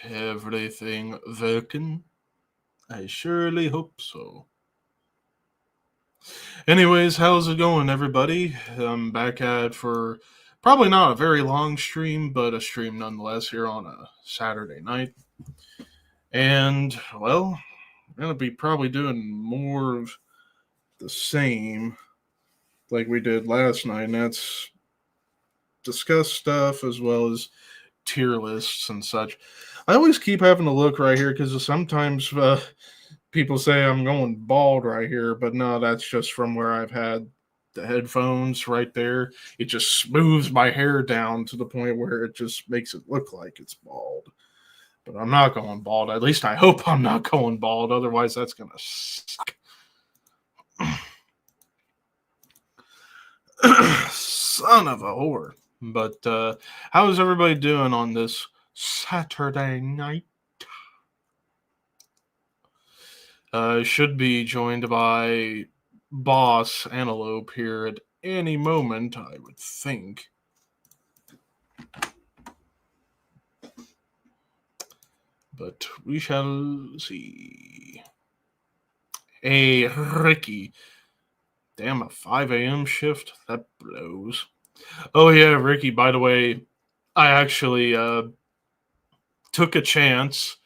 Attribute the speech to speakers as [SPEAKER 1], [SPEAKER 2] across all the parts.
[SPEAKER 1] Everything working? I surely hope so. Anyways, how's it going, everybody? I'm back at for probably not a very long stream, but a stream nonetheless here on a Saturday night. And, well, I'm going to be probably doing more of the same like we did last night, and that's discuss stuff as well as tier lists and such. I always keep having to look right here because sometimes people say I'm going bald right here, but no, that's just from where I've had the headphones right there. It just smooths my hair down to the point where it just makes it look like it's bald. But I'm not going bald. At least I hope I'm not going bald. Otherwise, that's going to suck. Son of a whore. But how is everybody doing on this Saturday night? Should be joined by Boss Antelope here at any moment, I would think. But we shall see. Hey, Ricky. Damn, a 5 a.m. shift? That blows. Oh, yeah, Ricky, by the way, I actually took a chance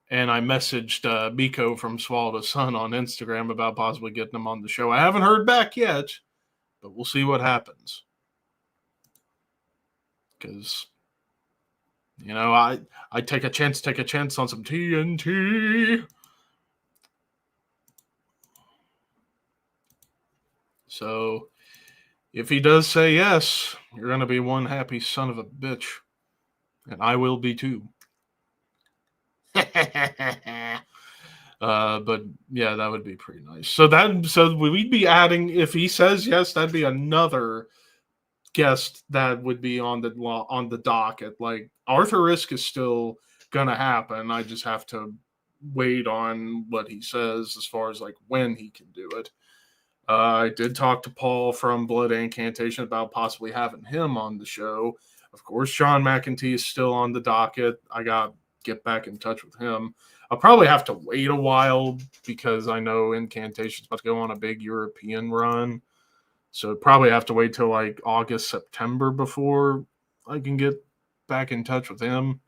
[SPEAKER 1] and I messaged Miko from Swallow the Sun on Instagram about possibly getting him on the show. I haven't heard back yet, but we'll see what happens. Because, you know, I take a chance on some TNT. So, if he does say yes, you're going to be one happy son of a bitch. And I will be too. But yeah, that would be pretty nice. So we'd be adding, if he says yes, that'd be another guest that would be on the docket. Like Arthur Risk is still gonna happen. I just have to wait on what he says as far as like when he can do it. I did talk to Paul from Blood Incantation about possibly having him on the show. Of course, Sean McEntee is still on the docket. I got to get back in touch with him. I'll probably have to wait a while because I know Incantation's about to go on a big European run. So probably have to wait till like August, September before I can get back in touch with him.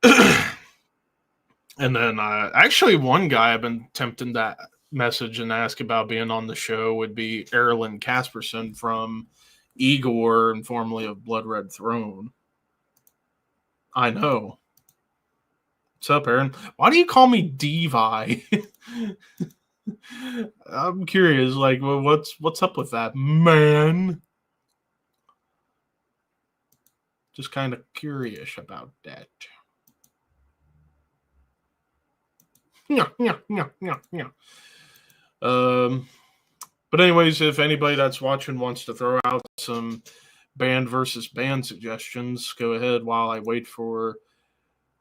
[SPEAKER 1] And then actually one guy I've been tempting to message and ask about being on the show would be Erlen Casperson from Igor and formerly of Blood Red Throne. I know. What's up, Aaron? Why do you call me Devi? I'm curious, like, what's up with that, man? Just kind of curious about that. Yeah. But anyways, if anybody that's watching wants to throw out some band versus band suggestions, go ahead while I wait for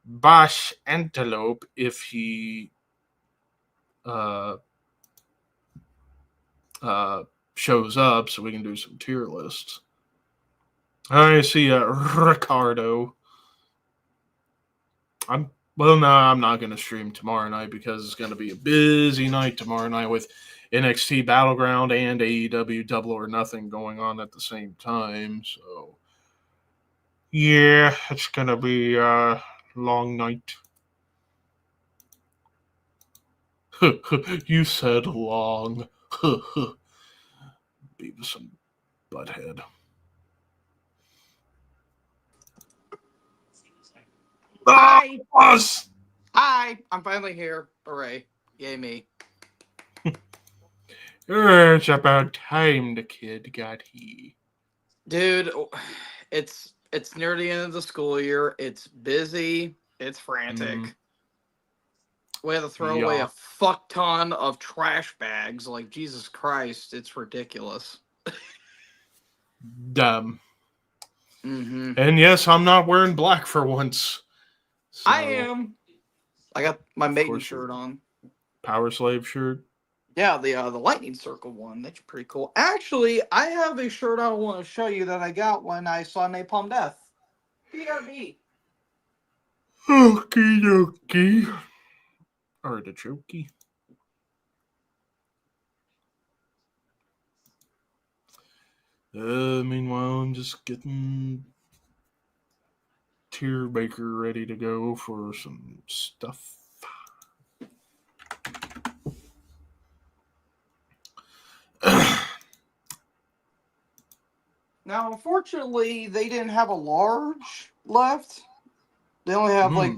[SPEAKER 1] Boss Antelope if he shows up so we can do some tier lists. I see Ricardo. I'm not going to stream tomorrow night because it's going to be a busy night tomorrow night with NXT Battleground and AEW Double or Nothing going on at the same time. So, yeah, it's going to be a long night. You said long. Beavis and Butthead.
[SPEAKER 2] Hi.
[SPEAKER 1] Boss!
[SPEAKER 2] Hi, I'm finally here. Hooray. Yay me.
[SPEAKER 1] It's about time the kid got here.
[SPEAKER 2] Dude, it's near the end of the school year. It's busy. It's frantic. We had to throw away a fuck ton of trash bags. Like, Jesus Christ, it's ridiculous.
[SPEAKER 1] Dumb.
[SPEAKER 2] Mm-hmm.
[SPEAKER 1] And yes, I'm not wearing black for once. So,
[SPEAKER 2] I am. I got my maiden shirt on.
[SPEAKER 1] Power Slave shirt?
[SPEAKER 2] Yeah, the lightning circle one. That's pretty cool. Actually, I have a shirt I want to show you that I got when I saw Napalm Death. BRB.
[SPEAKER 1] Okie dokie. Artichoke. Meanwhile, I'm just getting Tier Baker ready to go for some stuff.
[SPEAKER 2] Now, unfortunately, they didn't have a large left. They only have like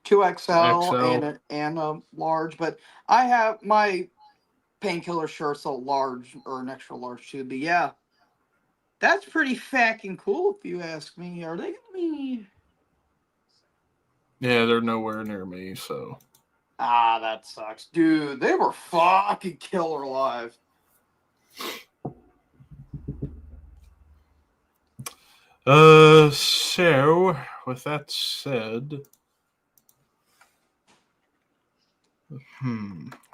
[SPEAKER 2] 2XL
[SPEAKER 1] XL.
[SPEAKER 2] and a large. But I have my painkiller shirt's a large or an extra large too. But yeah, that's pretty fucking cool if you ask me. Are they gonna be?
[SPEAKER 1] Yeah, they're nowhere near me, so.
[SPEAKER 2] Ah, that sucks, dude. They were fucking killer live.
[SPEAKER 1] So with that said,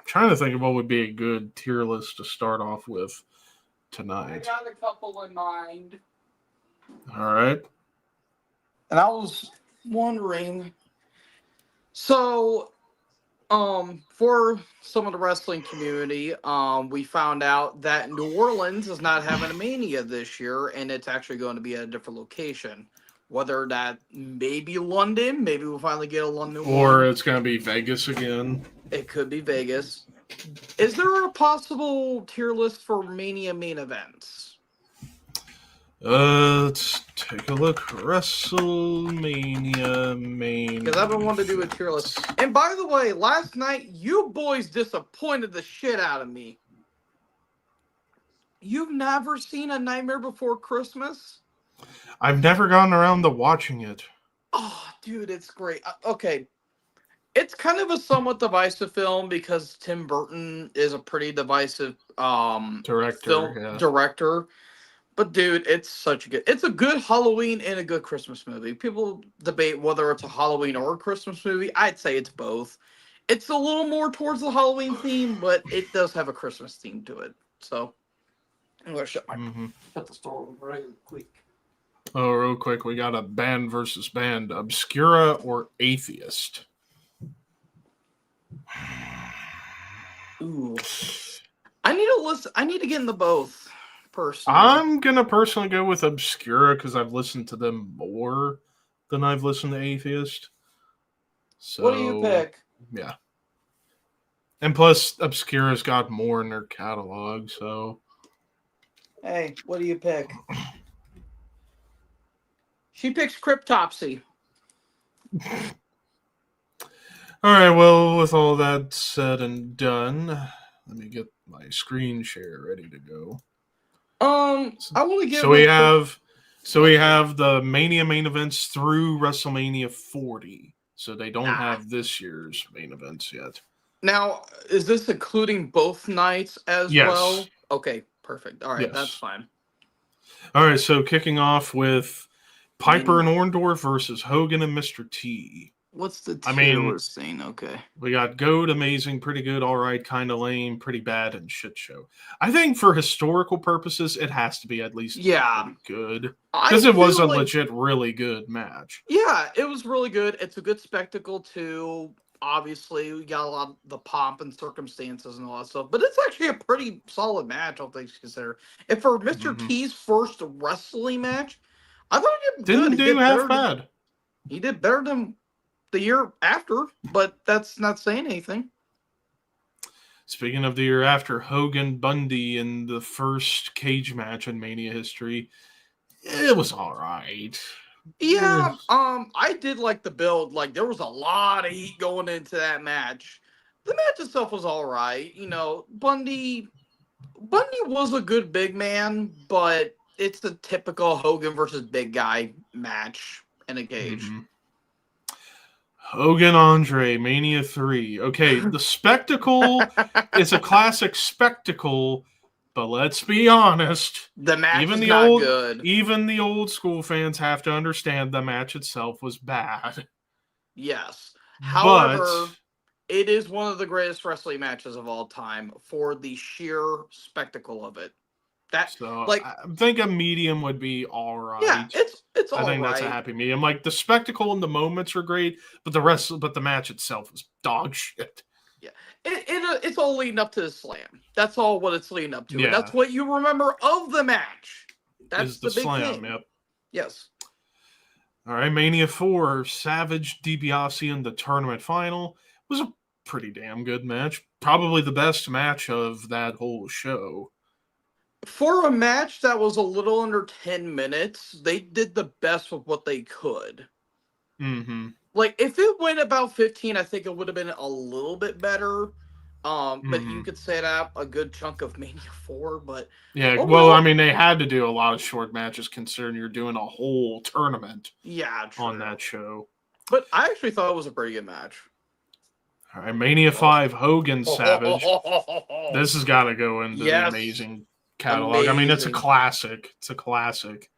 [SPEAKER 1] trying to think of what would be a good tier list to start off with tonight.
[SPEAKER 2] I got a couple in mind.
[SPEAKER 1] All right.
[SPEAKER 2] And I was wondering, so for some of the wrestling community, we found out that New Orleans is not having a Mania this year, and it's actually going to be at a different location. Whether that maybe London, maybe we'll finally get a London
[SPEAKER 1] Or
[SPEAKER 2] one.
[SPEAKER 1] it's going to be Vegas again.
[SPEAKER 2] It could be Vegas. Is there a possible tier list for Mania main events?
[SPEAKER 1] Let's take a look. WrestleMania main.
[SPEAKER 2] Because I've been wanting to do a tier list. And by the way, last night you boys disappointed the shit out of me. You've never seen A Nightmare Before Christmas?
[SPEAKER 1] I've never gotten around to watching it.
[SPEAKER 2] Oh, dude, it's great. Okay. It's kind of a somewhat divisive film because Tim Burton is a pretty divisive director. But dude, it's a good Halloween and a good Christmas movie. People debate whether it's a Halloween or a Christmas movie. I'd say it's both. It's a little more towards the Halloween theme, but it does have a Christmas theme to it. So I'm gonna shut the store right quick.
[SPEAKER 1] Oh, real quick, we got a band versus band, Obscura or Atheist.
[SPEAKER 2] Ooh, I need to listen. I need to get into both. Personally,
[SPEAKER 1] I'm gonna personally go with Obscura because I've listened to them more than I've listened to Atheist. So,
[SPEAKER 2] what do you pick?
[SPEAKER 1] Yeah, and plus Obscura's got more in their catalog. So,
[SPEAKER 2] hey, what do you pick? She picks Cryptopsy.
[SPEAKER 1] All right. Well, with all that said and done, let me get my screen share ready to go.
[SPEAKER 2] I want to give.
[SPEAKER 1] So we have the Mania main events through WrestleMania 40. So they don't have this year's main events yet.
[SPEAKER 2] Now, is this including both nights as well? Okay, perfect. All right, that's fine.
[SPEAKER 1] All right, so kicking off with Piper and Orndorff versus Hogan and Mr. T.
[SPEAKER 2] What's the tier list thing? Okay.
[SPEAKER 1] We got good, amazing, pretty good, all right, kind of lame, pretty bad, and shit show. I think for historical purposes, it has to be at least pretty good. Because it was a legit, really good match.
[SPEAKER 2] Yeah, it was really good. It's a good spectacle, too. Obviously, we got a lot of the pomp and circumstances and all that stuff. But it's actually a pretty solid match, all things considered. And for Mr. T's first wrestling match, I thought he did good.
[SPEAKER 1] Didn't do half bad.
[SPEAKER 2] He did better than the year after, but that's not saying anything.
[SPEAKER 1] Speaking of the year after, Hogan Bundy in the first cage match in Mania history, it was all right.
[SPEAKER 2] Yeah, I did like the build. Like, there was a lot of heat going into that match. The match itself was all right. You know, Bundy was a good big man, but it's the typical Hogan versus big guy match in a cage.
[SPEAKER 1] Hogan Andre, Mania 3. Okay, the spectacle is a classic spectacle, but let's be honest.
[SPEAKER 2] The match is not good.
[SPEAKER 1] Even the old school fans have to understand the match itself was bad.
[SPEAKER 2] Yes. However, it is one of the greatest wrestling matches of all time for the sheer spectacle of it. That
[SPEAKER 1] So
[SPEAKER 2] like
[SPEAKER 1] I think a medium would be all
[SPEAKER 2] yeah,
[SPEAKER 1] right.
[SPEAKER 2] it's
[SPEAKER 1] I
[SPEAKER 2] all
[SPEAKER 1] think that's a
[SPEAKER 2] right.
[SPEAKER 1] happy medium. Like the spectacle and the moments are great, but the match itself is dog shit.
[SPEAKER 2] Yeah, it's all leading up to the slam. That's all what it's leading up to, and that's
[SPEAKER 1] Yeah,
[SPEAKER 2] what you remember of the match. That's
[SPEAKER 1] is the
[SPEAKER 2] the big
[SPEAKER 1] slam.
[SPEAKER 2] thing.
[SPEAKER 1] Yep.
[SPEAKER 2] Yes.
[SPEAKER 1] All right, Mania 4, Savage DiBiase in the tournament final was a pretty damn good match. Probably the best match of that whole show.
[SPEAKER 2] For a match that was a little under 10 minutes, they did the best with what they could.
[SPEAKER 1] Mm-hmm.
[SPEAKER 2] Like, if it went about 15, I think it would have been a little bit better. But you
[SPEAKER 1] Mm-hmm.
[SPEAKER 2] could say that a good chunk of Mania 4, but
[SPEAKER 1] Yeah, well, I
[SPEAKER 2] overall,
[SPEAKER 1] mean, they had to do a lot of short matches considering you're doing a whole tournament
[SPEAKER 2] yeah,
[SPEAKER 1] on
[SPEAKER 2] true.
[SPEAKER 1] that show.
[SPEAKER 2] But I actually thought it was a pretty good match.
[SPEAKER 1] All right, Mania
[SPEAKER 2] Oh.
[SPEAKER 1] 5, Hogan Savage. This has got to go into the
[SPEAKER 2] Yes.
[SPEAKER 1] amazing catalog. I mean, it's a
[SPEAKER 2] Amazing.
[SPEAKER 1] classic. It's a classic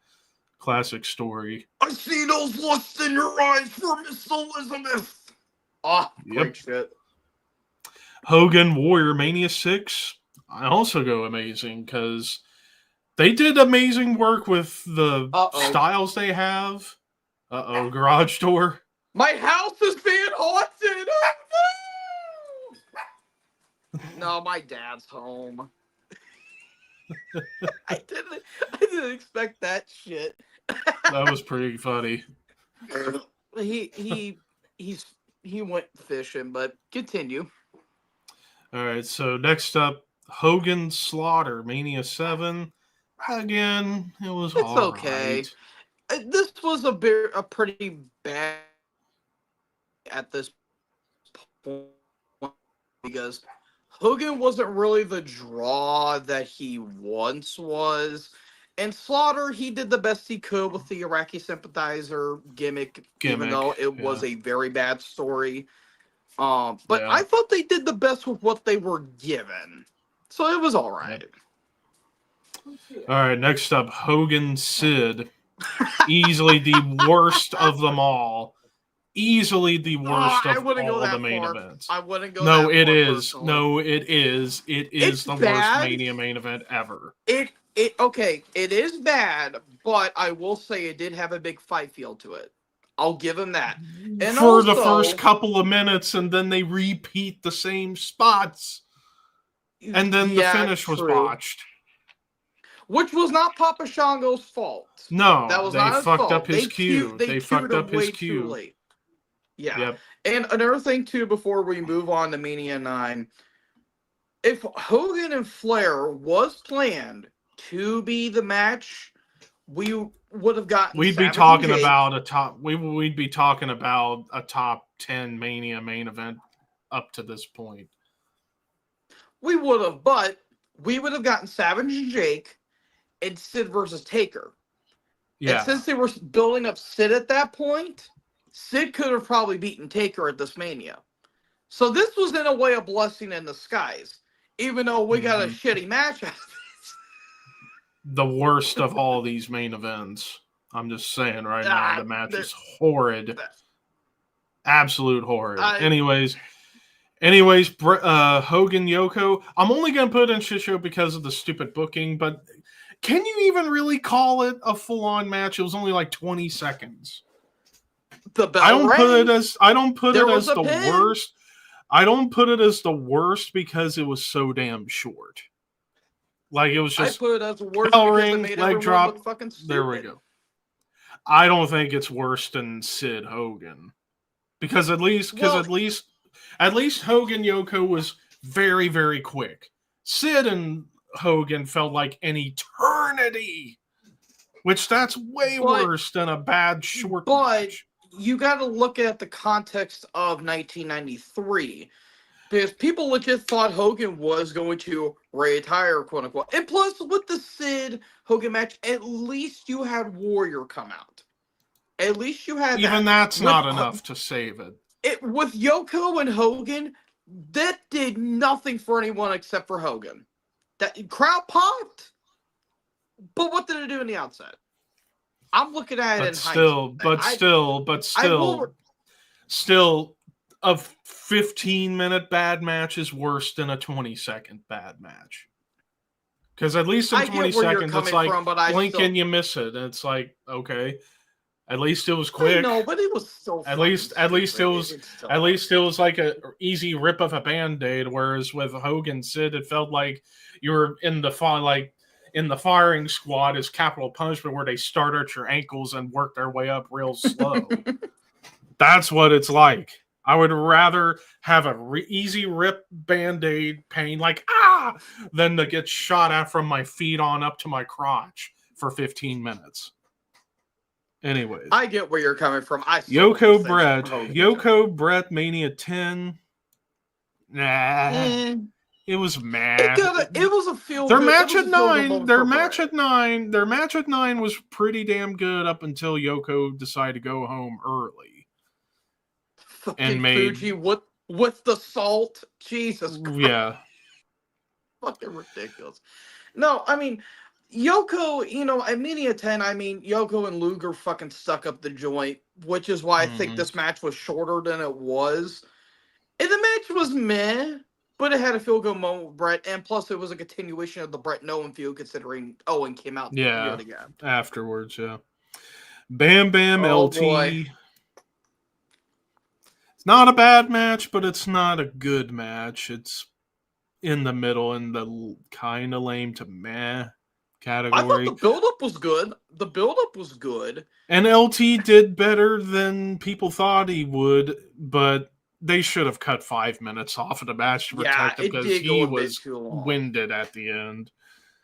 [SPEAKER 1] story.
[SPEAKER 2] I see those lusts in your eyes for Miss Elizabeth. Ah,
[SPEAKER 1] Yep.
[SPEAKER 2] great shit.
[SPEAKER 1] Hogan Warrior Mania 6. I also go amazing because they did amazing work with the styles they have. Garage door.
[SPEAKER 2] My house is being haunted. No, my dad's home. I didn't expect that shit.
[SPEAKER 1] That was pretty funny.
[SPEAKER 2] He went fishing, but continue.
[SPEAKER 1] All right, so next up, Hogan Slaughter Mania 7. Again, it was
[SPEAKER 2] It's
[SPEAKER 1] all
[SPEAKER 2] okay.
[SPEAKER 1] right.
[SPEAKER 2] This was a pretty bad at this point because Hogan wasn't really the draw that he once was. And Slaughter, he did the best he could with the Iraqi sympathizer gimmick, even though it was a very bad story. But
[SPEAKER 1] Yeah.
[SPEAKER 2] I thought they did the best with what they were given. So it was all right.
[SPEAKER 1] All right, next up, Hogan Sid. Easily the worst of them all. Easily the worst of all the main events.
[SPEAKER 2] I wouldn't go
[SPEAKER 1] No,
[SPEAKER 2] that
[SPEAKER 1] it
[SPEAKER 2] far,
[SPEAKER 1] is.
[SPEAKER 2] personally.
[SPEAKER 1] No, it is. It is the worst Mania main event ever.
[SPEAKER 2] Okay, it is bad, but I will say it did have a big fight feel to it. I'll give him that. And
[SPEAKER 1] for
[SPEAKER 2] also,
[SPEAKER 1] the first couple of minutes, and then they repeat the same spots. And then the finish was botched.
[SPEAKER 2] Which was not Papa Shango's fault.
[SPEAKER 1] No,
[SPEAKER 2] that was
[SPEAKER 1] they
[SPEAKER 2] not his
[SPEAKER 1] fucked
[SPEAKER 2] fault.
[SPEAKER 1] up his cue. They fucked up his cue.
[SPEAKER 2] Too late. Yeah.
[SPEAKER 1] Yep.
[SPEAKER 2] And another thing too, before we move on to Mania 9, if Hogan and Flair was planned to be the match, we would have gotten.
[SPEAKER 1] We'd be talking about a top. We'd be talking about a top 10 Mania main event up to this point.
[SPEAKER 2] We would have, but we would have gotten Savage and Jake and Sid versus Taker. Yeah. And since they were building up Sid at that point, Sid could have probably beaten Taker at this Mania. So this was in a way a blessing in disguise, even though we got a shitty match out of this.
[SPEAKER 1] The worst of all these main events. I'm just saying right now, the match is horrid. Absolute horrid. Anyways, Hogan Yoko. I'm only going to put in shit show because of the stupid booking, but can you even really call it a full-on match? It was only like 20 seconds.
[SPEAKER 2] The bell I don't put it
[SPEAKER 1] as the worst. I don't put it as the worst because it was so damn short. Like it was just
[SPEAKER 2] I put it as the worst
[SPEAKER 1] bell
[SPEAKER 2] because
[SPEAKER 1] ring,
[SPEAKER 2] it made
[SPEAKER 1] leg drop.
[SPEAKER 2] Look fucking stupid.
[SPEAKER 1] There we go. I don't think it's worse than Sid Hogan. Because at least Hogan Yoko was very, very quick. Sid and Hogan felt like an eternity, which that's way worse than a bad short match.
[SPEAKER 2] You got to look at the context of 1993, because people legit thought Hogan was going to retire, quote unquote. And plus, with the Sid Hogan match, at least you had Warrior come out. At least you had
[SPEAKER 1] that's not enough to save it.
[SPEAKER 2] With Yoko and Hogan, that did nothing for anyone except for Hogan. That crowd popped, but what did it do in the outset? I'm looking at it
[SPEAKER 1] still, a 15-minute bad match is worse than a 20-second bad match. Because at least in
[SPEAKER 2] I
[SPEAKER 1] 20
[SPEAKER 2] get where you're
[SPEAKER 1] seconds, it's
[SPEAKER 2] coming
[SPEAKER 1] like
[SPEAKER 2] from, but I
[SPEAKER 1] blink
[SPEAKER 2] still
[SPEAKER 1] and you miss it. And it's like, okay, at least it was
[SPEAKER 2] I
[SPEAKER 1] quick.
[SPEAKER 2] know, but it was so fucking
[SPEAKER 1] At least it
[SPEAKER 2] stupid.
[SPEAKER 1] was
[SPEAKER 2] It's still
[SPEAKER 1] at
[SPEAKER 2] was.
[SPEAKER 1] least it was like a easy rip of a band-aid. Whereas with Hogan Sid, it felt like you were in the firing squad as capital punishment, where they start at your ankles and work their way up real slow. That's what it's like. I would rather have a easy rip band-aid pain, like than to get shot at from my feet on up to my crotch for 15 minutes. Anyways,
[SPEAKER 2] I get where you're coming from. I still love the things
[SPEAKER 1] Yoko Brett Mania 10. Nah,
[SPEAKER 2] Eh,
[SPEAKER 1] it was meh.
[SPEAKER 2] it was a feel
[SPEAKER 1] Their
[SPEAKER 2] good. It
[SPEAKER 1] match
[SPEAKER 2] was
[SPEAKER 1] at
[SPEAKER 2] a feel good
[SPEAKER 1] 9,
[SPEAKER 2] moment for Brett.
[SPEAKER 1] their match at 9 was pretty damn good up until Yoko decided to go home early
[SPEAKER 2] Fucking
[SPEAKER 1] and made
[SPEAKER 2] Fuji with the salt. Jesus Christ.
[SPEAKER 1] yeah.
[SPEAKER 2] Fucking ridiculous. No, I mean, Yoko, at Mania 10, I mean, Yoko and Luger fucking stuck up the joint, which is why I think this match was shorter than it was. And the match was meh, but it had a feel good moment with Brett, and plus it was a continuation of the Brett and Owen feud, considering Owen came out
[SPEAKER 1] Yeah,
[SPEAKER 2] yet again.
[SPEAKER 1] afterwards, yeah. Bam Bam
[SPEAKER 2] Oh
[SPEAKER 1] LT.
[SPEAKER 2] boy.
[SPEAKER 1] It's not a bad match, but it's not a good match. It's in the middle in the kind of lame to meh
[SPEAKER 2] I thought the
[SPEAKER 1] category.
[SPEAKER 2] build-up was good. The build-up was good.
[SPEAKER 1] And LT did better than people thought he would, but they should have cut 5 minutes off of the match to
[SPEAKER 2] Yeah,
[SPEAKER 1] protect him
[SPEAKER 2] it
[SPEAKER 1] because
[SPEAKER 2] did go
[SPEAKER 1] he
[SPEAKER 2] a bit
[SPEAKER 1] was
[SPEAKER 2] too long.
[SPEAKER 1] winded at the end.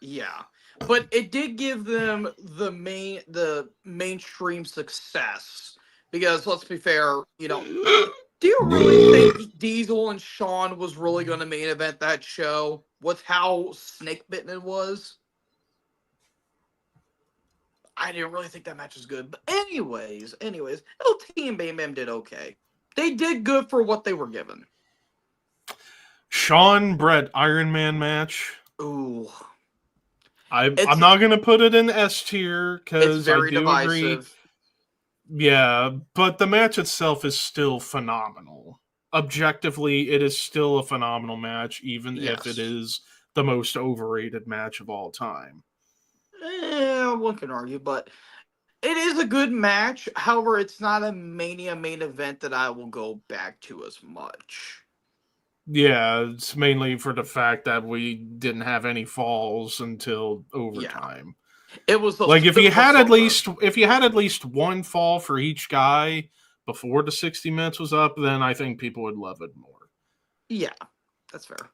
[SPEAKER 2] Yeah. But it did give them the mainstream success. Because let's be fair, do you really think Diesel and Shawn was really going to main event that show with how snake bitten it was? I didn't really think that match was good. But anyways, LT and Bam Bam did okay. They did good for what they were given.
[SPEAKER 1] Shawn Brett Iron Man match.
[SPEAKER 2] Ooh.
[SPEAKER 1] I'm not going to put it in S tier because I do
[SPEAKER 2] divisive.
[SPEAKER 1] agree. Yeah, but the match itself is still phenomenal. Objectively, it is still a phenomenal match, even if it is the most overrated match of all time.
[SPEAKER 2] One can argue, but it is a good match. However, it's not a Mania main event that I will go back to as much.
[SPEAKER 1] Yeah, it's mainly for the fact that we didn't have any falls until overtime.
[SPEAKER 2] Yeah. It was
[SPEAKER 1] like if you had at least one fall for each guy before the 60 minutes was up, then I think people would love it more.
[SPEAKER 2] Yeah, that's fair.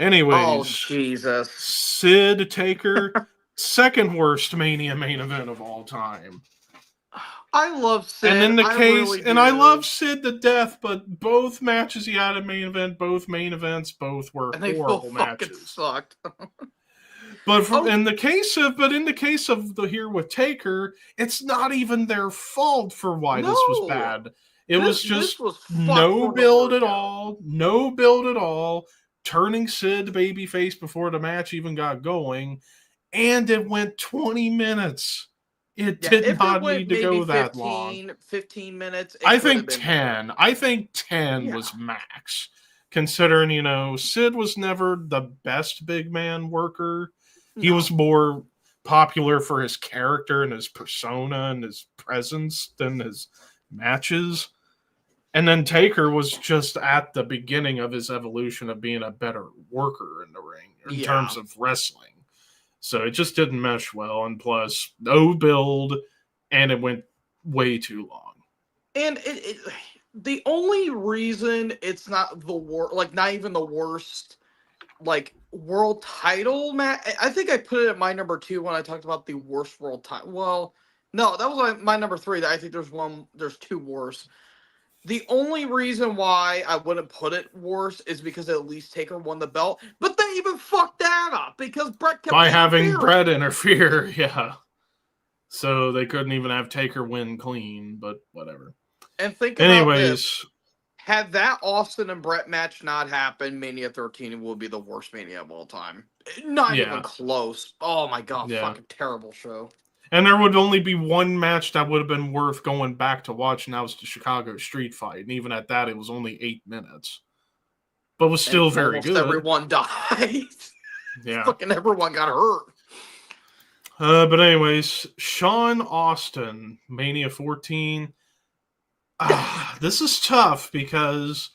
[SPEAKER 1] Anyways,
[SPEAKER 2] oh Jesus,
[SPEAKER 1] Sid Taker, second worst Mania main event of all time.
[SPEAKER 2] I love Sid.
[SPEAKER 1] And in the I love Sid to death, but both matches he had in main event, both main events, both were horrible matches.
[SPEAKER 2] Sucked.
[SPEAKER 1] But in the case of the here with Taker, it's not even their fault for why this was bad. It was just no build at all. No build at all. Turning Sid babyface before the match even got going, and it went 20 minutes. It did not need to go that long.
[SPEAKER 2] 15 minutes.
[SPEAKER 1] I think 10. I think 10 was max. Considering, Sid was never the best big man worker. He was more popular for his character and his persona and his presence than his matches. And then Taker was just at the beginning of his evolution of being a better worker in the ring in terms of wrestling. So it just didn't mesh well. And plus, no build, and it went way too long.
[SPEAKER 2] And the only reason it's not the worst, not even the worst, world title match. I think I put it at my number 2 when I talked about the worst world title. Well, no, that was my number 3. I think there's 2 worse. The only reason why I wouldn't put it worse is because at least Taker won the belt, but they even fucked that up because Brett kept
[SPEAKER 1] by having Brett interfere, yeah. So they couldn't even have Taker win clean, but whatever.
[SPEAKER 2] And think about this. Had that Austin and Brett match not happened, Mania 13 would be the worst Mania of all time. Not even close. Oh my god, fucking terrible show.
[SPEAKER 1] And there would only be one match that would have been worth going back to watch, and that was the Chicago Street Fight. And even at that, it was only 8 minutes. But was still very good.
[SPEAKER 2] Everyone died.
[SPEAKER 1] Yeah.
[SPEAKER 2] Fucking everyone got hurt.
[SPEAKER 1] But anyways, Sean Austin, Mania 14. This is tough because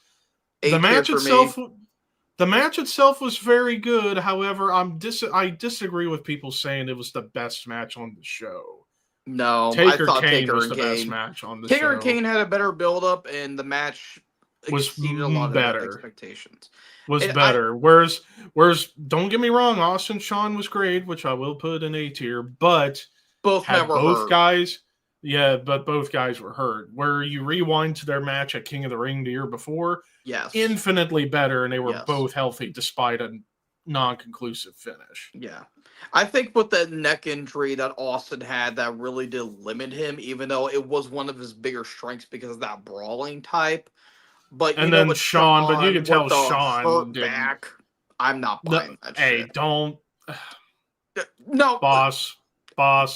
[SPEAKER 1] the
[SPEAKER 2] A-tier
[SPEAKER 1] match
[SPEAKER 2] for me.
[SPEAKER 1] itself was very good. However, I disagree with people saying it was the best match on the show.
[SPEAKER 2] No, I
[SPEAKER 1] Taker
[SPEAKER 2] thought
[SPEAKER 1] Kane
[SPEAKER 2] Taker
[SPEAKER 1] was
[SPEAKER 2] and
[SPEAKER 1] the best
[SPEAKER 2] Kane.
[SPEAKER 1] match on the
[SPEAKER 2] Taker
[SPEAKER 1] show.
[SPEAKER 2] and Kane had a better build-up, and the match
[SPEAKER 1] Was
[SPEAKER 2] exceeded a lot of
[SPEAKER 1] better.
[SPEAKER 2] expectations.
[SPEAKER 1] Was
[SPEAKER 2] And
[SPEAKER 1] better. Whereas, don't get me wrong, Austin Sean was great, which I will put in A tier, but
[SPEAKER 2] both men were
[SPEAKER 1] both
[SPEAKER 2] hurt.
[SPEAKER 1] guys. Yeah, but both guys were hurt. Where you rewind to their match at King of the Ring the year before,
[SPEAKER 2] Yes.
[SPEAKER 1] infinitely better, and they were
[SPEAKER 2] Yes.
[SPEAKER 1] both healthy despite a non-conclusive finish.
[SPEAKER 2] Yeah. I think with the neck injury that Austin had, that really did limit him, even though it was one of his bigger strengths because of that brawling type. But
[SPEAKER 1] And then
[SPEAKER 2] with
[SPEAKER 1] Sean, but you can tell
[SPEAKER 2] with the
[SPEAKER 1] Sean
[SPEAKER 2] hurt
[SPEAKER 1] didn't.
[SPEAKER 2] back, I'm not buying that
[SPEAKER 1] Hey,
[SPEAKER 2] shit.
[SPEAKER 1] don't.
[SPEAKER 2] No.
[SPEAKER 1] Boss.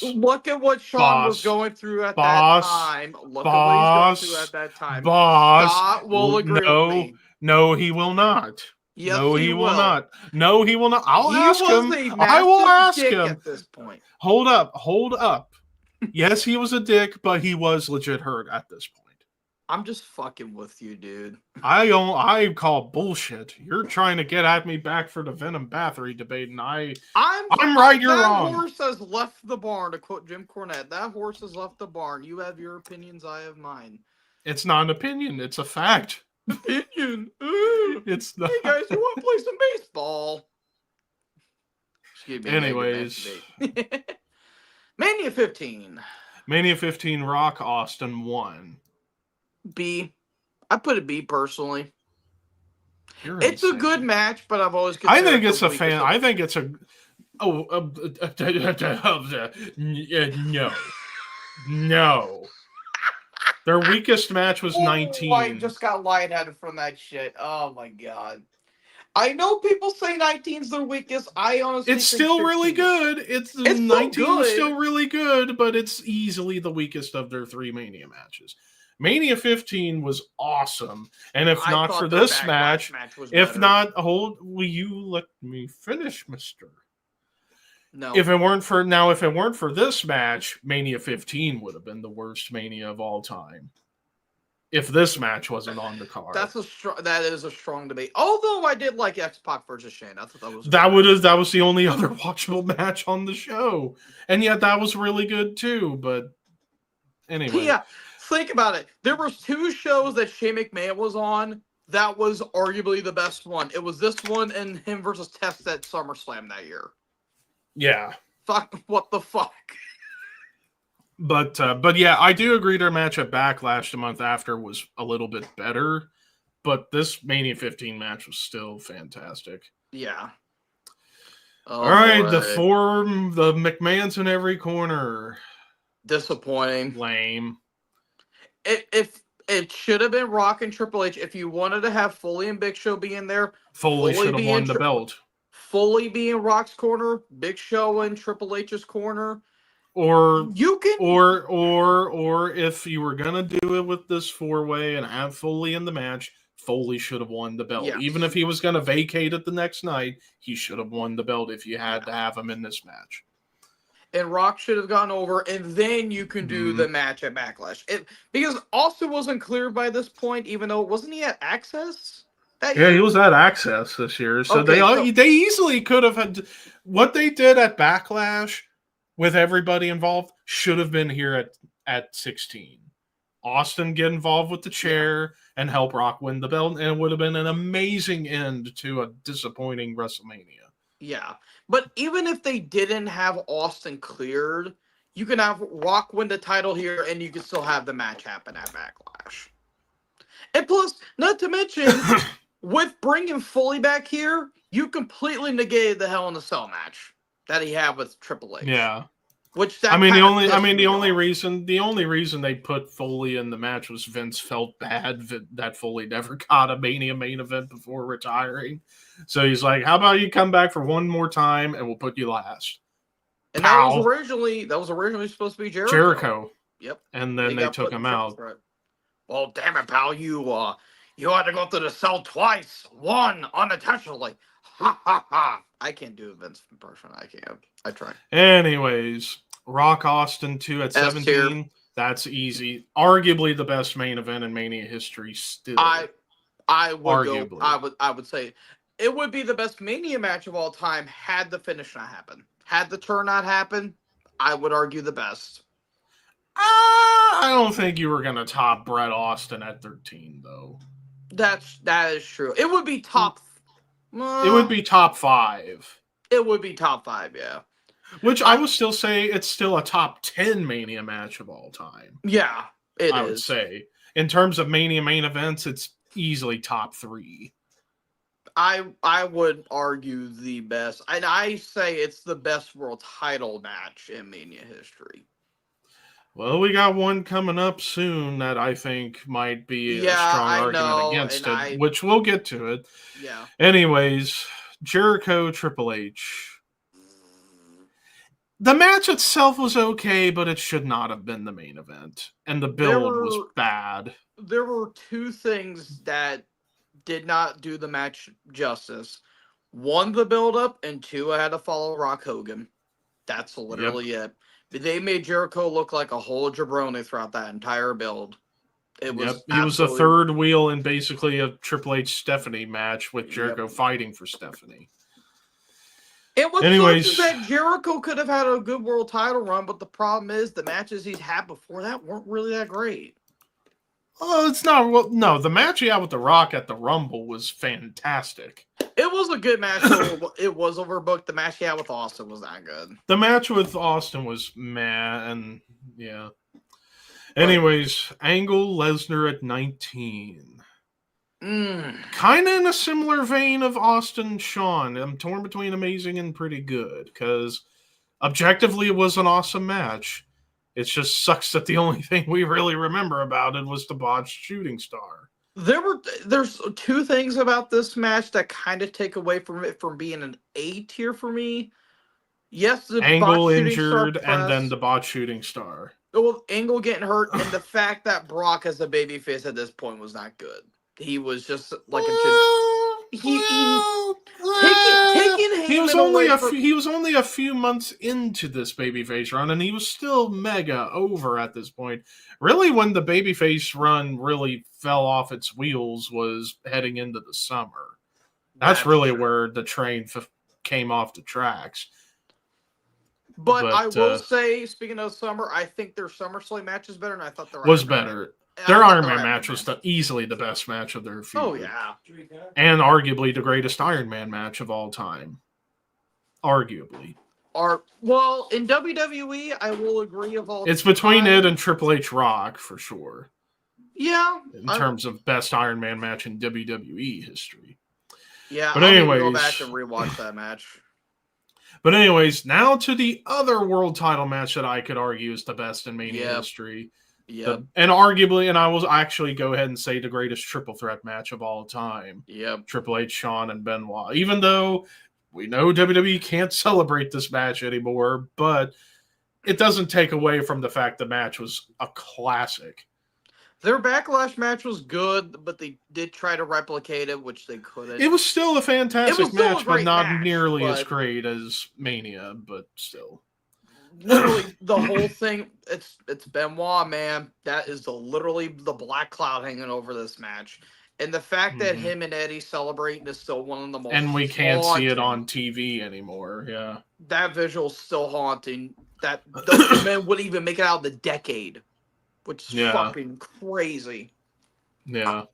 [SPEAKER 2] Look at what Sean was going through at that time. Look at what he's going through at that time. Scott will agree with me.
[SPEAKER 1] No, he will not.
[SPEAKER 2] Yes,
[SPEAKER 1] no, he will
[SPEAKER 2] will
[SPEAKER 1] not. No, he will not. I'll ask him.
[SPEAKER 2] I
[SPEAKER 1] will ask him
[SPEAKER 2] at this point.
[SPEAKER 1] Hold up. Yes, he was a dick, but he was legit hurt at this point.
[SPEAKER 2] I'm just fucking with you, dude.
[SPEAKER 1] I call bullshit. You're trying to get at me back for the Venom Bathory debate, and I'm right. You're wrong.
[SPEAKER 2] That horse has left the barn. To quote Jim Cornette, that horse has left the barn. You have your opinions. I have mine.
[SPEAKER 1] It's not an opinion. It's a fact.
[SPEAKER 2] Opinion.
[SPEAKER 1] It's not.
[SPEAKER 2] Hey guys, you want to play some baseball? Excuse me.
[SPEAKER 1] Anyways,
[SPEAKER 2] Mania 15.
[SPEAKER 1] Mania 15. Rock Austin won.
[SPEAKER 2] B. I put a B personally.
[SPEAKER 1] It's
[SPEAKER 2] a good match, but I've always
[SPEAKER 1] I think it's a fan. I think it's a. No. Their weakest match was 19.
[SPEAKER 2] I just got lightheaded from that shit. Oh my god. I know people say 19's their weakest. I honestly
[SPEAKER 1] it's still really good. It's 19 is still really good, but it's easily the weakest of their 3 Mania matches. Mania 15 was awesome, and if not for this match if not, will you let me finish, mister?
[SPEAKER 2] No.
[SPEAKER 1] If it weren't for this match, Mania 15 would have been the worst Mania of all time. If this match wasn't on the card.
[SPEAKER 2] That is a strong debate. Although I did like X-Pac versus Shane. I thought
[SPEAKER 1] that was the only other watchable match on the show. And yet that was really good too, but anyway.
[SPEAKER 2] Yeah. Think about it. There was 2 shows that Shane McMahon was on. That was arguably the best one. It was this one and him versus Test at SummerSlam that year.
[SPEAKER 1] Yeah.
[SPEAKER 2] Fuck. What the fuck?
[SPEAKER 1] But yeah, I do agree their match at Backlash the month after was a little bit better. But this Mania 15 match was still fantastic.
[SPEAKER 2] Yeah.
[SPEAKER 1] All right, the McMahons in every corner.
[SPEAKER 2] Disappointing.
[SPEAKER 1] Lame.
[SPEAKER 2] If it should have been Rock and Triple H. If you wanted to have Foley and Big Show be in there,
[SPEAKER 1] Foley should have won the belt.
[SPEAKER 2] Foley be in Rock's corner, Big Show in Triple H's corner.
[SPEAKER 1] Or
[SPEAKER 2] you can,
[SPEAKER 1] or if you were gonna do it with this 4-way and have Foley in the match, Foley should have won the belt. Yes. Even if he was gonna vacate it the next night, he should have won the belt if you had to have him in this match.
[SPEAKER 2] And Rock should have gone over, and then you can do the match at Backlash. Because Austin wasn't cleared by this point, even though wasn't he at Access?
[SPEAKER 1] He was at Access this year, so they easily could have had what they did at Backlash with everybody involved should have been here at 16. Austin get involved with the chair and help Rock win the belt, and it would have been an amazing end to a disappointing WrestleMania.
[SPEAKER 2] Yeah, but even if they didn't have Austin cleared, you can have Rock win the title here, and you can still have the match happen at Backlash. And plus, not to mention, with bringing Foley back here, you completely negated the Hell in a Cell match that he had with Triple H.
[SPEAKER 1] Yeah.
[SPEAKER 2] The
[SPEAKER 1] only reason they put Foley in the match was Vince felt bad that Foley never got a Mania main event before retiring. So he's like, "How about you come back for one more time and we'll put you last?"
[SPEAKER 2] And that was originally supposed to be Jericho.
[SPEAKER 1] Yep. And then they took him out.
[SPEAKER 2] Well, damn it, pal! You You had to go through the cell twice. One unintentionally. Ha ha ha. I can't do a Vince impression. I can't. I try.
[SPEAKER 1] Anyways, Rock Austin 2 at
[SPEAKER 2] S tier.
[SPEAKER 1] 17. That's easy. Arguably the best main event in Mania history still.
[SPEAKER 2] I would
[SPEAKER 1] Arguably.
[SPEAKER 2] go. I would say it would be the best Mania match of all time had the finish not happen. Had the turn not happen, I would argue the best.
[SPEAKER 1] I don't think you were gonna top Bret Austin at 13 though.
[SPEAKER 2] That is true. It would be top.
[SPEAKER 1] It would be top 5.
[SPEAKER 2] It would be top 5, yeah.
[SPEAKER 1] Which I would still say it's still a top 10 Mania match of all time.
[SPEAKER 2] Yeah, I
[SPEAKER 1] would say. In terms of Mania main events, it's easily top 3.
[SPEAKER 2] I would argue the best. And I say it's the best world title match in Mania history.
[SPEAKER 1] Well, we got one coming up soon that I think might be a strong argument against it, which we'll get to it.
[SPEAKER 2] Yeah.
[SPEAKER 1] Anyways, Jericho, Triple H. The match itself was okay, but it should not have been the main event. And the build was bad.
[SPEAKER 2] There were 2 things that did not do the match justice. 1, the build-up, and 2, I had to follow Rock Hogan. That's literally it. They made Jericho look like a whole jabroni throughout that entire build. It was
[SPEAKER 1] he was the third wheel in basically a Triple H Stephanie match with Jericho fighting for Stephanie.
[SPEAKER 2] It was that Jericho could have had a good world title run, but the problem is the matches he'd had before that weren't really that great.
[SPEAKER 1] Oh, it's not. Well, no, the match he had with The Rock at the Rumble was fantastic.
[SPEAKER 2] It was a good match. It was overbooked. The match he had with Austin was not good.
[SPEAKER 1] The match with Austin was meh, and yeah. Anyways, Angle, Lesnar at 19. Kind of in a similar vein of Austin, Shawn. I'm torn between amazing and pretty good, because objectively it was an awesome match. It just sucks that the only thing we really remember about it was the botched shooting star.
[SPEAKER 2] There's 2 things about this match that kind of take away from it from being an A tier for me. Yes, the
[SPEAKER 1] Angle injured and then the botched shooting star.
[SPEAKER 2] Well, Angle getting hurt and the fact that Brock as a babyface at this point was not good. He was just like he
[SPEAKER 1] was only a few months into this babyface run, and he was still mega over at this point. Really, when the babyface run really fell off its wheels was heading into the summer. That's really where the train came off the tracks.
[SPEAKER 2] But I will say, speaking of summer, I think their SummerSlam match is better, and I thought
[SPEAKER 1] was better. Their Iron Man match was easily the best match of their feud.
[SPEAKER 2] Oh, yeah.
[SPEAKER 1] And arguably the greatest Iron Man match of all time. Arguably.
[SPEAKER 2] Well, in WWE, I will agree of all
[SPEAKER 1] It's between it and Triple H Rock, for sure.
[SPEAKER 2] Yeah.
[SPEAKER 1] In terms of best Iron Man match in WWE history.
[SPEAKER 2] Yeah, but anyways, go back and rewatch that match.
[SPEAKER 1] But anyways, now to the other world title match that I could argue is the best in Mania history.
[SPEAKER 2] Yeah,
[SPEAKER 1] and arguably, and I will actually go ahead and say the greatest triple threat match of all time.
[SPEAKER 2] Yep.
[SPEAKER 1] Triple H, Shawn, and Benoit. Even though we know WWE can't celebrate this match anymore, but it doesn't take away from the fact the match was a classic.
[SPEAKER 2] Their Backlash match was good, but they did try to replicate it, which they couldn't.
[SPEAKER 1] It was still a fantastic match, but not nearly as great as Mania, but still.
[SPEAKER 2] Literally, the whole thing, it's Benoit, man. That is literally the black cloud hanging over this match. And the fact that him and Eddie celebrating is still one of the most
[SPEAKER 1] And we can't see it on TV anymore, yeah.
[SPEAKER 2] That visual's still haunting. That those men wouldn't even make it out of the decade. Which is fucking crazy.
[SPEAKER 1] Yeah.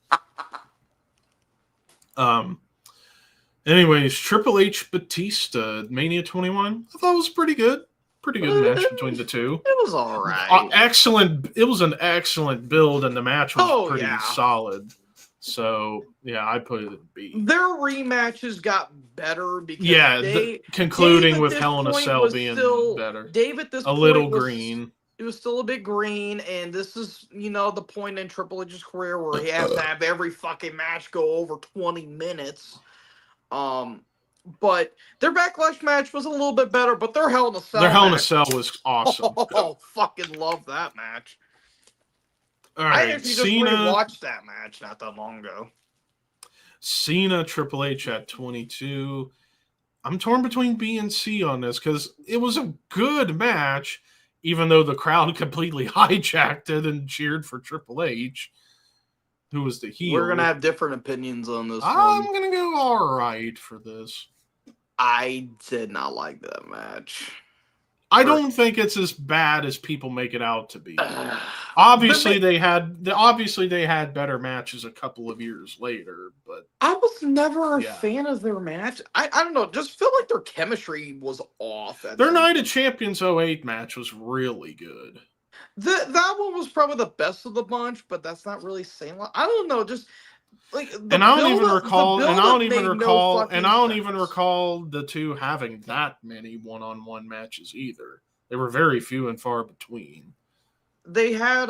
[SPEAKER 1] Anyways, Triple H Batista, Mania 21. I thought it was pretty good. Pretty good match between the two.
[SPEAKER 2] It was all right.
[SPEAKER 1] Excellent. It was an excellent build, and the match was pretty solid. So, yeah, I put it at B.
[SPEAKER 2] Their rematches got better because
[SPEAKER 1] concluding with Hell in a Cell being better.
[SPEAKER 2] Dave at this
[SPEAKER 1] point a little green.
[SPEAKER 2] It was still a bit green, and this is, the point in Triple H's career where he has to have every fucking match go over 20 minutes. But their Backlash match was a little bit better, but their Hell in a Cell
[SPEAKER 1] Their Hell in a Cell was awesome.
[SPEAKER 2] Oh, fucking love that match.
[SPEAKER 1] All
[SPEAKER 2] I
[SPEAKER 1] right,
[SPEAKER 2] actually just rewatched that match not that long ago.
[SPEAKER 1] Cena Triple H at 22. I'm torn between B and C on this because it was a good match, even though the crowd completely hijacked it and cheered for Triple H, who was the heel.
[SPEAKER 2] We're gonna have different opinions on this one.
[SPEAKER 1] I'm gonna go all right for this.
[SPEAKER 2] I did not like that match.
[SPEAKER 1] I don't think it's as bad as people make it out to be. Obviously, they had better matches a couple of years later, but
[SPEAKER 2] I was never a fan of their match. I don't know, just feel like their chemistry was off.
[SPEAKER 1] Their Night of Champions 08 match was really good.
[SPEAKER 2] That one was probably the best of the bunch, but that's not really saying a lot. I don't know, just like
[SPEAKER 1] and I don't even recall the two having that many one-on-one matches either. They were very few and far between.
[SPEAKER 2] They had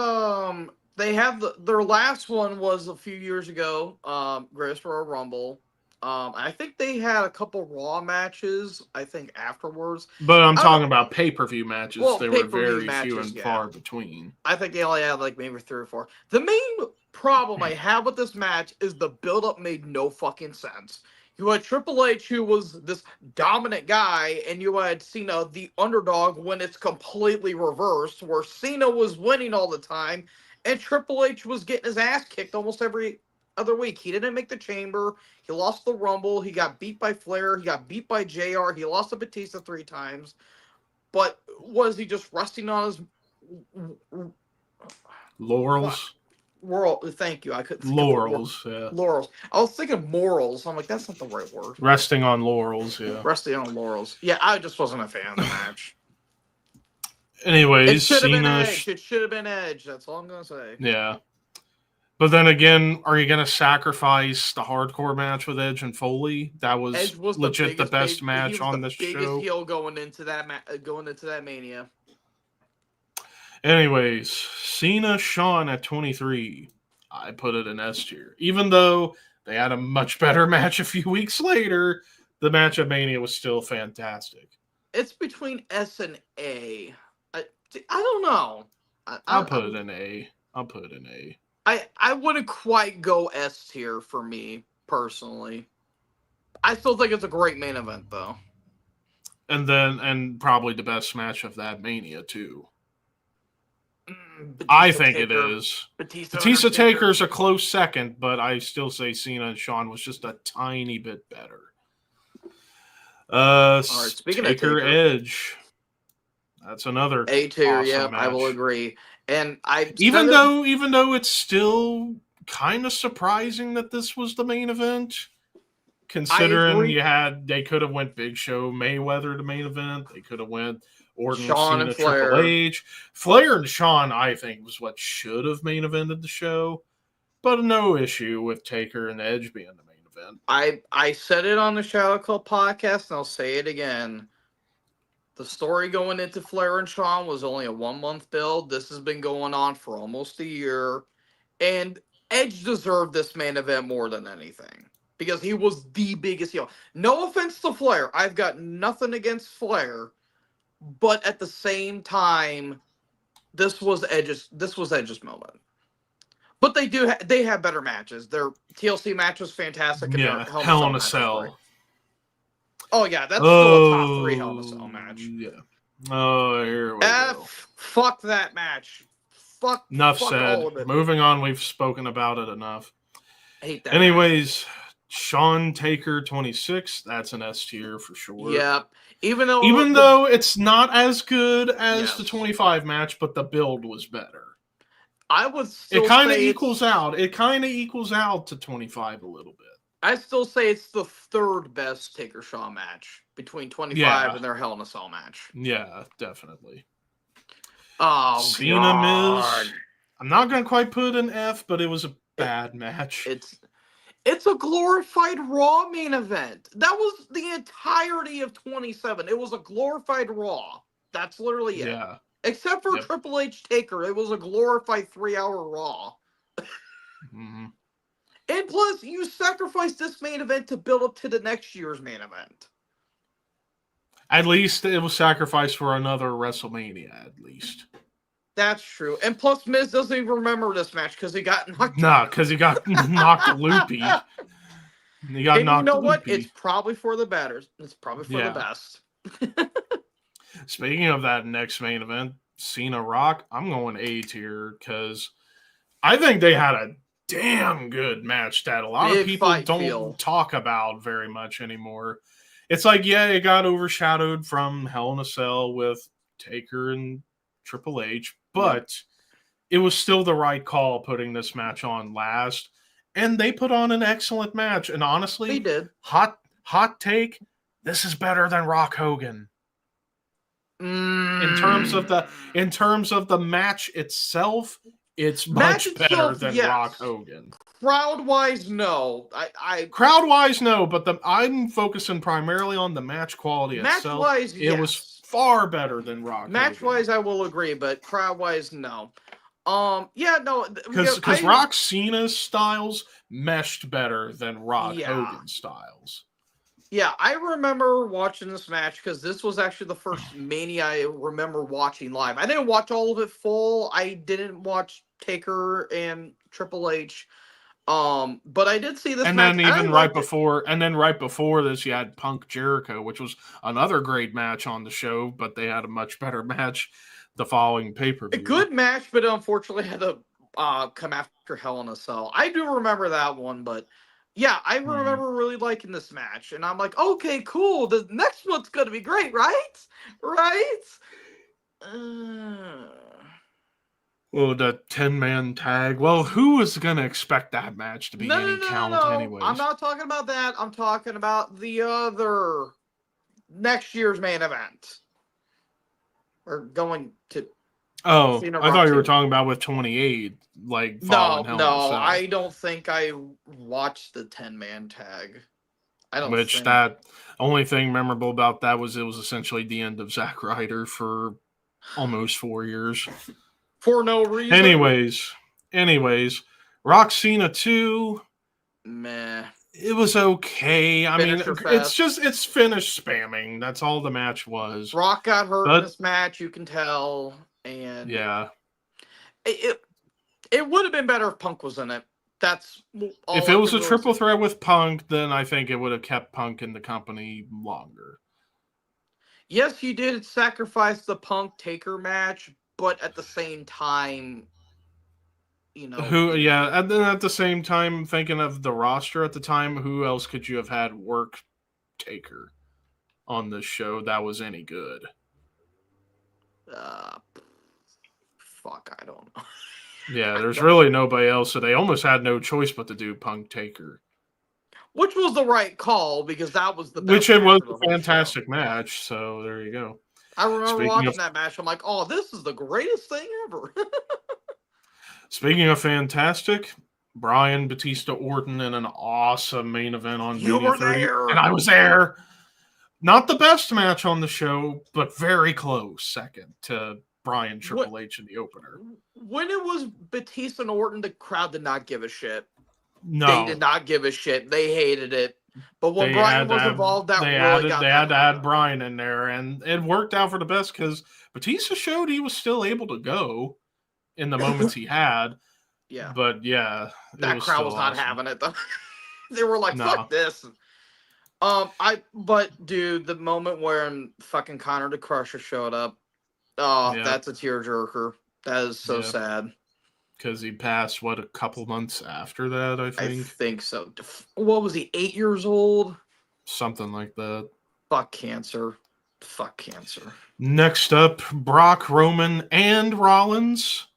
[SPEAKER 2] their last one was a few years ago, Greatest Royal Rumble. I think they had a couple Raw matches, I think, afterwards.
[SPEAKER 1] But I'm talking about pay-per-view matches. They were very few and far between.
[SPEAKER 2] I think they only had like maybe 3 or 4. The main problem I have with this match is the build-up made no fucking sense. You had Triple H, who was this dominant guy, and you had Cena, the underdog, when it's completely reversed, where Cena was winning all the time, and Triple H was getting his ass kicked almost every other week. He didn't make the Chamber. He lost the Rumble. He got beat by Flair. He got beat by JR. He lost to Batista 3 times. But was he just resting on his
[SPEAKER 1] laurels?
[SPEAKER 2] Thank you. I couldn't think
[SPEAKER 1] laurels. Yeah.
[SPEAKER 2] Laurels. I was thinking morals. I'm like, that's not the right word.
[SPEAKER 1] Resting on laurels. Yeah.
[SPEAKER 2] Resting on laurels. Yeah, I just wasn't a fan of the match.
[SPEAKER 1] Anyways,
[SPEAKER 2] it should have been Edge. It should have been Edge. That's all I'm gonna say.
[SPEAKER 1] Yeah. But then again, are you going to sacrifice the hardcore match with Edge and Foley? That was legit the best match on this show.
[SPEAKER 2] Biggest heel going into that Mania.
[SPEAKER 1] Anyways, Cena Shawn at 23. I put it in S tier. Even though they had a much better match a few weeks later, the match at Mania was still fantastic.
[SPEAKER 2] It's between S and A. I don't know.
[SPEAKER 1] I'll put it in A.
[SPEAKER 2] I wouldn't quite go S tier for me, personally. I still think it's a great main event, though.
[SPEAKER 1] And probably the best match of that Mania, too. I think it is. Batista Taker's a close second, but I still say Cena and Shawn was just a tiny bit better. All right, speaking of Taker, Edge. That's another
[SPEAKER 2] A tier, awesome yeah, match. I will agree. And
[SPEAKER 1] even though it's still kind of surprising that this was the main event, considering they could have went Big Show Mayweather to main event, they could have went Orton,
[SPEAKER 2] Shawn,
[SPEAKER 1] Cena, Triple H, Flair and Shawn. I think was what should have main evented the show, but no issue with Taker and Edge being the main event.
[SPEAKER 2] I said it on the Shadow Club podcast, and I'll say it again. The story going into Flair and Shawn was only a 1-month build. This has been going on for almost a year. And Edge deserved this main event more than anything. Because he was the biggest heel. No offense to Flair. I've got nothing against Flair. But at the same time, this was Edge's moment. But they have better matches. Their TLC match was fantastic.
[SPEAKER 1] Yeah, Hell in a Cell.
[SPEAKER 2] Oh, yeah, that's still a top 3 Hell in a Cell match.
[SPEAKER 1] Yeah. Oh, here we go.
[SPEAKER 2] Fuck that match.
[SPEAKER 1] Enough said. Moving on, we've spoken about it enough.
[SPEAKER 2] I hate that
[SPEAKER 1] Anyways, match. Shawn Taker 26. That's an S tier for sure.
[SPEAKER 2] Yeah. Even
[SPEAKER 1] though it's not as good as the 25 match, but the build was better.
[SPEAKER 2] I would still
[SPEAKER 1] It kind of equals out. It kind of equals out to 25 a little bit.
[SPEAKER 2] I still say it's the 3rd best Taker Shawn match between 25 and their Hell in a Cell match.
[SPEAKER 1] Yeah, definitely.
[SPEAKER 2] Oh,
[SPEAKER 1] Cena
[SPEAKER 2] God.
[SPEAKER 1] Miz. I'm not going to quite put an F, but it was a bad match.
[SPEAKER 2] It's a glorified Raw main event. That was the entirety of 27. It was a glorified Raw. That's literally it.
[SPEAKER 1] Yeah.
[SPEAKER 2] Except for Triple H Taker. It was a glorified 3-hour Raw.
[SPEAKER 1] Mm-hmm.
[SPEAKER 2] And plus, you sacrificed this main event to build up to the next year's main event.
[SPEAKER 1] At least it was sacrificed for another WrestleMania, at least.
[SPEAKER 2] That's true. And plus, Miz doesn't even remember this match because he got knocked
[SPEAKER 1] Nah,
[SPEAKER 2] out.
[SPEAKER 1] because he got knocked loopy. He got
[SPEAKER 2] And you
[SPEAKER 1] knocked
[SPEAKER 2] know what? It's
[SPEAKER 1] loopy.
[SPEAKER 2] probably for the better. It's probably for the
[SPEAKER 1] Yeah.
[SPEAKER 2] best.
[SPEAKER 1] Speaking of that next main event, Cena Rock, I'm going A tier because I think they had a damn good match that a lot of
[SPEAKER 2] Big
[SPEAKER 1] people
[SPEAKER 2] fight
[SPEAKER 1] don't
[SPEAKER 2] feel.
[SPEAKER 1] talk about very much anymore. It's like, yeah, it got overshadowed from Hell in a Cell with Taker and Triple H, but it was still the right call putting this match on last. And they put on an excellent match. And
[SPEAKER 2] They
[SPEAKER 1] honestly,
[SPEAKER 2] did.
[SPEAKER 1] hot take, this is better than Rock Hogan. In terms of the match itself, it's
[SPEAKER 2] Match
[SPEAKER 1] much better
[SPEAKER 2] itself,
[SPEAKER 1] than Rock
[SPEAKER 2] yes.
[SPEAKER 1] Hogan.
[SPEAKER 2] Crowd wise, no.
[SPEAKER 1] Crowd wise, no, but I'm focusing primarily on the match quality
[SPEAKER 2] Match
[SPEAKER 1] itself.
[SPEAKER 2] wise,
[SPEAKER 1] It was
[SPEAKER 2] yes.
[SPEAKER 1] far better than Rock
[SPEAKER 2] Match
[SPEAKER 1] Hogan.
[SPEAKER 2] wise, I will agree, but crowd wise, no. Yeah, no,
[SPEAKER 1] Because Rock Cena's styles meshed better than Rock Hogan's styles.
[SPEAKER 2] Yeah, I remember watching this match because this was actually the first Mania I remember watching live. I didn't watch all of it full. I didn't watch Taker and Triple H. But I did see this
[SPEAKER 1] and
[SPEAKER 2] match.
[SPEAKER 1] then
[SPEAKER 2] And I
[SPEAKER 1] even
[SPEAKER 2] liked it.
[SPEAKER 1] right before this, you had Punk Jericho, which was another great match on the show, but they had a much better match the following pay-per-view.
[SPEAKER 2] A good match, but unfortunately had to come after Hell in a Cell. I do remember that one, but yeah, I remember really liking this match, and I'm like, okay, cool. The next one's gonna be great, right? Right?
[SPEAKER 1] Well, the 10-man tag. Well, who was going to expect that match to be any count anyways?
[SPEAKER 2] I'm not talking about that. I'm talking about the other next year's main event. We're going to.
[SPEAKER 1] Oh, I thought you were talking about with 28, like following Hell in a Cell.
[SPEAKER 2] I don't think I watched the 10-man tag. I don't.
[SPEAKER 1] Which that only thing memorable about that was it was essentially the end of Zack Ryder for almost 4 years.
[SPEAKER 2] For no reason.
[SPEAKER 1] Anyways, Rock Cena 2.
[SPEAKER 2] Meh.
[SPEAKER 1] It was okay. I mean,
[SPEAKER 2] Fest.
[SPEAKER 1] it's finish spamming. That's all the match was.
[SPEAKER 2] Rock got hurt in this match, you can tell, and
[SPEAKER 1] yeah,
[SPEAKER 2] it would have been better if Punk was in it. That's all.
[SPEAKER 1] If it was a triple threat with Punk, then I think it would have kept Punk in the company longer.
[SPEAKER 2] Yes, you did sacrifice the Punk Taker match, but at the same time, you know.
[SPEAKER 1] And then at the same time, thinking of the roster at the time, who else could you have had work Taker on this show that was any good?
[SPEAKER 2] Fuck, I don't know.
[SPEAKER 1] Yeah, there's really nobody else, so they almost had no choice but to do Punk Taker.
[SPEAKER 2] Which was the right call, because that was the best.
[SPEAKER 1] Which it was a fantastic match, so there you go.
[SPEAKER 2] I remember watching that match. I'm like, oh, this is the greatest thing ever.
[SPEAKER 1] Speaking of fantastic, Bryan Batista Orton in an awesome main event on Mania 30. And I was there. Not the best match on the show, but very close second to Bryan Triple H in the opener.
[SPEAKER 2] When it was Batista and Orton, the crowd did not give a shit.
[SPEAKER 1] No.
[SPEAKER 2] They did not give a shit. They hated it. But when Bryan was involved, they had to
[SPEAKER 1] add Bryan in there, and it worked out for the best because Batista showed he was still able to go in the moments he had.
[SPEAKER 2] Yeah.
[SPEAKER 1] But yeah.
[SPEAKER 2] That crowd was not having it though. They were like, fuck this. But dude, the moment when fucking Connor the Crusher showed up, that's a tearjerker. That is so sad.
[SPEAKER 1] Because he passed, a couple months after that, I think?
[SPEAKER 2] I think so. What was he, 8 years old?
[SPEAKER 1] Something like that.
[SPEAKER 2] Fuck cancer.
[SPEAKER 1] Next up, Brock, Roman, and Rollins.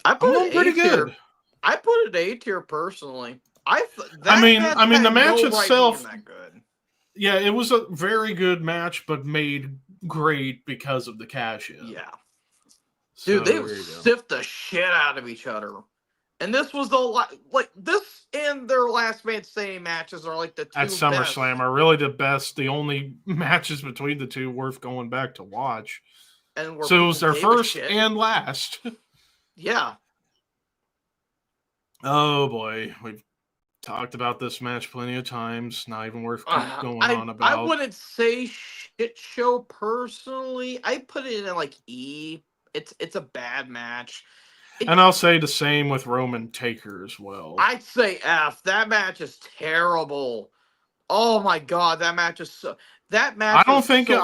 [SPEAKER 2] I put it pretty good. I put it A tier personally.
[SPEAKER 1] I mean, the match itself. Yeah, it was a very good match, but made great because of the cash-in.
[SPEAKER 2] Yeah. Dude, they would sift the shit out of each other. And this was this and their last man standing matches are like the two
[SPEAKER 1] at SummerSlam are really the best, the only matches between the two worth going back to watch.
[SPEAKER 2] And
[SPEAKER 1] so it was their first and last.
[SPEAKER 2] Yeah.
[SPEAKER 1] Oh boy, we've talked about this match plenty of times. Not even worth going on about.
[SPEAKER 2] I wouldn't say shit show personally. I put it in like E. It's a bad match.
[SPEAKER 3] And I'll say the same with Roman Taker as well.
[SPEAKER 2] I'd say F. That match is terrible. Oh my god, that match is so. That match. I don't think
[SPEAKER 3] it's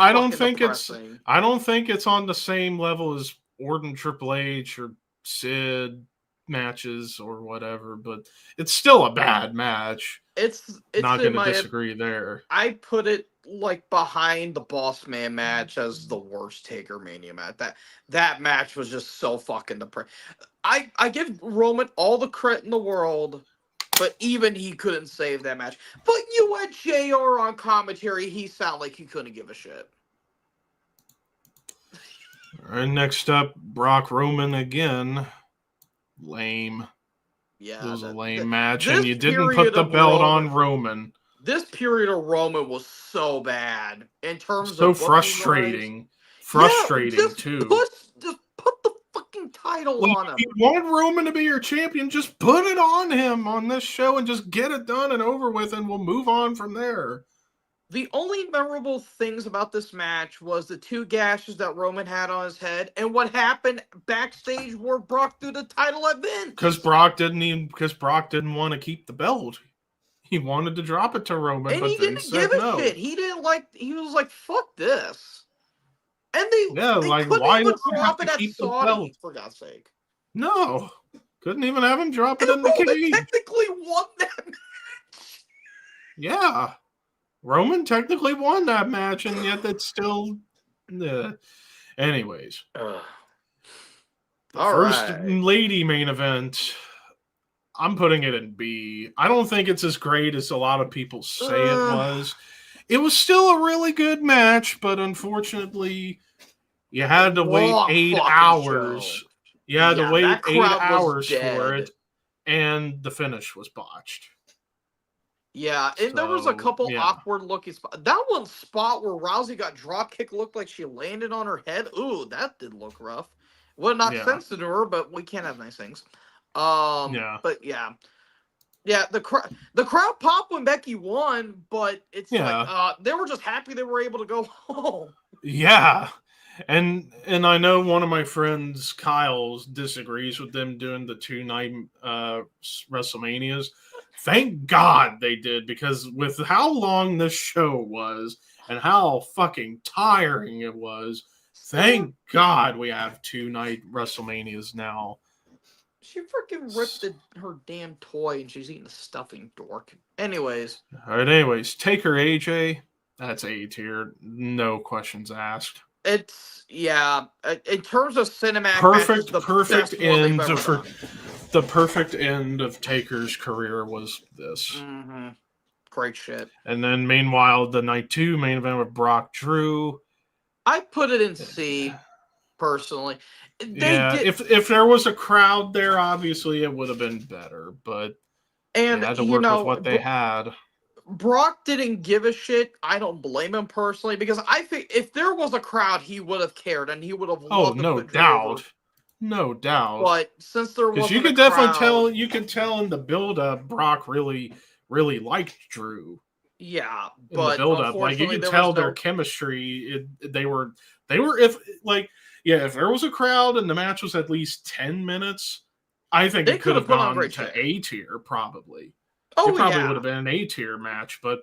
[SPEAKER 3] on the same level as Orton Triple H or Sid matches or whatever, but it's still a bad match.
[SPEAKER 2] It's
[SPEAKER 3] not going to disagree there.
[SPEAKER 2] I put it like behind the Boss Man match as the worst Taker Mania match. That match was just so fucking depressing. I give Roman all the credit in the world, but even he couldn't save that match. But you had JR on commentary. He sounded like he couldn't give a shit.
[SPEAKER 3] All right, next up, Brock Roman again. Lame.
[SPEAKER 2] Yeah,
[SPEAKER 3] it was a lame match, and you didn't put the belt on Roman.
[SPEAKER 2] This period of Roman was so bad in terms
[SPEAKER 3] so
[SPEAKER 2] of
[SPEAKER 3] frustrating. Too.
[SPEAKER 2] Just put the fucking title on him.
[SPEAKER 3] If you want Roman to be your champion, just put it on him on this show and just get it done and over with, and we'll move on from there.
[SPEAKER 2] The only memorable things about this match was the 2 gashes that Roman had on his head and what happened backstage where Brock threw the title at Vince.
[SPEAKER 3] Because Brock didn't want to keep the belt. He wanted to drop it to Roman,
[SPEAKER 2] and
[SPEAKER 3] but
[SPEAKER 2] he didn't give a shit. He was like, fuck this. And they couldn't
[SPEAKER 3] why
[SPEAKER 2] even drop it at Saudi, for God's sake.
[SPEAKER 3] No. Couldn't even have him drop it in the cage.
[SPEAKER 2] Technically won that match.
[SPEAKER 3] Yeah. Roman technically won that match, and yet it's still... Anyways. First lady main event, I'm putting it in B. I don't think it's as great as a lot of people say it was. It was still a really good match, but unfortunately, you had to wait 8 hours.
[SPEAKER 2] Show.
[SPEAKER 3] You had to wait 8 hours for it, and the finish was botched.
[SPEAKER 2] Yeah, and there was a couple awkward looking spots. That one spot where Rousey got drop kick looked like she landed on her head. Ooh, that did look rough. Well, not sense to her, but we can't have nice things. But yeah, the crowd popped when Becky won, but it's like they were just happy they were able to go home.
[SPEAKER 3] Yeah, and I know one of my friends, Kyle, disagrees with them doing the 2-night WrestleManias. Thank God they did, because with how long this show was and how fucking tiring it was, thank God we have 2-night WrestleManias now.
[SPEAKER 2] She freaking ripped her damn toy and she's eating a stuffing, dork. Anyways.
[SPEAKER 3] All right, Taker AJ, that's A tier. No questions asked.
[SPEAKER 2] It's, in terms of cinematic
[SPEAKER 3] perfect
[SPEAKER 2] end
[SPEAKER 3] for the perfect end of Taker's career was this.
[SPEAKER 2] Mm-hmm. Great shit.
[SPEAKER 3] And then meanwhile, the night 2 main event with Brock Drew.
[SPEAKER 2] I put it in C, personally.
[SPEAKER 3] If there was a crowd there, obviously it would have been better, but they had to work with what they had.
[SPEAKER 2] Brock didn't give a shit. I don't blame him personally, because I think if there was a crowd, he would have cared and he would have loved
[SPEAKER 3] no doubt. No doubt.
[SPEAKER 2] But since there was,
[SPEAKER 3] you could definitely tell. You could tell in the build-up, Brock really liked Drew.
[SPEAKER 2] Yeah, but
[SPEAKER 3] in the build-up, like you could tell their chemistry. They were if there was a crowd and the match was at least 10 minutes, I think it could have gone to A tier probably. It probably would have been an A tier match, but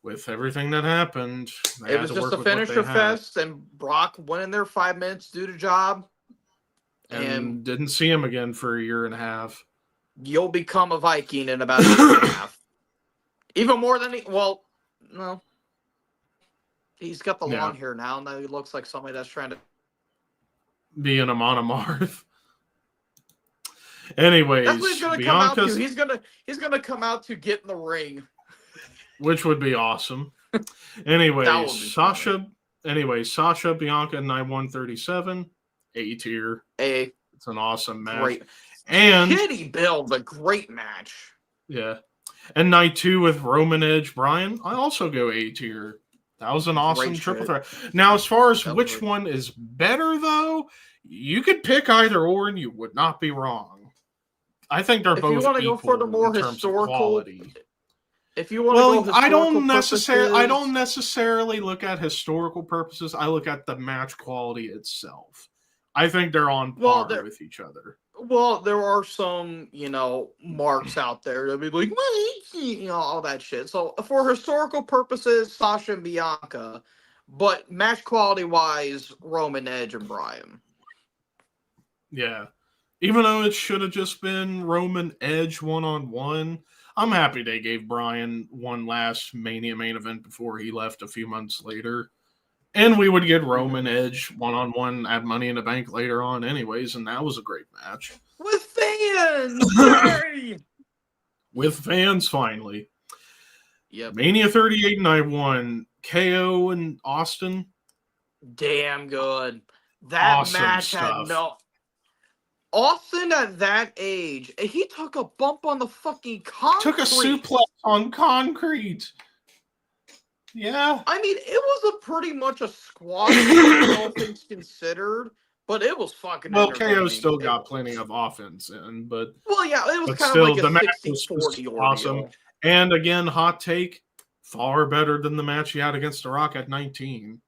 [SPEAKER 3] with everything that happened,
[SPEAKER 2] it was just a finisher fest, and Brock went in there 5 minutes to do the job.
[SPEAKER 3] And didn't see him again for a year and a half.
[SPEAKER 2] You'll become a Viking in about a year and a half. Even more than no. He's got the long hair now, and now he looks like somebody that's trying to
[SPEAKER 3] be in a monomarth. Anyways,
[SPEAKER 2] that's what he's gonna come out to. He's gonna come out to get in the ring,
[SPEAKER 3] which would be awesome. Anyways, Sasha, Bianca, 9-1-37. A tier.
[SPEAKER 2] A.
[SPEAKER 3] It's an awesome match.
[SPEAKER 2] Great.
[SPEAKER 3] And
[SPEAKER 2] shitty build, but great match.
[SPEAKER 3] Yeah. And night 2 with Roman Edge, Bryan, I also go A tier. That was an awesome triple threat. Now, as far as which one is better, though, you could pick either or, and you would not be wrong. I think they're both equal
[SPEAKER 2] go for the more historical
[SPEAKER 3] quality.
[SPEAKER 2] If you want to go
[SPEAKER 3] I don't necessarily look at historical purposes. I look at the match quality itself. I think they're on par with each other.
[SPEAKER 2] Well, there are some, marks out there that be like, all that shit. So for historical purposes, Sasha and Bianca, but match quality wise, Roman, Edge, and Bryan.
[SPEAKER 3] Yeah. Even though it should have just been Roman Edge 1-on-1, I'm happy they gave Bryan one last Mania main event before he left a few months later. And we would get Roman Edge 1-on-1 at Money in the Bank later on anyways, and that was a great match.
[SPEAKER 2] With fans! Yay!
[SPEAKER 3] With fans, finally.
[SPEAKER 2] Yep.
[SPEAKER 3] Mania 38 night 1, KO and Austin.
[SPEAKER 2] Damn good. That
[SPEAKER 3] awesome
[SPEAKER 2] match
[SPEAKER 3] stuff.
[SPEAKER 2] had no... Austin at that age, he took a bump on the fucking concrete.
[SPEAKER 3] Took a suplex on concrete. Yeah.
[SPEAKER 2] I mean, it was pretty much a squash, all things considered, but it was fucking entertaining.
[SPEAKER 3] KO still got plenty of offense in, but...
[SPEAKER 2] Well, yeah, it was kind of like a 60-40
[SPEAKER 3] awesome. And again, hot take, far better than the match he had against The Rock at 19.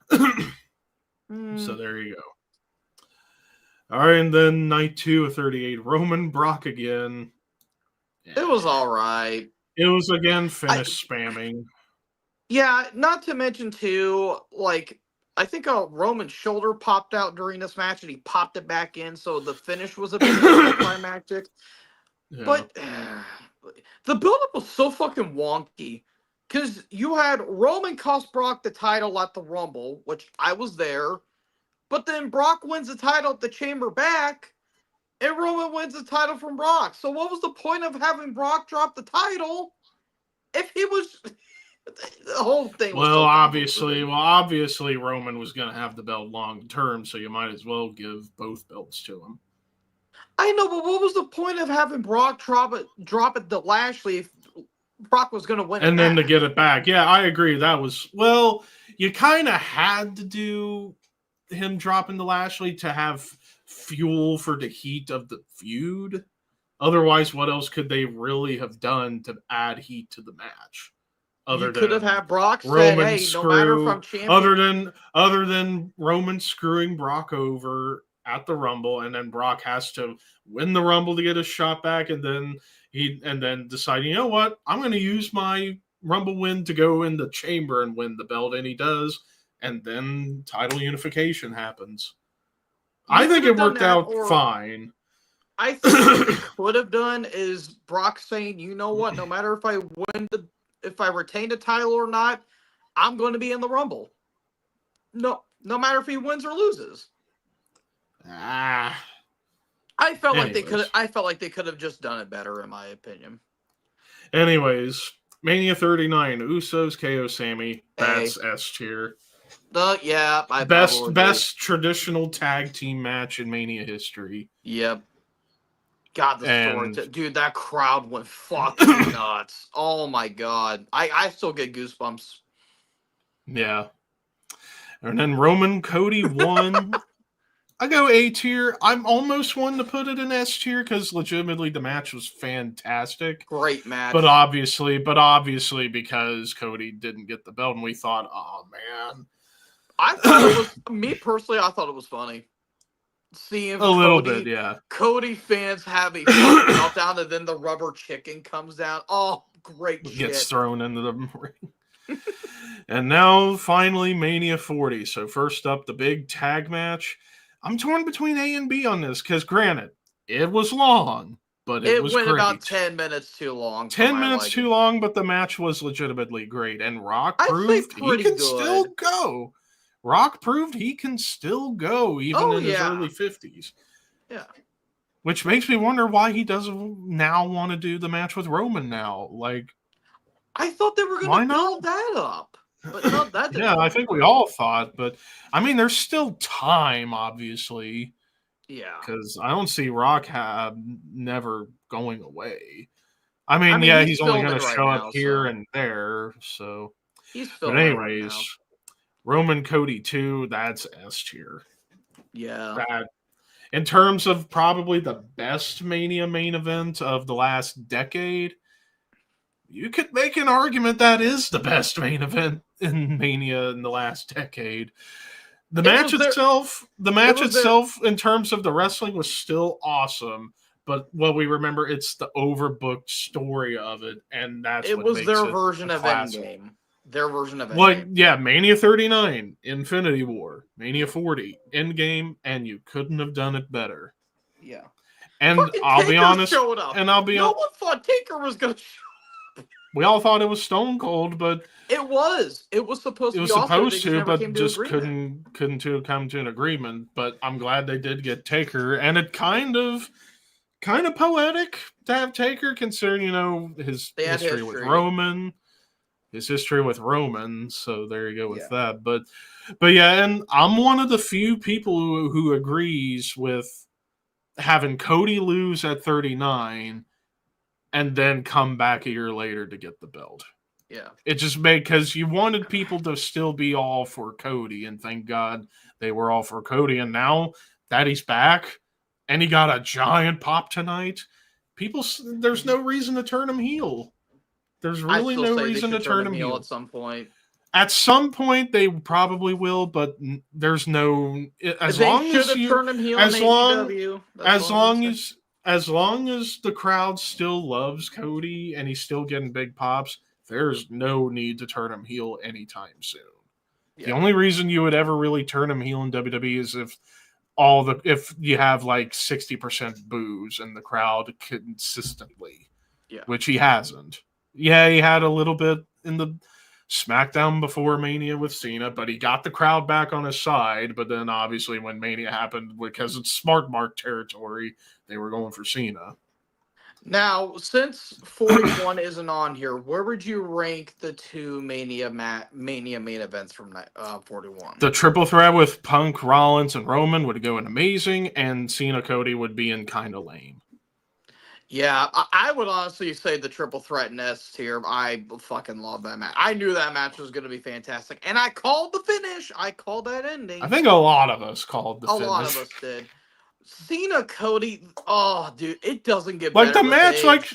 [SPEAKER 3] So there you go. All right, and then night 2 of 38, Roman Brock again.
[SPEAKER 2] Yeah. It was all right.
[SPEAKER 3] It was, again, finish spamming.
[SPEAKER 2] Yeah, not to mention, too, like, I think a Roman shoulder popped out during this match, and he popped it back in, so the finish was a bit anticlimactic. Yeah. But the build-up was so fucking wonky, because you had Roman cost Brock the title at the Rumble, which I was there, but then Brock wins the title at the Chamber back, and Roman wins the title from Brock. So what was the point of having Brock drop the title if he was... The whole thing was
[SPEAKER 3] obviously Roman was going to have the belt long term, so you might as well give both belts to him.
[SPEAKER 2] I know, but what was the point of having Brock drop it to Lashley if Brock was going to win
[SPEAKER 3] and then to get it back? Yeah, I agree. That was, you kind of had to do him dropping to Lashley to have fuel for the heat of the feud. Otherwise, what else could they really have done to add heat to the match?
[SPEAKER 2] You could have had Brock say, "Hey, no matter if I'm champion."
[SPEAKER 3] Other than Roman screwing Brock over at the Rumble, and then Brock has to win the Rumble to get a shot back, and then decide, you know what, I'm going to use my Rumble win to go in the Chamber and win the belt, and he does, and then title unification happens. I think it worked out fine.
[SPEAKER 2] I think what they could have done is Brock saying, "You know what? No matter if I retain the title or not, I'm going to be in the Rumble. No matter if he wins or loses." I felt like they could have just done it better, in my opinion.
[SPEAKER 3] Anyways, Mania 39, Usos, KO, Sammy. That's S tier. Best traditional tag team match in Mania history.
[SPEAKER 2] Yep. God, dude, that crowd went fucking nuts. Oh my god. I still get goosebumps.
[SPEAKER 3] Yeah. And then Roman Cody won. I go A tier. I'm almost one to put it in S tier because legitimately the match was fantastic.
[SPEAKER 2] Great match.
[SPEAKER 3] But obviously because Cody didn't get the belt and we thought, oh man.
[SPEAKER 2] I thought it was, me personally, I thought it was funny. Seeing
[SPEAKER 3] little bit, yeah.
[SPEAKER 2] Cody fans have a meltdown, and then the rubber chicken comes down. Oh, great shit.
[SPEAKER 3] Gets thrown into the ring. And now, finally, Mania 40. So first up, the big tag match. I'm torn between A and B on this, because granted, it was long, but it was great. It went
[SPEAKER 2] about 10 minutes too long.
[SPEAKER 3] 10 minutes too long, but the match was legitimately great. And Rock proved he can still go. Rock proved he can still go even in his early 50s.
[SPEAKER 2] Yeah.
[SPEAKER 3] Which makes me wonder why he doesn't now want to do the match with Roman now. Like,
[SPEAKER 2] I thought they were going to build that up. But no, that didn't
[SPEAKER 3] I think we all thought. But, I mean, there's still time, obviously.
[SPEAKER 2] Yeah.
[SPEAKER 3] Because I don't see Rock never going away. I mean he's only going to show up here and there. So, but anyways... Roman Cody 2, that's S tier.
[SPEAKER 2] Yeah.
[SPEAKER 3] That, in terms of probably the best Mania main event of the last decade, you could make an argument that is the best main event in Mania in the last decade. The
[SPEAKER 2] It
[SPEAKER 3] match
[SPEAKER 2] was their-
[SPEAKER 3] itself,
[SPEAKER 2] was their-
[SPEAKER 3] in terms of the wrestling, was still awesome. But what we remember, it's the overbooked story of it, and that's
[SPEAKER 2] It
[SPEAKER 3] what
[SPEAKER 2] was
[SPEAKER 3] makes
[SPEAKER 2] their
[SPEAKER 3] it
[SPEAKER 2] version
[SPEAKER 3] a
[SPEAKER 2] of
[SPEAKER 3] classic.
[SPEAKER 2] Endgame. Their version of Endgame.
[SPEAKER 3] Like, yeah, Mania 39, Infinity War, Mania 40, Endgame, and you couldn't have done it better.
[SPEAKER 2] Yeah.
[SPEAKER 3] And
[SPEAKER 2] Fucking
[SPEAKER 3] I'll
[SPEAKER 2] Taker
[SPEAKER 3] be honest,
[SPEAKER 2] showed up.
[SPEAKER 3] and I'll be
[SPEAKER 2] No
[SPEAKER 3] honest,
[SPEAKER 2] one thought Taker was gonna show up.
[SPEAKER 3] we all thought it was Stone Cold, but
[SPEAKER 2] It was. It was supposed
[SPEAKER 3] it
[SPEAKER 2] to
[SPEAKER 3] was
[SPEAKER 2] be Austin. They
[SPEAKER 3] supposed
[SPEAKER 2] just
[SPEAKER 3] to,
[SPEAKER 2] never
[SPEAKER 3] but
[SPEAKER 2] came to
[SPEAKER 3] just
[SPEAKER 2] agreement.
[SPEAKER 3] couldn't to come to an agreement. But I'm glad they did get Taker, and it kind of poetic to have Taker, considering his
[SPEAKER 2] They had
[SPEAKER 3] history with
[SPEAKER 2] history.
[SPEAKER 3] Roman, So there you go with that. But yeah, and I'm one of the few people who agrees with having Cody lose at 39 and then come back a year later to get the belt.
[SPEAKER 2] Yeah.
[SPEAKER 3] It just made, because you wanted people to still be all for Cody, and thank God they were all for Cody. And now that he's back and he got a giant pop tonight, there's no reason to turn him heel. There's really no reason to turn him heel.
[SPEAKER 2] At some point.
[SPEAKER 3] At some point, they probably will, but there's no. As
[SPEAKER 2] They
[SPEAKER 3] long
[SPEAKER 2] should
[SPEAKER 3] as
[SPEAKER 2] have
[SPEAKER 3] you,
[SPEAKER 2] turned him heel
[SPEAKER 3] as
[SPEAKER 2] in
[SPEAKER 3] long,
[SPEAKER 2] AEW.
[SPEAKER 3] as long as the crowd still loves Cody and he's still getting big pops, there's no need to turn him heel anytime soon. Yeah. The only reason you would ever really turn him heel in WWE is if you have like 60% boos in the crowd consistently, which he hasn't. Yeah, he had a little bit in the SmackDown before Mania with Cena, but he got the crowd back on his side. But then obviously when Mania happened, because it's smart mark territory, they were going for Cena.
[SPEAKER 2] Now, since 41 isn't on here, where would you rank the two Mania main events from 41?
[SPEAKER 3] The triple threat with Punk, Rollins, and Roman would go in amazing, and Cena Cody would be in kind of lame.
[SPEAKER 2] Yeah, I would honestly say the triple threat in S tier. I fucking love that match. I knew that match was going to be fantastic, and I called the finish. I called that ending.
[SPEAKER 3] I think a lot of us called the finish.
[SPEAKER 2] A lot of us did. Cena Cody, oh dude, it doesn't get
[SPEAKER 3] like
[SPEAKER 2] better
[SPEAKER 3] the match,
[SPEAKER 2] age.
[SPEAKER 3] like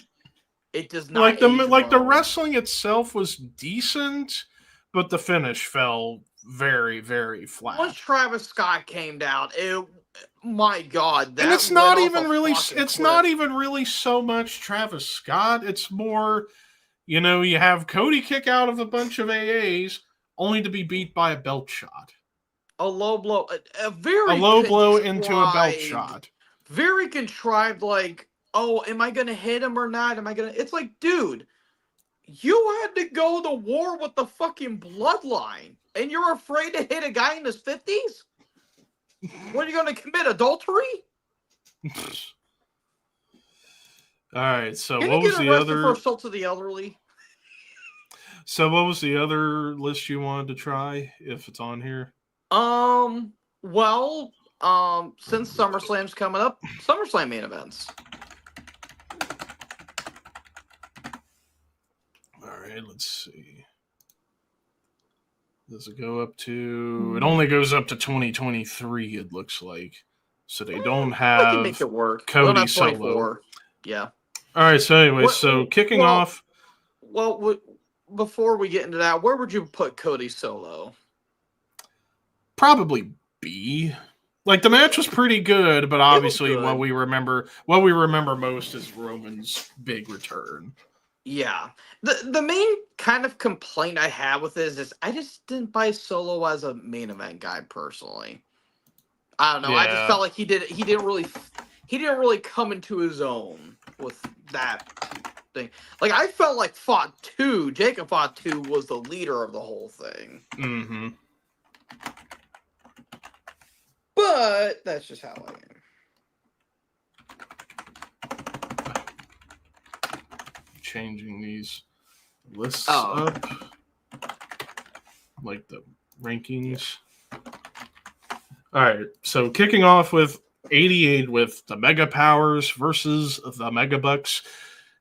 [SPEAKER 2] it does not.
[SPEAKER 3] The wrestling itself was decent, but the finish fell very, very flat.
[SPEAKER 2] Once Travis Scott came down, my God, that
[SPEAKER 3] and it's not even really.
[SPEAKER 2] It's
[SPEAKER 3] not even really so much Travis Scott. It's more, you have Cody kick out of a bunch of AAs only to be beat by a belt shot.
[SPEAKER 2] A low blow, a
[SPEAKER 3] low blow into a belt shot.
[SPEAKER 2] Very contrived. Like, oh, am I gonna hit him or not? It's like, dude, you had to go to war with the fucking bloodline, and you're afraid to hit a guy in his 50s? What, are you going to commit adultery?
[SPEAKER 3] All right, so
[SPEAKER 2] Can
[SPEAKER 3] what was the other
[SPEAKER 2] for assault to the elderly?
[SPEAKER 3] So what was the other list you wanted to try, if it's on here?
[SPEAKER 2] Well, since SummerSlam's coming up, SummerSlam main events.
[SPEAKER 3] All right, let's see. Does it go up to? It only goes up to 2023. It looks like, so they don't have.
[SPEAKER 2] I can make it work.
[SPEAKER 3] Cody Solo.
[SPEAKER 2] Yeah.
[SPEAKER 3] All right. So anyway, kicking off.
[SPEAKER 2] Well, before we get into that, where would you put Cody Solo?
[SPEAKER 3] Probably B. Like, the match was pretty good, but obviously what we remember most is Roman's big return.
[SPEAKER 2] Yeah. The main kind of complaint I have with this is I just didn't buy Solo as a main event guy personally. I don't know. Yeah. I just felt like he didn't really come into his own with that thing. Like, I felt like Jacob Fatu was the leader of the whole thing.
[SPEAKER 3] Mm-hmm.
[SPEAKER 2] But that's just how I am.
[SPEAKER 3] Changing these lists up, like the rankings. All right, so kicking off with 88 with the Mega Powers versus the Mega Bucks,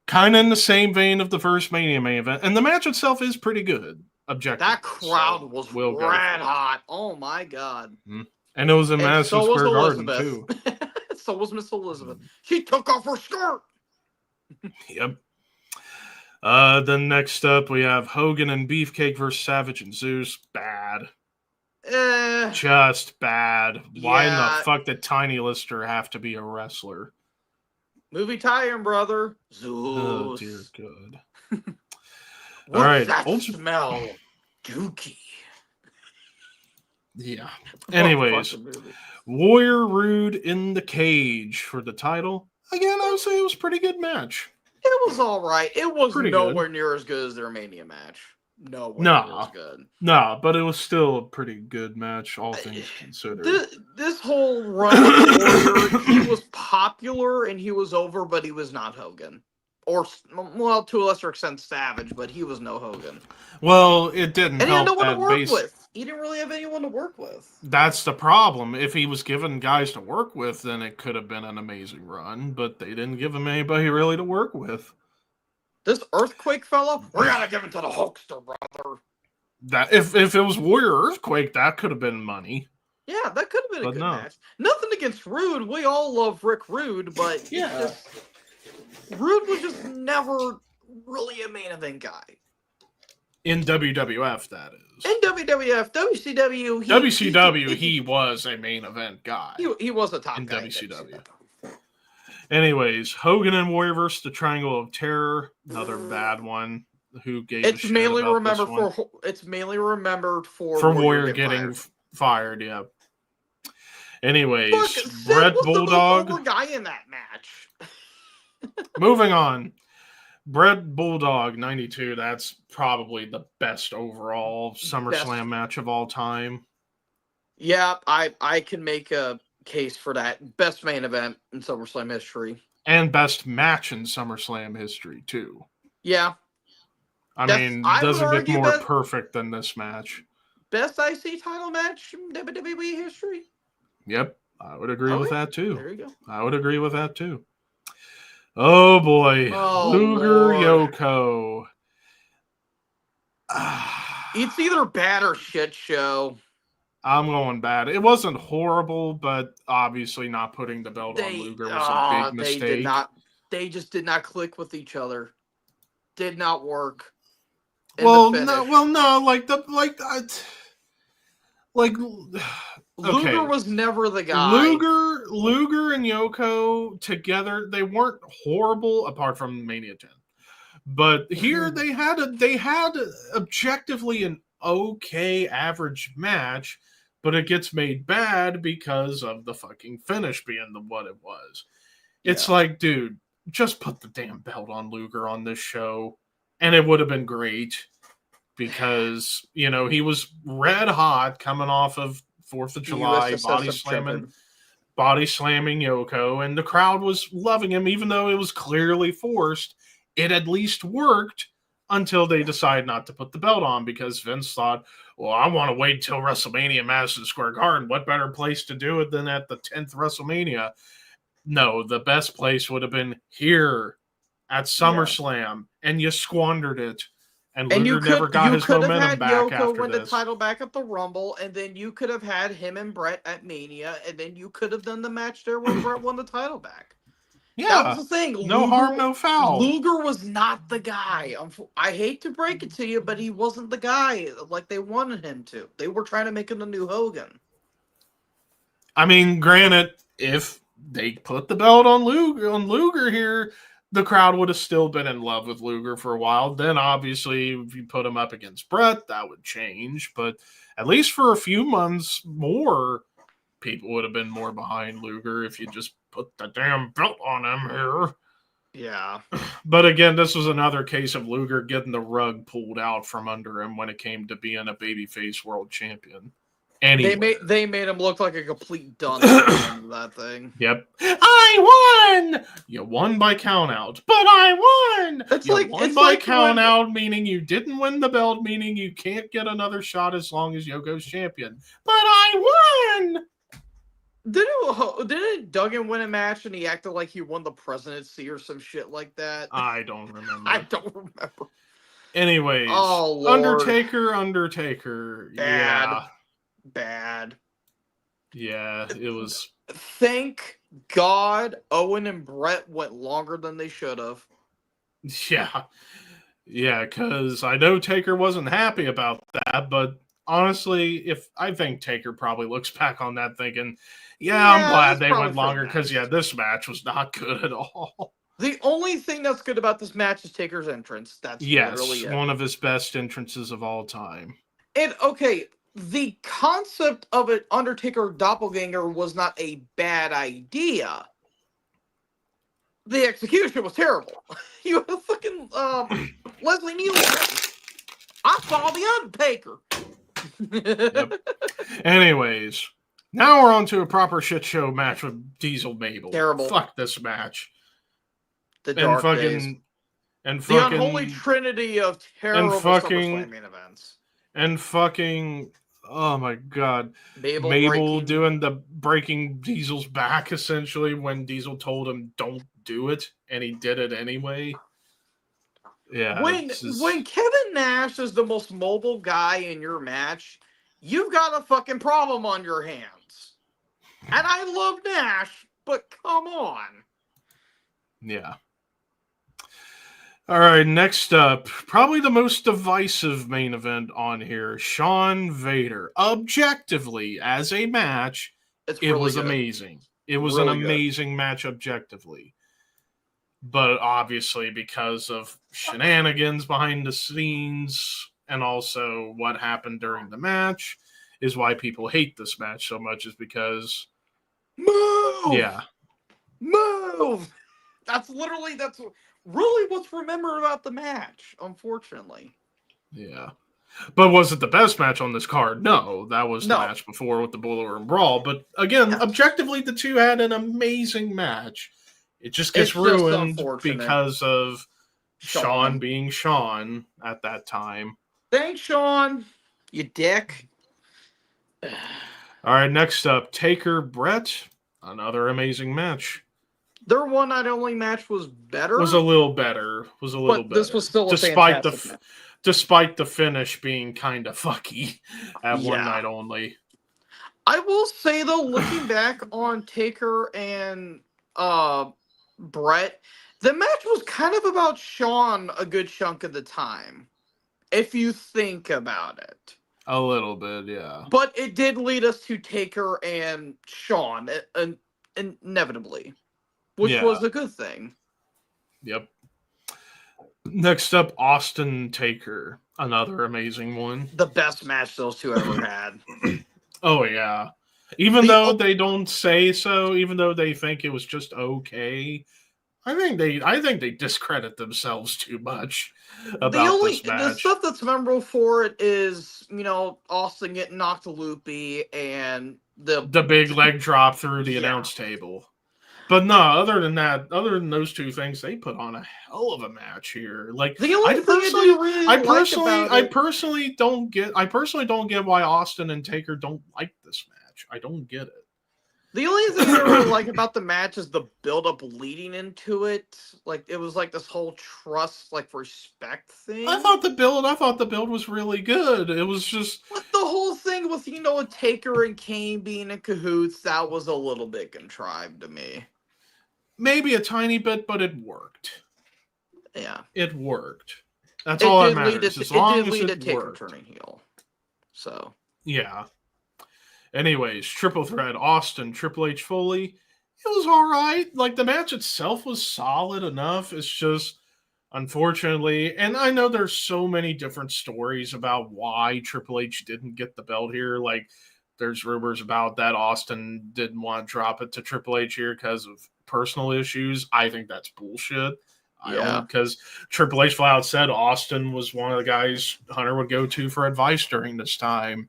[SPEAKER 3] kind of in the same vein of the first Mania main event, and the match itself is pretty good. Objectively,
[SPEAKER 2] that crowd was red hot. Oh my God!
[SPEAKER 3] Mm-hmm. And it was in Madison Square Garden too.
[SPEAKER 2] So was Miss Elizabeth. She took off her skirt.
[SPEAKER 3] Yep. Then next up we have Hogan and Beefcake versus Savage and Zeus. Bad. Just bad. Why in the
[SPEAKER 2] Yeah.
[SPEAKER 3] fuck did Tiny Lister have to be a wrestler?
[SPEAKER 2] Movie tie-in, brother. Zeus.
[SPEAKER 3] Oh, dear God.
[SPEAKER 2] What's
[SPEAKER 3] right,
[SPEAKER 2] that smell? Dookie.
[SPEAKER 3] Yeah. Anyways,
[SPEAKER 2] Fucking movie.
[SPEAKER 3] Warrior Rude in the cage for the title. Again, I would say it was a pretty good match.
[SPEAKER 2] It was all right. It was
[SPEAKER 3] Pretty
[SPEAKER 2] nowhere
[SPEAKER 3] good.
[SPEAKER 2] near as good as their Mania match. Nowhere near
[SPEAKER 3] Nah.
[SPEAKER 2] as good.
[SPEAKER 3] Nah, but it was still a pretty good match, all things considered.
[SPEAKER 2] This whole run of Warrior, he was popular and he was over, but he was not Hogan. Or, well, to a lesser extent, Savage, but he was no Hogan.
[SPEAKER 3] Well, it didn't
[SPEAKER 2] And he had
[SPEAKER 3] help
[SPEAKER 2] no one to
[SPEAKER 3] that
[SPEAKER 2] work with. He didn't really have anyone to work with.
[SPEAKER 3] That's the problem. If he was given guys to work with, then it could have been an amazing run, but they didn't give him anybody really to work with.
[SPEAKER 2] This Earthquake fella, we gotta give it to the Hulkster, brother.
[SPEAKER 3] That if it was Warrior Earthquake, that could have been money.
[SPEAKER 2] Yeah, that could have been a good
[SPEAKER 3] no.
[SPEAKER 2] match. Nothing against Rude. We all love Rick Rude, but
[SPEAKER 3] Yeah.
[SPEAKER 2] Rude was just never really a main event guy.
[SPEAKER 3] In WWF, that is.
[SPEAKER 2] In WWF, WCW,
[SPEAKER 3] he was a main event guy.
[SPEAKER 2] He was a top
[SPEAKER 3] in
[SPEAKER 2] guy
[SPEAKER 3] WCW. Anyways, Hogan and Warrior versus the Triangle of Terror, another bad one. Who gave
[SPEAKER 2] It's
[SPEAKER 3] a shit
[SPEAKER 2] mainly
[SPEAKER 3] about
[SPEAKER 2] remembered
[SPEAKER 3] this one?
[SPEAKER 2] for
[SPEAKER 3] Warrior getting fired. Yeah. Anyways,
[SPEAKER 2] Look,
[SPEAKER 3] Brett
[SPEAKER 2] was
[SPEAKER 3] Bulldog.
[SPEAKER 2] the most over guy in that match.
[SPEAKER 3] Moving on. Brett Bulldog 92. That's probably the best overall SummerSlam match of all time.
[SPEAKER 2] Yeah, I can make a case for that. Best main event in SummerSlam history.
[SPEAKER 3] And best match in SummerSlam history, too.
[SPEAKER 2] Yeah.
[SPEAKER 3] I mean, doesn't get more perfect than this match.
[SPEAKER 2] Best IC title match in WWE history?
[SPEAKER 3] Yep, I would agree with that, too.
[SPEAKER 2] There you go.
[SPEAKER 3] I would agree with that, too. Oh, boy. Luger Yoko.
[SPEAKER 2] It's either bad or shit show.
[SPEAKER 3] I'm going bad. It wasn't horrible, but obviously not putting the belt on Luger was a big mistake.
[SPEAKER 2] They just did not click with each other. Did not work.
[SPEAKER 3] Luger
[SPEAKER 2] was never the guy.
[SPEAKER 3] Luger and Yoko together, they weren't horrible apart from Mania 10. But here they had objectively an okay average match, but it gets made bad because of the fucking finish being what it was. It's like, dude, just put the damn belt on Luger on this show, and it would have been great because, he was red hot coming off of 4th of July, body slamming Yoko, and the crowd was loving him, even though it was clearly forced. It at least worked until they decided not to put the belt on because Vince thought, well, I want to wait till WrestleMania Madison Square Garden. What better place to do it than at the 10th WrestleMania? No, the best place would have been here at SummerSlam, and you squandered it. And Luger never got his momentum back after this. You could have had Yoko win
[SPEAKER 2] the title back at the Rumble, and then you could have had him and Brett at Mania, and then you could have done the match there when Brett won the title back.
[SPEAKER 3] Yeah,
[SPEAKER 2] that was the thing.
[SPEAKER 3] No harm, no foul.
[SPEAKER 2] Luger was not the guy. I hate to break it to you, but he wasn't the guy like they wanted him to. They were trying to make him the new Hogan.
[SPEAKER 3] I mean, granted, if they put the belt on Luger here, the crowd would have still been in love with Luger for a while. Then, obviously, if you put him up against Brett, that would change. But at least for a few months more, people would have been more behind Luger if you just put the damn belt on him here.
[SPEAKER 2] Yeah.
[SPEAKER 3] But again, this was another case of Luger getting the rug pulled out from under him when it came to being a babyface world champion. Anyway.
[SPEAKER 2] They made him look like a complete dunce at that thing.
[SPEAKER 3] Yep. I won! You won by countout, but I won! Won by countout, meaning you didn't win the belt, meaning you can't get another shot as long as Yoko's champion. But I won!
[SPEAKER 2] Didn't Duggan win a match and he acted like he won the presidency or some shit like that?
[SPEAKER 3] I don't remember.
[SPEAKER 2] I don't remember.
[SPEAKER 3] Anyways, Undertaker.
[SPEAKER 2] Bad.
[SPEAKER 3] Yeah, it was.
[SPEAKER 2] Thank God Owen and Brett went longer than they should have.
[SPEAKER 3] Yeah, because I know Taker wasn't happy about that, but honestly, I think Taker probably looks back on that thinking, yeah, I'm glad they went longer because this match was not good at all.
[SPEAKER 2] The only thing that's good about this match is Taker's entrance. That's literally it.
[SPEAKER 3] One of his best entrances of all time.
[SPEAKER 2] And okay, the concept of an Undertaker doppelganger was not a bad idea. The execution was terrible. You have fucking Leslie Nielsen. I saw the Undertaker.
[SPEAKER 3] Yep. Anyways, now we're on to a proper shit show match with Diesel Mabel.
[SPEAKER 2] Terrible.
[SPEAKER 3] Fuck this match.
[SPEAKER 2] The dark days.
[SPEAKER 3] And
[SPEAKER 2] the unholy trinity of terrible SummerSlam main events.
[SPEAKER 3] And fucking, oh my god,
[SPEAKER 2] Mabel
[SPEAKER 3] doing the breaking Diesel's back essentially when Diesel told him don't do it, and he did it anyway. Yeah.
[SPEAKER 2] When Kevin Nash is the most mobile guy in your match, you've got a fucking problem on your hands. And I love Nash, but come on.
[SPEAKER 3] Yeah. All right, next up, probably the most divisive main event on here, Shawn Vader. Objectively, as a match, it was amazing. It was an amazing match objectively. But obviously, because of shenanigans behind the scenes and also what happened during the match, is why people hate this match so much, is because...
[SPEAKER 2] Move!
[SPEAKER 3] Yeah.
[SPEAKER 2] Move! That's really what's remembered about the match, unfortunately.
[SPEAKER 3] Yeah. But was it the best match on this card? No, that was the match before with the Boiler Room Brawl. But again, objectively, the two had an amazing match. It just gets ruined because of Shawn being Shawn at that time.
[SPEAKER 2] Thanks, Shawn, you dick.
[SPEAKER 3] All right, next up, Taker Brett. Another amazing match.
[SPEAKER 2] Their one night only match was better.
[SPEAKER 3] Was a little better.
[SPEAKER 2] This was still a fantastic match.
[SPEAKER 3] Despite the finish being kind of fucky at one night only.
[SPEAKER 2] I will say though, looking back on Taker and Brett, the match was kind of about Shawn a good chunk of the time, if you think about it.
[SPEAKER 3] A little bit, yeah.
[SPEAKER 2] But it did lead us to Taker and Shawn, inevitably. Which was a good thing.
[SPEAKER 3] Yep. Next up, Austin Taker. Another amazing one.
[SPEAKER 2] The best match those two ever had.
[SPEAKER 3] Oh, yeah. Even though they don't say so, even though they think it was just okay, I think they discredit themselves too much about this match.
[SPEAKER 2] The stuff that's memorable for it is, Austin getting knocked loopy and the
[SPEAKER 3] big leg drop through the announce table. But no, other than those two things, they put on a hell of a match here. Like I personally don't get why Austin and Taker don't like this match. I don't get it.
[SPEAKER 2] The only thing I really like about the match is the build-up leading into it. Like it was like this whole trust, respect thing.
[SPEAKER 3] I thought the build was really good. It was just
[SPEAKER 2] the whole thing with Taker and Kane being in cahoots. That was a little bit contrived to me.
[SPEAKER 3] Maybe a tiny bit, but it worked.
[SPEAKER 2] Yeah,
[SPEAKER 3] it worked. That's all that matters. As long as it
[SPEAKER 2] Taker
[SPEAKER 3] worked.
[SPEAKER 2] Turning heel. So
[SPEAKER 3] yeah. Anyways, triple threat, Austin, Triple H, Foley. It was all right. Like, the match itself was solid enough. It's just, unfortunately, and I know there's so many different stories about why Triple H didn't get the belt here. Like, there's rumors about that Austin didn't want to drop it to Triple H here because of personal issues. I think that's bullshit. Because Triple H flat out said Austin was one of the guys Hunter would go to for advice during this time.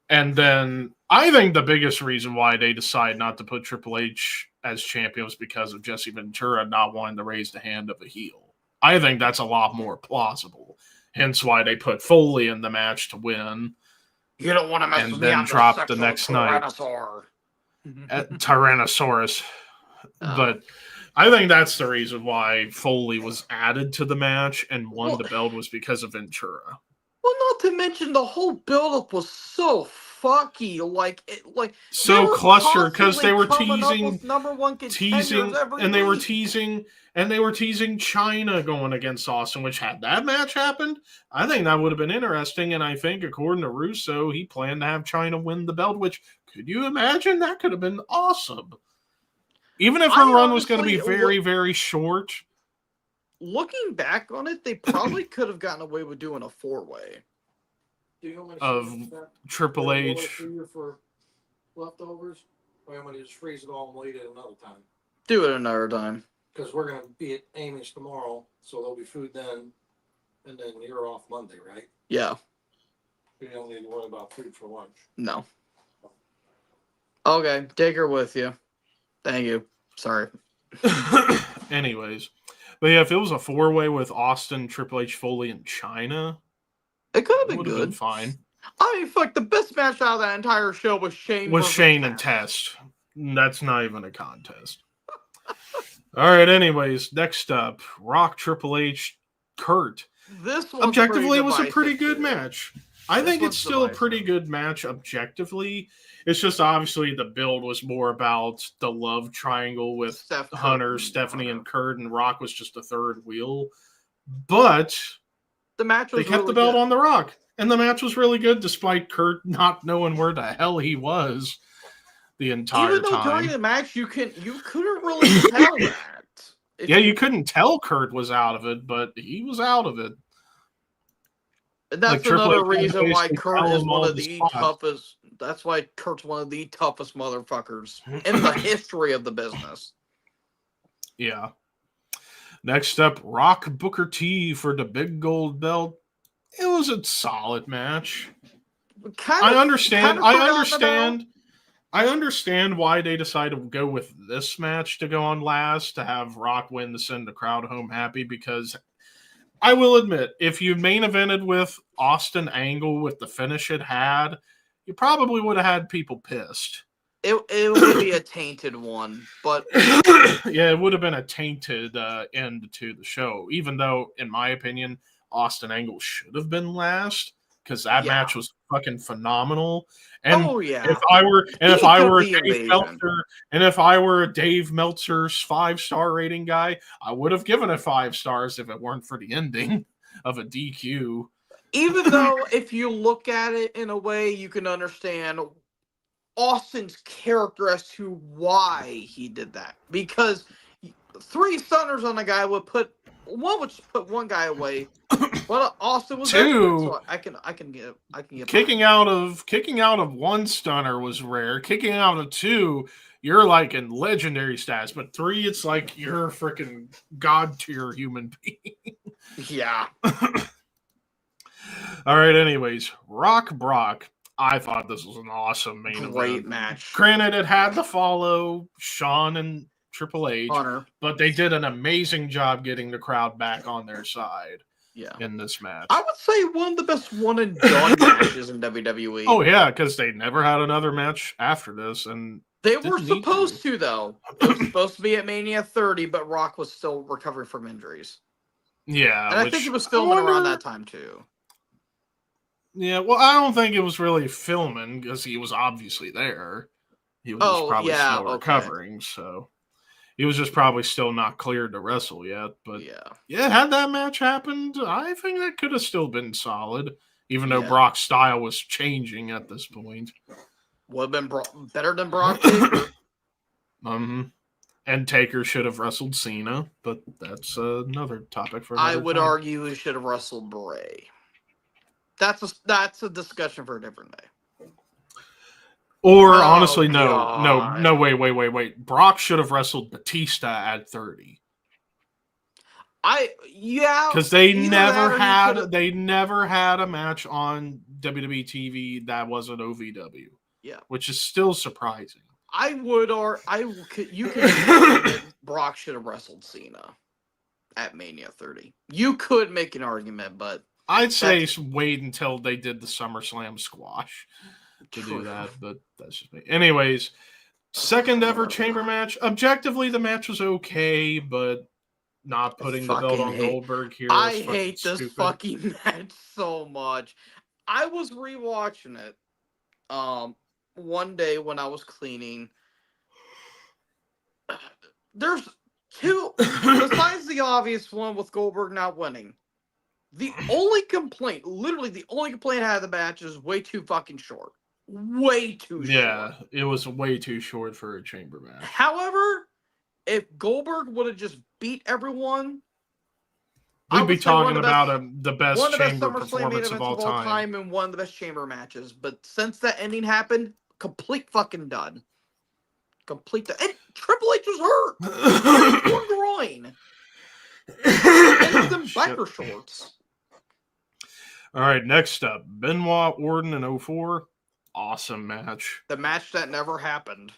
[SPEAKER 3] And then I think the biggest reason why they decide not to put Triple H as champion was because of Jesse Ventura not wanting to raise the hand of a heel. I think that's a lot more plausible. Hence why they put Foley in the match to win.
[SPEAKER 2] You don't want to mess with me.
[SPEAKER 3] And then drop the next night. Tyrannosaurus. But I think that's the reason why Foley was added to the match and won the belt was because of Ventura.
[SPEAKER 2] Well, not to mention the whole build-up was so fucky, like
[SPEAKER 3] so cluster because they were
[SPEAKER 2] teasing #1 contenders every week.
[SPEAKER 3] And they were teasing China going against Austin, which had that match happened, I think that would have been interesting. And I think, according to Russo, he planned to have China win the belt, which, could you imagine? That could have been awesome. Even if her run was going to be very, very short.
[SPEAKER 2] Looking back on it, they probably could have gotten away with doing a 4-way.
[SPEAKER 3] Of Triple H.
[SPEAKER 4] For leftovers, or I'm going to just freeze it all and wait it another time.
[SPEAKER 2] Do it another time.
[SPEAKER 4] Because we're going to be at Amy's tomorrow, so there'll be food then, and then you're off Monday, right?
[SPEAKER 2] Yeah.
[SPEAKER 4] You don't need to worry about food for lunch.
[SPEAKER 2] No. Okay, take her with you. Thank you. Sorry.
[SPEAKER 3] Anyways. But yeah, if it was a 4-way with Austin, Triple H, Foley, and China,
[SPEAKER 2] it could have been good.
[SPEAKER 3] Been fine.
[SPEAKER 2] I mean, fuck, the best match out of that entire show was Shane.
[SPEAKER 3] And Test. That's not even a contest. All right. Anyways, next up, Rock, Triple H, Kurt.
[SPEAKER 2] This
[SPEAKER 3] objectively was a pretty good match. I think it's still a pretty good match objectively. It's just obviously the build was more about the love triangle with Hunter, Stephanie, and Kurt, and Rock was just a third wheel. But
[SPEAKER 2] the match was
[SPEAKER 3] they kept the belt on the Rock, and the match was really good despite Kurt not knowing where the hell he was the entire time.
[SPEAKER 2] Even though during the match you couldn't really tell that.
[SPEAKER 3] You couldn't tell Kurt was out of it, but he was out of it.
[SPEAKER 2] That's another reason why Kurt is one of the toughest. That's why Kurt's one of the toughest motherfuckers in the history of the business.
[SPEAKER 3] Yeah. Next up, Rock Booker T for the big gold belt. It was a solid match. I understand why they decided to go with this match to go on last, to have Rock win to send the crowd home happy, because I will admit, if you main evented with Austin Angle with the finish it had, you probably would have had people pissed.
[SPEAKER 2] It would be a tainted one, but
[SPEAKER 3] yeah, it would have been a tainted end to the show. Even though, in my opinion, Austin Angle should have been last, because that match was fucking phenomenal. And if I were a Dave Meltzer's 5-star rating guy, I would have given it 5 stars if it weren't for the ending of a DQ.
[SPEAKER 2] Even though, if you look at it in a way, you can understand Austin's character as to why he did that. Because 3 stunners on a guy would put one guy away. Well, Austin was
[SPEAKER 3] 2.
[SPEAKER 2] So I can get
[SPEAKER 3] kicking out of 1 stunner was rare. Kicking out of 2, you're like in legendary status. But 3, it's like you're a freaking god tier human being.
[SPEAKER 2] Yeah.
[SPEAKER 3] All right. Anyways, Rock Brock. I thought this was an awesome main event.
[SPEAKER 2] Great match.
[SPEAKER 3] Granted, it had to follow Shawn and Triple H,
[SPEAKER 2] Hunter,
[SPEAKER 3] but they did an amazing job getting the crowd back on their side.
[SPEAKER 2] Yeah.
[SPEAKER 3] In this match,
[SPEAKER 2] I would say one of the best one and done matches in WWE.
[SPEAKER 3] Oh yeah, because they never had another match after this, and
[SPEAKER 2] they were supposed to though. It was supposed to be at Mania 30, but Rock was still recovering from injuries.
[SPEAKER 3] Yeah,
[SPEAKER 2] and I think it was filming around that time too.
[SPEAKER 3] Yeah, well, I don't think it was really filming because he was obviously there. He was probably still recovering, so he was just probably still not cleared to wrestle yet. But yeah, had that match happened, I think that could have still been solid, even though Brock's style was changing at this point.
[SPEAKER 2] Would have been better than Brock Taker.
[SPEAKER 3] And Taker should have wrestled Cena, but that's another topic for
[SPEAKER 2] another time. Argue he should have wrestled Bray. That's a discussion for a different day.
[SPEAKER 3] Or honestly, no, wait. Brock should have wrestled Batista at 30.
[SPEAKER 2] Because
[SPEAKER 3] they never had a match on WWE TV that wasn't OVW.
[SPEAKER 2] Yeah,
[SPEAKER 3] which is still surprising.
[SPEAKER 2] You could Brock should have wrestled Cena at Mania 30. You could make an argument, but
[SPEAKER 3] I'd say wait until they did the SummerSlam squash to do that, but that's just me. Anyways, second ever chamber match. Objectively, the match was okay, but not putting the belt on Goldberg here.
[SPEAKER 2] I hate this fucking match so much. I was rewatching it, one day when I was cleaning, there's two, besides the obvious one with Goldberg not winning. The only complaint, literally the only complaint I had of the match is way too fucking short. Way too short.
[SPEAKER 3] Yeah, it was way too short for a chamber match.
[SPEAKER 2] However, if Goldberg would have just beat everyone,
[SPEAKER 3] we'd be talking about the best chamber
[SPEAKER 2] SummerSlam
[SPEAKER 3] performance of all time.
[SPEAKER 2] And one of the best chamber matches. But since that ending happened, complete fucking done. Complete. And Triple H was hurt. Torn groin. And some biker shorts.
[SPEAKER 3] All right, next up, Benoit Orton in 04. Awesome match.
[SPEAKER 2] The match that never happened.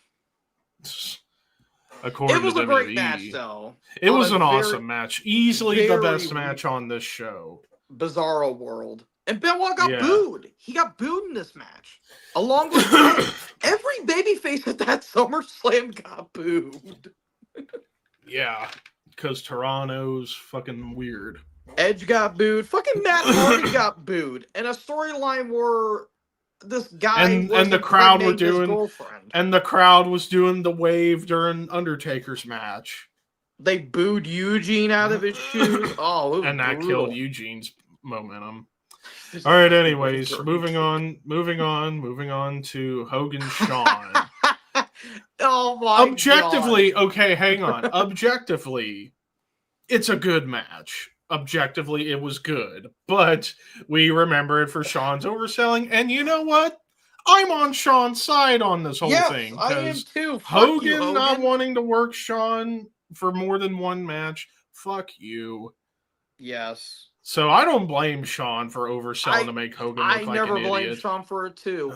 [SPEAKER 3] According
[SPEAKER 2] it was
[SPEAKER 3] to
[SPEAKER 2] a
[SPEAKER 3] WWE.
[SPEAKER 2] Great match, though.
[SPEAKER 3] It was an awesome match. Easily the best match on this show.
[SPEAKER 2] Bizarro world. And Benoit got booed. He got booed in this match. Along with every babyface at that SummerSlam got booed.
[SPEAKER 3] Yeah, because Toronto's fucking weird.
[SPEAKER 2] Edge got booed. Fucking Matt Hardy got booed. And a storyline where this guy
[SPEAKER 3] and the crowd were doing and the crowd was doing the wave during Undertaker's match.
[SPEAKER 2] They booed Eugene out of his shoes. Oh,
[SPEAKER 3] and that
[SPEAKER 2] brutal.
[SPEAKER 3] killed Eugene's momentum. All right, anyways, moving on to Hogan Shawn.
[SPEAKER 2] Oh my
[SPEAKER 3] Objectively,
[SPEAKER 2] God.
[SPEAKER 3] Okay, hang on. Objectively, it's a good match. Objectively, it was good, but we remember it for Shawn's overselling. And you know what? I'm on Shawn's side on this whole thing.
[SPEAKER 2] I am too.
[SPEAKER 3] Hogan not wanting to work Shawn for more than one match. Fuck you.
[SPEAKER 2] Yes.
[SPEAKER 3] So I don't blame Shawn for overselling to make Hogan look like an idiot.
[SPEAKER 2] I never blamed Shawn for it too.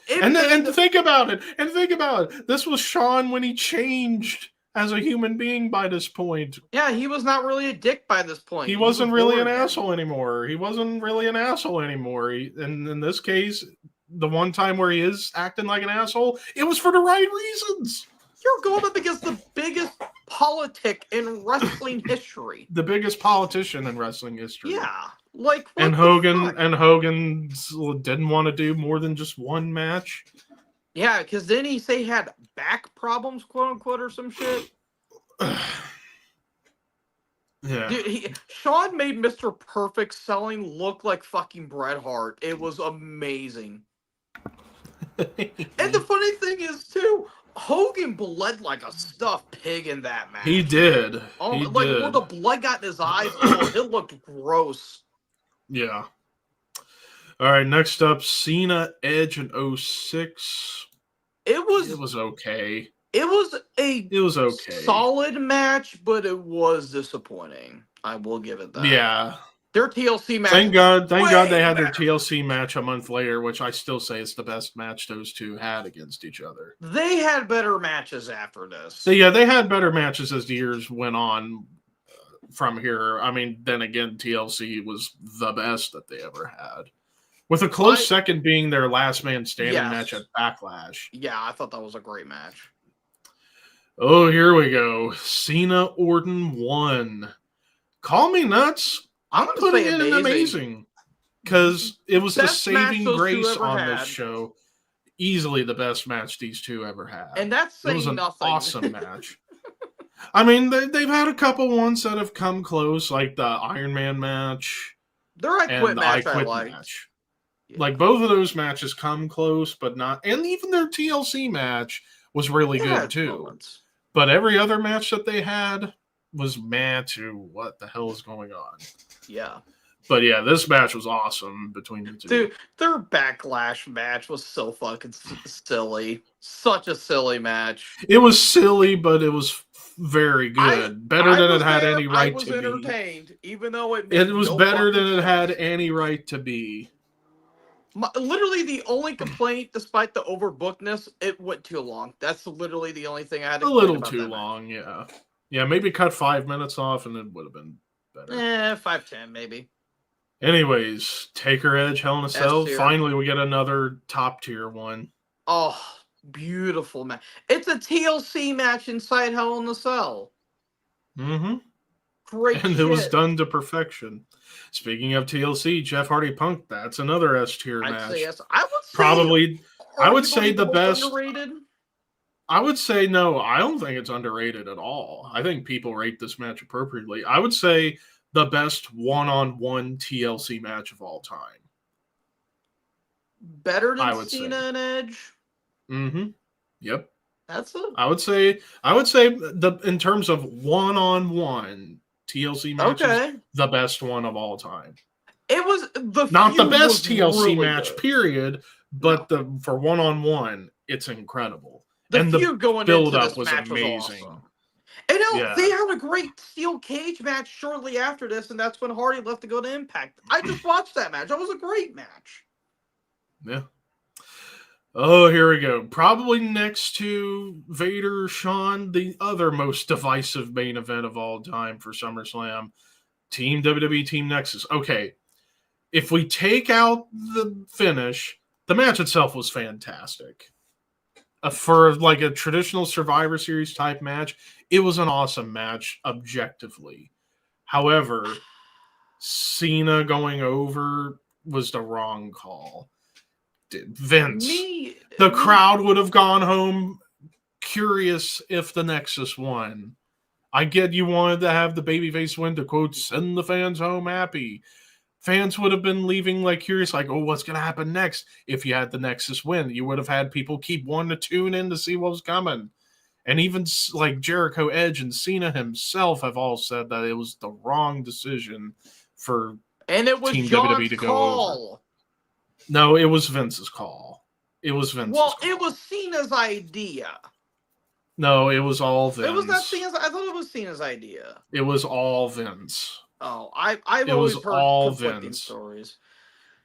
[SPEAKER 3] And think about it. This was Shawn when he changed as a human being by this point.
[SPEAKER 2] Yeah, he was not really a dick by this point.
[SPEAKER 3] He wasn't really an asshole anymore. And in this case, the one time where he is acting like an asshole, it was for the right reasons.
[SPEAKER 2] You're going up against the biggest politic in wrestling history.
[SPEAKER 3] The biggest politician in wrestling history.
[SPEAKER 2] Yeah. Like,
[SPEAKER 3] Hogan didn't want to do more than just one match.
[SPEAKER 2] Yeah, because then he had back problems, quote unquote, or some shit.
[SPEAKER 3] Yeah.
[SPEAKER 2] Dude, Shawn made Mr. Perfect selling look like fucking Bret Hart. It was amazing. And the funny thing is, too, Hogan bled like a stuffed pig in that match.
[SPEAKER 3] He did.
[SPEAKER 2] Oh, when the blood got in his eyes, it looked gross.
[SPEAKER 3] Yeah. All right, next up, Cena Edge in 06.
[SPEAKER 2] It was
[SPEAKER 3] okay.
[SPEAKER 2] It was
[SPEAKER 3] okay.
[SPEAKER 2] Solid match, but it was disappointing. I will give it that.
[SPEAKER 3] Yeah.
[SPEAKER 2] Their TLC match.
[SPEAKER 3] Thank God they had their TLC match a month later, which I still say is the best match those two had against each other.
[SPEAKER 2] They had better matches after this.
[SPEAKER 3] So yeah, they had better matches as the years went on from here. I mean, then again, TLC was the best that they ever had. With a close second being their last man standing match at Backlash.
[SPEAKER 2] Yeah, I thought that was a great match.
[SPEAKER 3] Oh, here we go. Cena Orton 1. Call me nuts. I'm putting it in amazing. Because it was the saving grace on this show. Easily the best match these two ever had.
[SPEAKER 2] And that's saying
[SPEAKER 3] nothing. It was an
[SPEAKER 2] nothing.
[SPEAKER 3] awesome match. I mean, they've had a couple ones that have come close, like the Iron Man match.
[SPEAKER 2] Their I Quit match I liked.
[SPEAKER 3] Match. Yeah. Like, both of those matches come close, but not... And even their TLC match was really good, too. Moments. But every other match that they had was mad to what the hell is going on.
[SPEAKER 2] Yeah.
[SPEAKER 3] But yeah, this match was awesome between the two.
[SPEAKER 2] Dude, their Backlash match was so fucking silly. Such a silly match.
[SPEAKER 3] It was silly, but it was very good. Better than it had any right to be. I was
[SPEAKER 2] entertained, even though it
[SPEAKER 3] was better than it had any right to be.
[SPEAKER 2] Literally the only complaint, despite the overbookedness, it went too long. That's literally the only thing I had to
[SPEAKER 3] complain about. A little too long, yeah. Yeah, maybe cut 5 minutes off and it would have been better.
[SPEAKER 2] 5-10 maybe.
[SPEAKER 3] Anyways, Taker Edge, Hell in a Cell. Finally, we get another top tier one.
[SPEAKER 2] Oh, beautiful match. It's a TLC match inside Hell in a Cell.
[SPEAKER 3] Mm-hmm.
[SPEAKER 2] Great
[SPEAKER 3] And
[SPEAKER 2] shit.
[SPEAKER 3] it was done to perfection. Speaking of TLC, Jeff Hardy Punk, that's another S tier
[SPEAKER 2] I'd
[SPEAKER 3] match.
[SPEAKER 2] say yes. I would say
[SPEAKER 3] Probably, I would say
[SPEAKER 2] arguably
[SPEAKER 3] the
[SPEAKER 2] most
[SPEAKER 3] best.
[SPEAKER 2] underrated.
[SPEAKER 3] I would say no, I don't think it's underrated at all. I think people rate this match appropriately. I would say the best one-on-one TLC match of all time.
[SPEAKER 2] Better
[SPEAKER 3] I
[SPEAKER 2] than
[SPEAKER 3] would
[SPEAKER 2] Cena
[SPEAKER 3] say.
[SPEAKER 2] and Edge.
[SPEAKER 3] Mm-hmm. Yep.
[SPEAKER 2] That's a
[SPEAKER 3] I would say the in terms of one-on-one TLC matches,
[SPEAKER 2] okay.
[SPEAKER 3] the best one of all time.
[SPEAKER 2] It was the
[SPEAKER 3] Not the
[SPEAKER 2] feud
[SPEAKER 3] best
[SPEAKER 2] was
[SPEAKER 3] TLC
[SPEAKER 2] really
[SPEAKER 3] match,
[SPEAKER 2] good.
[SPEAKER 3] period, but for one-on-one, it's incredible.
[SPEAKER 2] The
[SPEAKER 3] And
[SPEAKER 2] feud
[SPEAKER 3] the
[SPEAKER 2] going
[SPEAKER 3] build
[SPEAKER 2] into
[SPEAKER 3] up
[SPEAKER 2] this
[SPEAKER 3] was
[SPEAKER 2] match
[SPEAKER 3] amazing.
[SPEAKER 2] was awesome. And
[SPEAKER 3] Yeah.
[SPEAKER 2] they had a great steel cage match shortly after this, and that's when Hardy left to go to Impact. I just watched that match. That was a great match.
[SPEAKER 3] Yeah. Oh, here we go. Probably next to Vader, Shawn, the other most divisive main event of all time for SummerSlam. Team WWE, Team Nexus. Okay. If we take out the finish, the match itself was fantastic. For like a traditional Survivor Series type match, it was an awesome match objectively. However, Cena going over was the wrong call. Vince. The crowd would have gone home curious if the Nexus won. I get you wanted to have the babyface win to, quote, send the fans home happy. Fans would have been leaving like curious, like, oh, what's going to happen next? If you had the Nexus win, you would have had people keep wanting to tune in to see what was coming. And even like Jericho, Edge, and Cena himself have all said that it was the wrong decision for Team WWE to go over. No, it was Vince's call. It was Vince's call.
[SPEAKER 2] It was Cena's idea.
[SPEAKER 3] No, it was all Vince.
[SPEAKER 2] It was not Cena's. I thought it was Cena's idea.
[SPEAKER 3] It was all Vince.
[SPEAKER 2] Oh, I've always heard
[SPEAKER 3] all
[SPEAKER 2] conflicting
[SPEAKER 3] Vince.
[SPEAKER 2] Stories.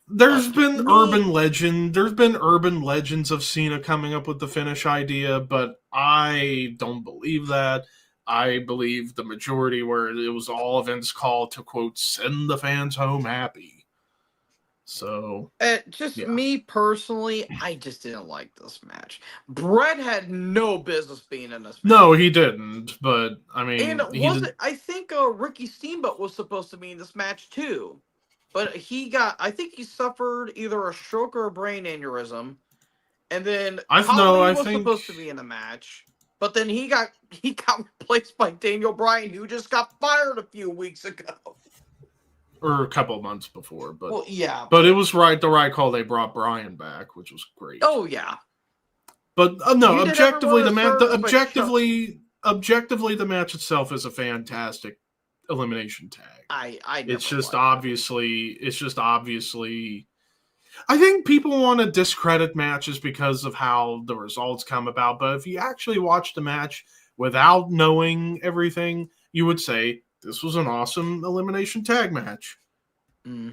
[SPEAKER 3] There's been urban legends of Cena coming up with the finish idea, but I don't believe that. I believe the majority where it was all Vince's call to, quote, send the fans home happy. So,
[SPEAKER 2] me personally, I just didn't like this match. Brett had no business being in this match.
[SPEAKER 3] No, he didn't. But I mean,
[SPEAKER 2] I think Ricky Steamboat was supposed to be in this match too, but I think he suffered either a stroke or a brain aneurysm, and then Holly was supposed to be in the match, but then he got replaced by Daniel Bryan, who just got fired a few weeks ago.
[SPEAKER 3] Or a couple of months before, but but it was the right call. They brought Bryan back, which was great.
[SPEAKER 2] Oh yeah,
[SPEAKER 3] but no, objectively the match itself is a fantastic elimination tag. It's just obviously. I think people want to discredit matches because of how the results come about, but if you actually watch the match without knowing everything, you would say this was an awesome elimination tag match.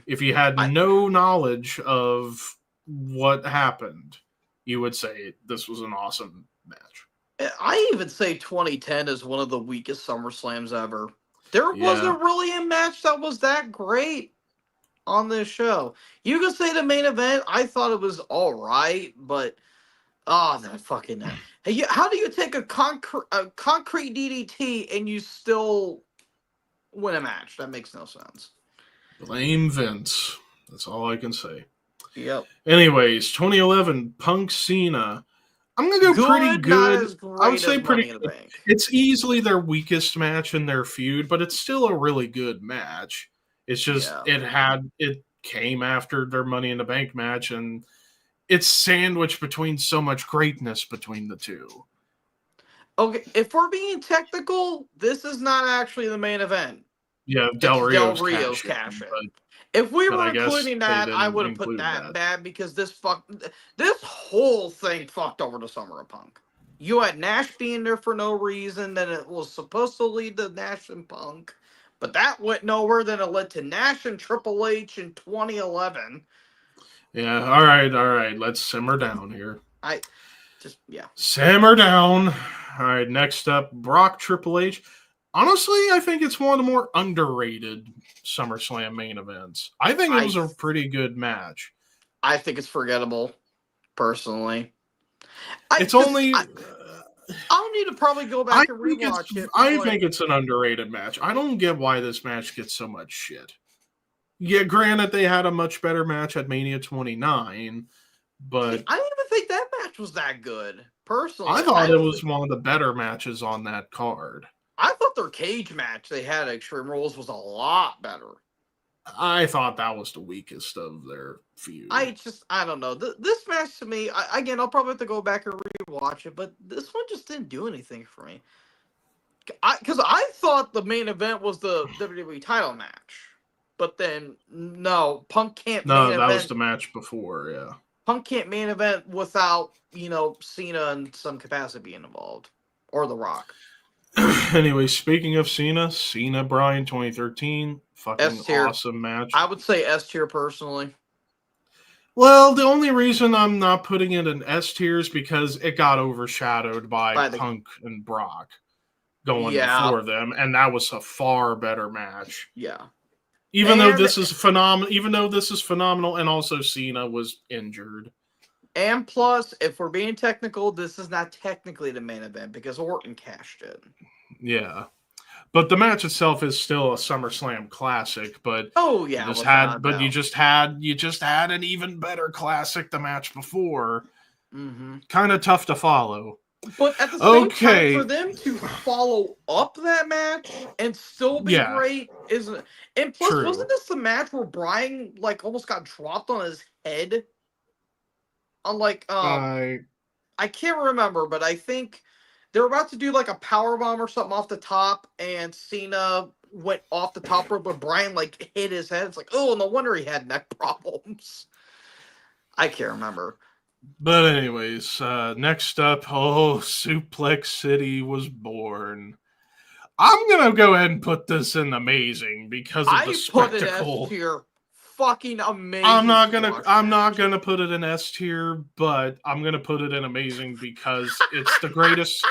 [SPEAKER 3] If you had no knowledge of what happened, you would say this was an awesome match.
[SPEAKER 2] I even say 2010 is one of the weakest SummerSlams ever. There wasn't really a match that was that great on this show. You could say the main event, I thought it was all right, but that fucking hey, how do you take a concrete DDT and you still win a match? That makes no sense.
[SPEAKER 3] Blame Vince. That's all I can say.
[SPEAKER 2] Yep.
[SPEAKER 3] Anyways, 2011 Punk Cena. I'm gonna go pretty good. I would say pretty good. It's easily their weakest match in their feud, but it's still a really good match. It's just it came after their Money in the Bank match, and it's sandwiched between so much greatness between the two.
[SPEAKER 2] Okay, if we're being technical, this is not actually the main event.
[SPEAKER 3] Yeah, Del Rio's cash in.
[SPEAKER 2] If we were including that, I would have put that bad because this whole thing fucked over the Summer of Punk. You had Nash being there for no reason, then it was supposed to lead to Nash and Punk, but that went nowhere. Then it led to Nash and Triple H in 2011.
[SPEAKER 3] Yeah, all right. Let's simmer down here. Simmer down. All right, next up, Brock Triple H. Honestly, I think it's one of the more underrated SummerSlam main events. I think it was a pretty good match.
[SPEAKER 2] I think it's forgettable, personally. I'll need to probably go back and rewatch it.
[SPEAKER 3] I think it's an underrated match. I don't get why this match gets so much shit. Yeah, granted, they had a much better match at Mania 29, but
[SPEAKER 2] I didn't even think that match was that good. Personally,
[SPEAKER 3] I thought it was one of the better matches on that card.
[SPEAKER 2] I thought their cage match they had at Extreme Rules was a lot better.
[SPEAKER 3] I thought that was the weakest of their feud.
[SPEAKER 2] I don't know. This match to me, I'll probably have to go back and rewatch it, but this one just didn't do anything for me. Because I thought the main event was the WWE title match, but then no, Punk can't.
[SPEAKER 3] No, that was the match before. Yeah,
[SPEAKER 2] Punk can't main event without Cena in some capacity being involved, or The Rock.
[SPEAKER 3] Anyway, speaking of Cena Bryan 2013, fucking
[SPEAKER 2] S-tier.
[SPEAKER 3] Awesome match.
[SPEAKER 2] I would say S tier personally.
[SPEAKER 3] Well, the only reason I'm not putting it in S tier is because it got overshadowed by Punk and Brock going before them, and that was a far better match.
[SPEAKER 2] Yeah.
[SPEAKER 3] Even though this is phenomenal, and also Cena was injured.
[SPEAKER 2] And plus, if we're being technical, this is not technically the main event because Orton cashed it.
[SPEAKER 3] Yeah. But the match itself is still a SummerSlam classic, but you just had an even better classic the match before.
[SPEAKER 2] Mm-hmm.
[SPEAKER 3] Kind of tough to follow.
[SPEAKER 2] But at the same time, for them to follow up that match and still be great isn't. And plus, wasn't this the match where Bryan almost got dropped on his head? I can't remember, but I think they were about to do a power bomb or something off the top, and Cena went off the top rope, but Bryan hit his head. It's oh, no wonder he had neck problems. I can't remember.
[SPEAKER 3] But anyways, next up, Suplex City was born. I'm gonna go ahead and put this in amazing because of the spectacle.
[SPEAKER 2] I put it S tier. Fucking amazing.
[SPEAKER 3] I'm not gonna put it in S tier, but I'm gonna put it in amazing because it's the greatest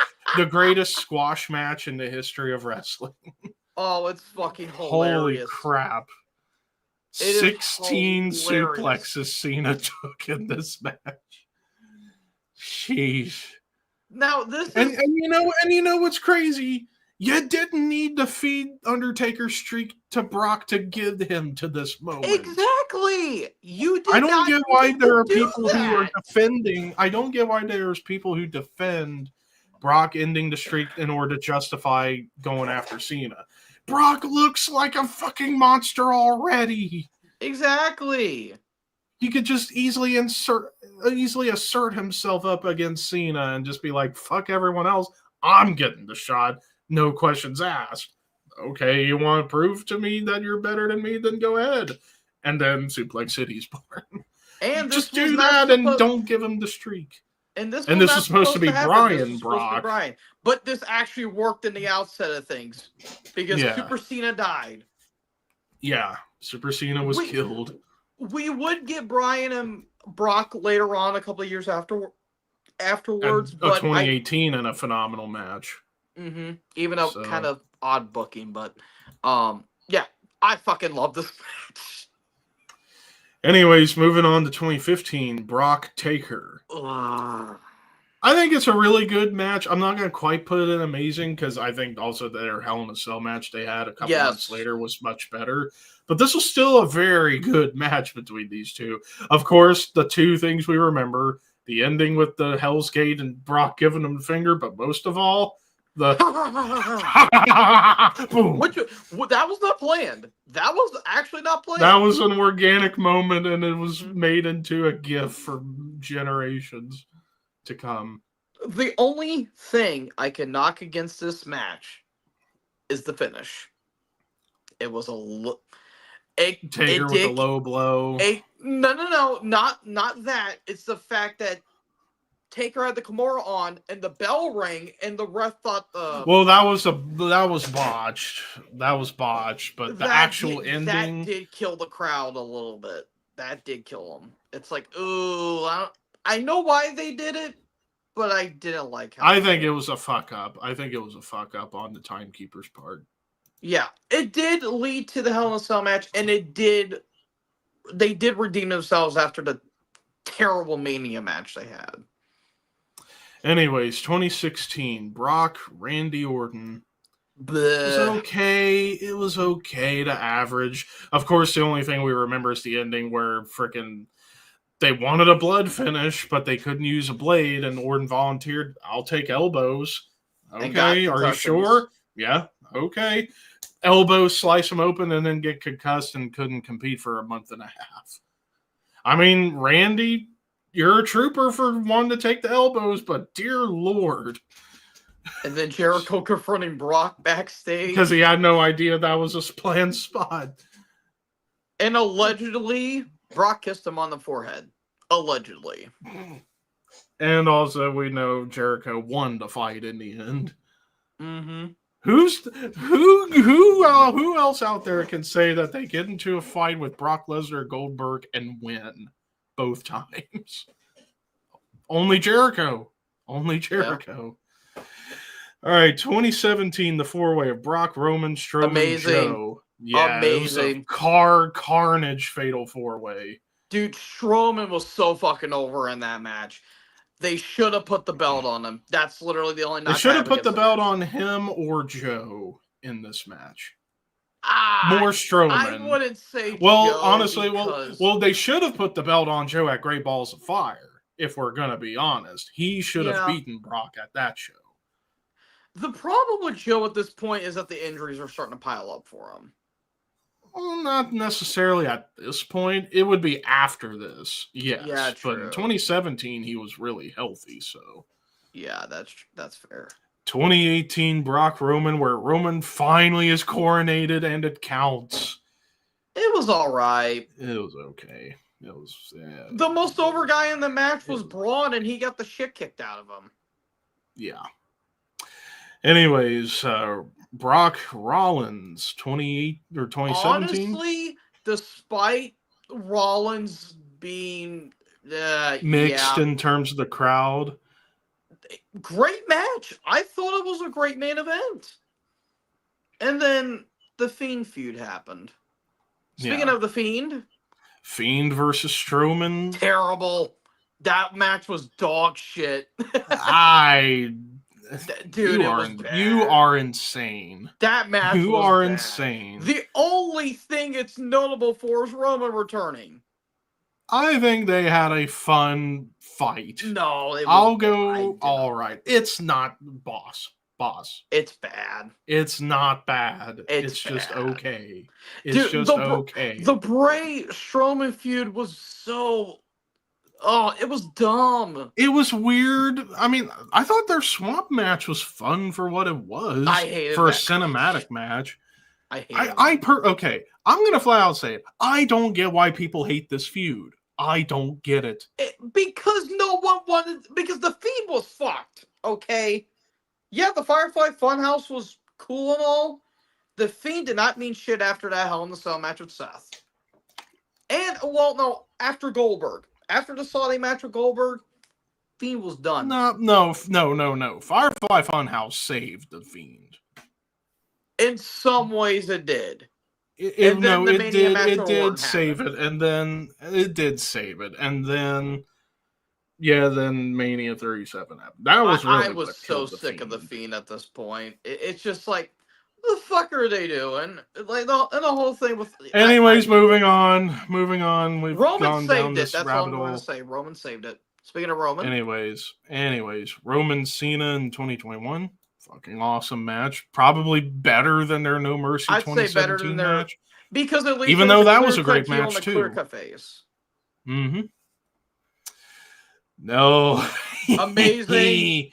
[SPEAKER 3] squash match in the history of wrestling.
[SPEAKER 2] Oh, it's fucking hilarious.
[SPEAKER 3] Holy crap. 16 suplexes Cena took in this match. Sheesh.
[SPEAKER 2] Now this
[SPEAKER 3] and you know what's crazy? You didn't need to feed Undertaker's streak to Brock to get him to this moment.
[SPEAKER 2] Exactly. You did.
[SPEAKER 3] I don't get why there are people who are defending. I don't get why there's people who defend Brock ending the streak in order to justify going after Cena. Brock looks like a fucking monster already.
[SPEAKER 2] Exactly.
[SPEAKER 3] He could just easily assert himself up against Cena and just be like, fuck everyone else. I'm getting the shot. No questions asked. Okay, you want to prove to me that you're better than me? Then go ahead. And then Suplex City's born.
[SPEAKER 2] And
[SPEAKER 3] just do that and don't give him the streak.
[SPEAKER 2] And this
[SPEAKER 3] is supposed to be Bryan Brock.
[SPEAKER 2] But this actually worked in the outset of things because Super Cena died.
[SPEAKER 3] Yeah, Super Cena was killed.
[SPEAKER 2] We would get Bryan and Brock later on, a couple of years afterwards.
[SPEAKER 3] But 2018 in a phenomenal match.
[SPEAKER 2] Mm-hmm. Even though kind of odd booking, but I fucking love this match.
[SPEAKER 3] Anyways, moving on to 2015, Brock Taker. I think it's a really good match. I'm not going to quite put it in amazing because I think also their Hell in a Cell match they had a couple months later was much better. But this was still a very good match between these two. Of course, the two things we remember, the ending with the Hell's Gate and Brock giving him the finger, but most of all, boom.
[SPEAKER 2] That was not planned. That was actually not planned.
[SPEAKER 3] That was an organic moment, and it was made into a GIF for generations to come.
[SPEAKER 2] The only thing I can knock against this match is the finish. It was
[SPEAKER 3] Taker with a low blow.
[SPEAKER 2] No, not that. It's the fact that Taker had the Kimura on, and the bell rang, and the ref thought
[SPEAKER 3] well, that was botched. That was botched, but the actual ending
[SPEAKER 2] that did kill the crowd a little bit. That did kill them. It's like, ooh, I know why they did it, but I didn't like how.
[SPEAKER 3] I think it was a fuck up. I think it was a fuck up on the timekeeper's part.
[SPEAKER 2] Yeah, it did lead to the Hell in a Cell match, and they did redeem themselves after the terrible Mania match they had.
[SPEAKER 3] Anyways, 2016, Brock, Randy Orton. It was
[SPEAKER 2] Bleh.
[SPEAKER 3] okay. It was okay to average. Of course, the only thing we remember is the ending where frickin' they wanted a blood finish, but they couldn't use a blade, and Orton volunteered, I'll take elbows.
[SPEAKER 2] And got
[SPEAKER 3] Okay, are you
[SPEAKER 2] concussions.
[SPEAKER 3] sure? Yeah, okay. Elbows, slice them open, and then get concussed and couldn't compete for a month and a half. I mean, Randy, you're a trooper for wanting to take the elbows, but dear Lord.
[SPEAKER 2] And then Jericho confronting Brock backstage.
[SPEAKER 3] Because he had no idea that was a planned spot.
[SPEAKER 2] And allegedly, Brock kissed him on the forehead. Allegedly.
[SPEAKER 3] And also, we know Jericho won the fight in the end.
[SPEAKER 2] Mm-hmm.
[SPEAKER 3] Who else out there can say that they get into a fight with Brock Lesnar or Goldberg and win both times? Only Jericho. Only Jericho. Yeah. All right, 2017, the four-way of Brock, Roman, Strowman,
[SPEAKER 2] Amazing.
[SPEAKER 3] Joe. Yeah,
[SPEAKER 2] amazing.
[SPEAKER 3] It was a carnage fatal four-way.
[SPEAKER 2] Dude, Strowman was so fucking over in that match. They should have put the belt on him. That's literally the only.
[SPEAKER 3] They should have put the belt on him or Joe in this match. More Strowman.
[SPEAKER 2] I wouldn't say.
[SPEAKER 3] Well,
[SPEAKER 2] Joe
[SPEAKER 3] honestly,
[SPEAKER 2] because...
[SPEAKER 3] well, they should have put the belt on Joe at Great Balls of Fire. If we're gonna be honest, he should have beaten Brock at that show.
[SPEAKER 2] The problem with Joe at this point is that the injuries are starting to pile up for him.
[SPEAKER 3] Well, not necessarily at this point. It would be after this, yes.
[SPEAKER 2] Yeah, true.
[SPEAKER 3] But in 2017, he was really healthy, so.
[SPEAKER 2] Yeah, that's fair.
[SPEAKER 3] 2018, Brock Roman, where Roman finally is coronated and it counts.
[SPEAKER 2] It was all right.
[SPEAKER 3] It was okay. It was. Yeah.
[SPEAKER 2] The most over guy in the match was Braun, and he got the shit kicked out of him.
[SPEAKER 3] Yeah. Anyways, Brock Rollins, 28 or 2017.
[SPEAKER 2] Honestly, despite Rollins being
[SPEAKER 3] mixed in terms of the crowd,
[SPEAKER 2] great match. I thought it was a great main event. And then the Fiend feud happened. Speaking of the Fiend
[SPEAKER 3] versus Strowman,
[SPEAKER 2] terrible. That match was dog shit.
[SPEAKER 3] Dude, you are insane.
[SPEAKER 2] That match
[SPEAKER 3] you
[SPEAKER 2] was
[SPEAKER 3] are
[SPEAKER 2] bad.
[SPEAKER 3] Insane.
[SPEAKER 2] The only thing it's notable for is Roman returning.
[SPEAKER 3] I think they had a fun fight.
[SPEAKER 2] No,
[SPEAKER 3] I'll go. All right, it's not boss.
[SPEAKER 2] It's bad.
[SPEAKER 3] It's not bad. It's
[SPEAKER 2] bad.
[SPEAKER 3] Just okay. It's just okay.
[SPEAKER 2] The Bray Strowman feud was so. Oh, it was dumb.
[SPEAKER 3] It was weird. I mean, I thought their swamp match was fun for what it was.
[SPEAKER 2] I hated
[SPEAKER 3] for a
[SPEAKER 2] that
[SPEAKER 3] cinematic match.
[SPEAKER 2] I hate it.
[SPEAKER 3] Okay, I'm gonna flat out say it. I don't get why people hate this feud. I don't get it.
[SPEAKER 2] Because no one wanted. Because the Fiend was fucked. Okay. Yeah, the Firefly Funhouse was cool and all. The Fiend did not mean shit after that Hell in the Cell match with Seth. And after Goldberg. After the Saudi match with Goldberg, Fiend was done.
[SPEAKER 3] No. Firefly Funhouse saved the Fiend.
[SPEAKER 2] In some ways, it did.
[SPEAKER 3] It did save it, and then it did save it, and then then Mania 37 happened. That was really.
[SPEAKER 2] I was so sick of the Fiend at this point. It's just like, what the fuck are they doing? Like the whole thing with.
[SPEAKER 3] Anyways, moving on. We've
[SPEAKER 2] Roman
[SPEAKER 3] gone down
[SPEAKER 2] saved
[SPEAKER 3] this
[SPEAKER 2] it. That's
[SPEAKER 3] rabbit
[SPEAKER 2] all I'm
[SPEAKER 3] hole.
[SPEAKER 2] going to say. Roman saved it. Speaking of Roman.
[SPEAKER 3] Anyways, Roman Cena in 2021, fucking awesome match. Probably better than their No Mercy 2017
[SPEAKER 2] say better than their
[SPEAKER 3] match.
[SPEAKER 2] Because at least
[SPEAKER 3] even though that was a great match too.
[SPEAKER 2] Clear-cut face.
[SPEAKER 3] Mm-hmm. No.
[SPEAKER 2] Amazing.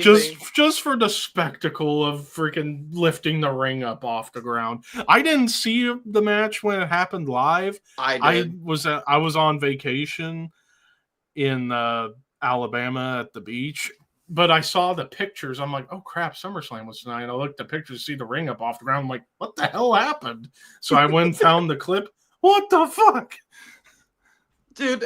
[SPEAKER 3] Just for the spectacle of freaking lifting the ring up off the ground. I didn't see the match when it happened live.
[SPEAKER 2] I
[SPEAKER 3] was on vacation in Alabama at the beach, but I saw the pictures. I'm like, oh crap, SummerSlam was tonight. I looked at the pictures, see the ring up off the ground. I'm like, what the hell happened? So I went and found the clip. What the fuck?
[SPEAKER 2] Dude,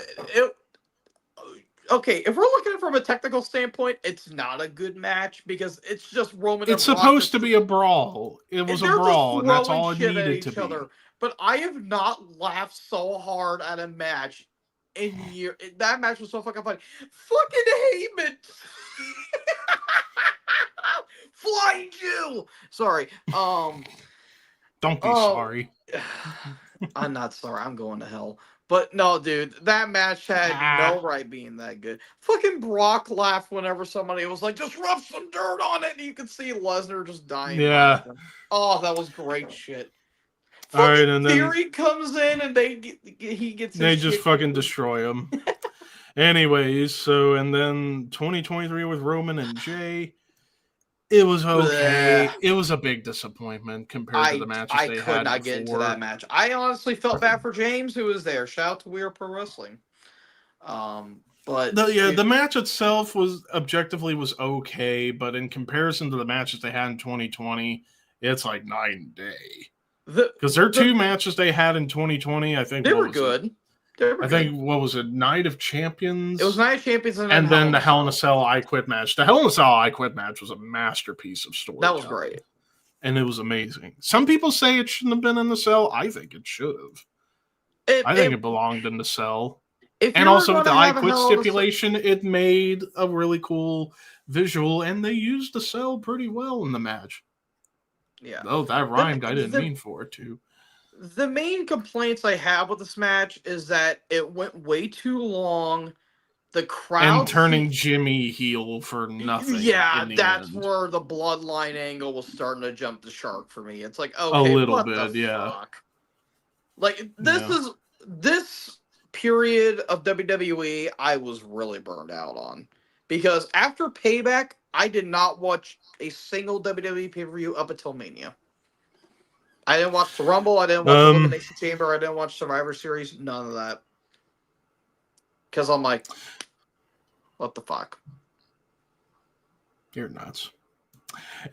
[SPEAKER 2] okay, if we're looking at it from a technical standpoint, it's not a good match because it's just Roman.
[SPEAKER 3] It's supposed to be a brawl. It was a brawl, and that's all it needed to be.
[SPEAKER 2] But I have not laughed so hard at a match in years. That match was so fucking funny. Fucking Heyman. Flying Jew. Sorry.
[SPEAKER 3] Don't be sorry.
[SPEAKER 2] I'm not sorry. I'm going to hell. But no, dude, that match had no right being that good. Fucking Brock laughed whenever somebody was like, just rub some dirt on it, and you could see Lesnar just dying.
[SPEAKER 3] Yeah.
[SPEAKER 2] Oh, that was great shit.
[SPEAKER 3] All right,
[SPEAKER 2] Fucking
[SPEAKER 3] and then
[SPEAKER 2] Theory comes in and he gets his
[SPEAKER 3] they just
[SPEAKER 2] shit
[SPEAKER 3] fucking
[SPEAKER 2] kicked.
[SPEAKER 3] destroy him. Anyways, so and then 2023 with Roman and Jay, it was okay.
[SPEAKER 2] Bleh.
[SPEAKER 3] It was a big disappointment compared to the matches
[SPEAKER 2] I
[SPEAKER 3] they
[SPEAKER 2] could
[SPEAKER 3] had
[SPEAKER 2] not
[SPEAKER 3] before.
[SPEAKER 2] get into that match. I honestly felt bad for James, who was there. Shout out to Weird Pro Wrestling. But
[SPEAKER 3] the match itself was objectively okay, but in comparison to the matches they had in 2020, it's like night and day. Because their two matches they had in 2020, I think
[SPEAKER 2] they were good.
[SPEAKER 3] I think what was it, Night of Champions?
[SPEAKER 2] It was Night of Champions,
[SPEAKER 3] and then the Hell in a Cell I Quit match. The Hell in a Cell I Quit match was a masterpiece of story.
[SPEAKER 2] That was great,
[SPEAKER 3] and it was amazing. Some people say it shouldn't have been in the Cell. I think it should have. I think it belonged in the Cell. And also with the I Quit stipulation, it made a really cool visual, and they used the Cell pretty well in the match.
[SPEAKER 2] Yeah.
[SPEAKER 3] Oh, that rhymed. I didn't mean for it to.
[SPEAKER 2] The main complaints I have with this match is that it went way too long. The crowd
[SPEAKER 3] and turning Jimmy heel for nothing.
[SPEAKER 2] Yeah, that's where the bloodline angle was starting to jump the shark for me. It's like, okay,
[SPEAKER 3] a little
[SPEAKER 2] what
[SPEAKER 3] bit,
[SPEAKER 2] the
[SPEAKER 3] yeah.
[SPEAKER 2] fuck? Like this period of WWE, I was really burned out on because after Payback, I did not watch a single WWE pay-per-view up until Mania. I didn't watch the Rumble. I didn't watch the Elimination Chamber. I didn't watch Survivor Series. None of that. Because I'm like, what the fuck?
[SPEAKER 3] You're nuts.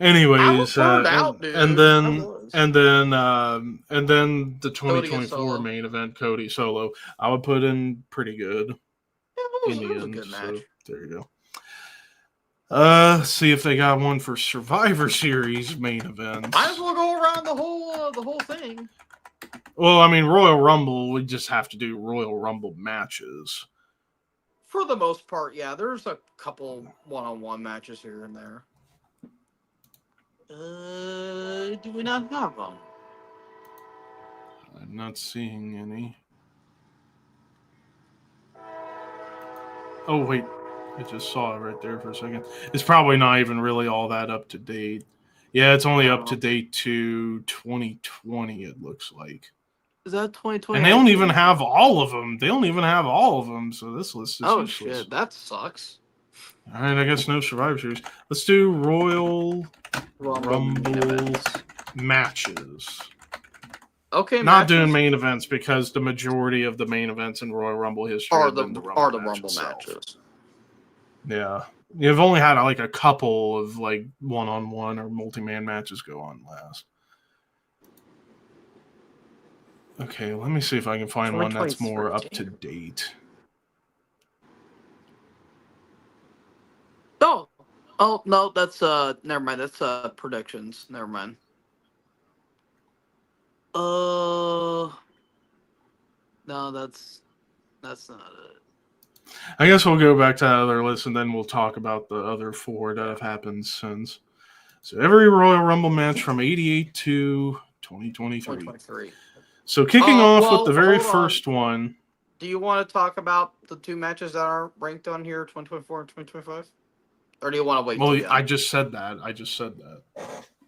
[SPEAKER 3] Anyways,
[SPEAKER 2] out, dude.
[SPEAKER 3] and then the 2024 main event, Cody Solo, I would put in pretty good.
[SPEAKER 2] Yeah, it was a good match.
[SPEAKER 3] So there you go. See if they got one for Survivor Series main event.
[SPEAKER 2] Might as well go around the whole thing.
[SPEAKER 3] Well, I mean, Royal Rumble, we just have to do Royal Rumble matches.
[SPEAKER 2] For the most part, yeah. There's a couple one-on-one matches here and there. Do we not have them?
[SPEAKER 3] I'm not seeing any. Oh, wait. I just saw it right there for a second. It's probably not even really all that up to date. Yeah, it's only up to date to 2020, it looks like.
[SPEAKER 2] Is that 2020?
[SPEAKER 3] And they don't even have all of them. So this list is useless.
[SPEAKER 2] Shit, that sucks.
[SPEAKER 3] All right, I guess no Survivor Series. Let's do Royal Rumble matches.
[SPEAKER 2] Okay,
[SPEAKER 3] not doing main events because the majority of the main events in Royal Rumble history
[SPEAKER 2] are the Rumble matches.
[SPEAKER 3] Yeah, you've only had like a couple of like one-on-one or multi-man matches go on last. Okay, let me see if I can find one that's more up to date.
[SPEAKER 2] Oh no, that's never mind. That's predictions. Never mind. No, that's not it.
[SPEAKER 3] I guess we'll go back to that other list and then we'll talk about the other four that have happened since. So every Royal Rumble match from 88 to 2023. So kicking off with the very first one.
[SPEAKER 2] Do you want to talk about the two matches that are ranked on here, 2024 and 2025? Or do you want to wait?
[SPEAKER 3] Well, I just said that.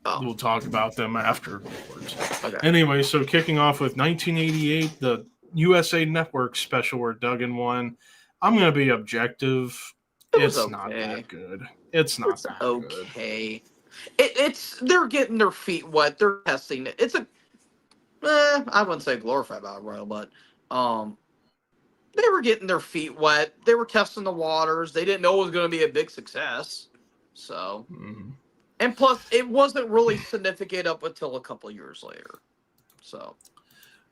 [SPEAKER 2] Oh.
[SPEAKER 3] We'll talk about them afterwards.
[SPEAKER 2] Okay.
[SPEAKER 3] Anyway, so kicking off with 1988, the USA Network special where Duggan won. I'm going to be objective. It's not that good. It's not that
[SPEAKER 2] okay. It's they're getting their feet wet. They're testing it. It's I wouldn't say glorified battle royal, but they were getting their feet wet. They were testing the waters. They didn't know it was going to be a big success. So, and plus, it wasn't really significant up until a couple years later. So,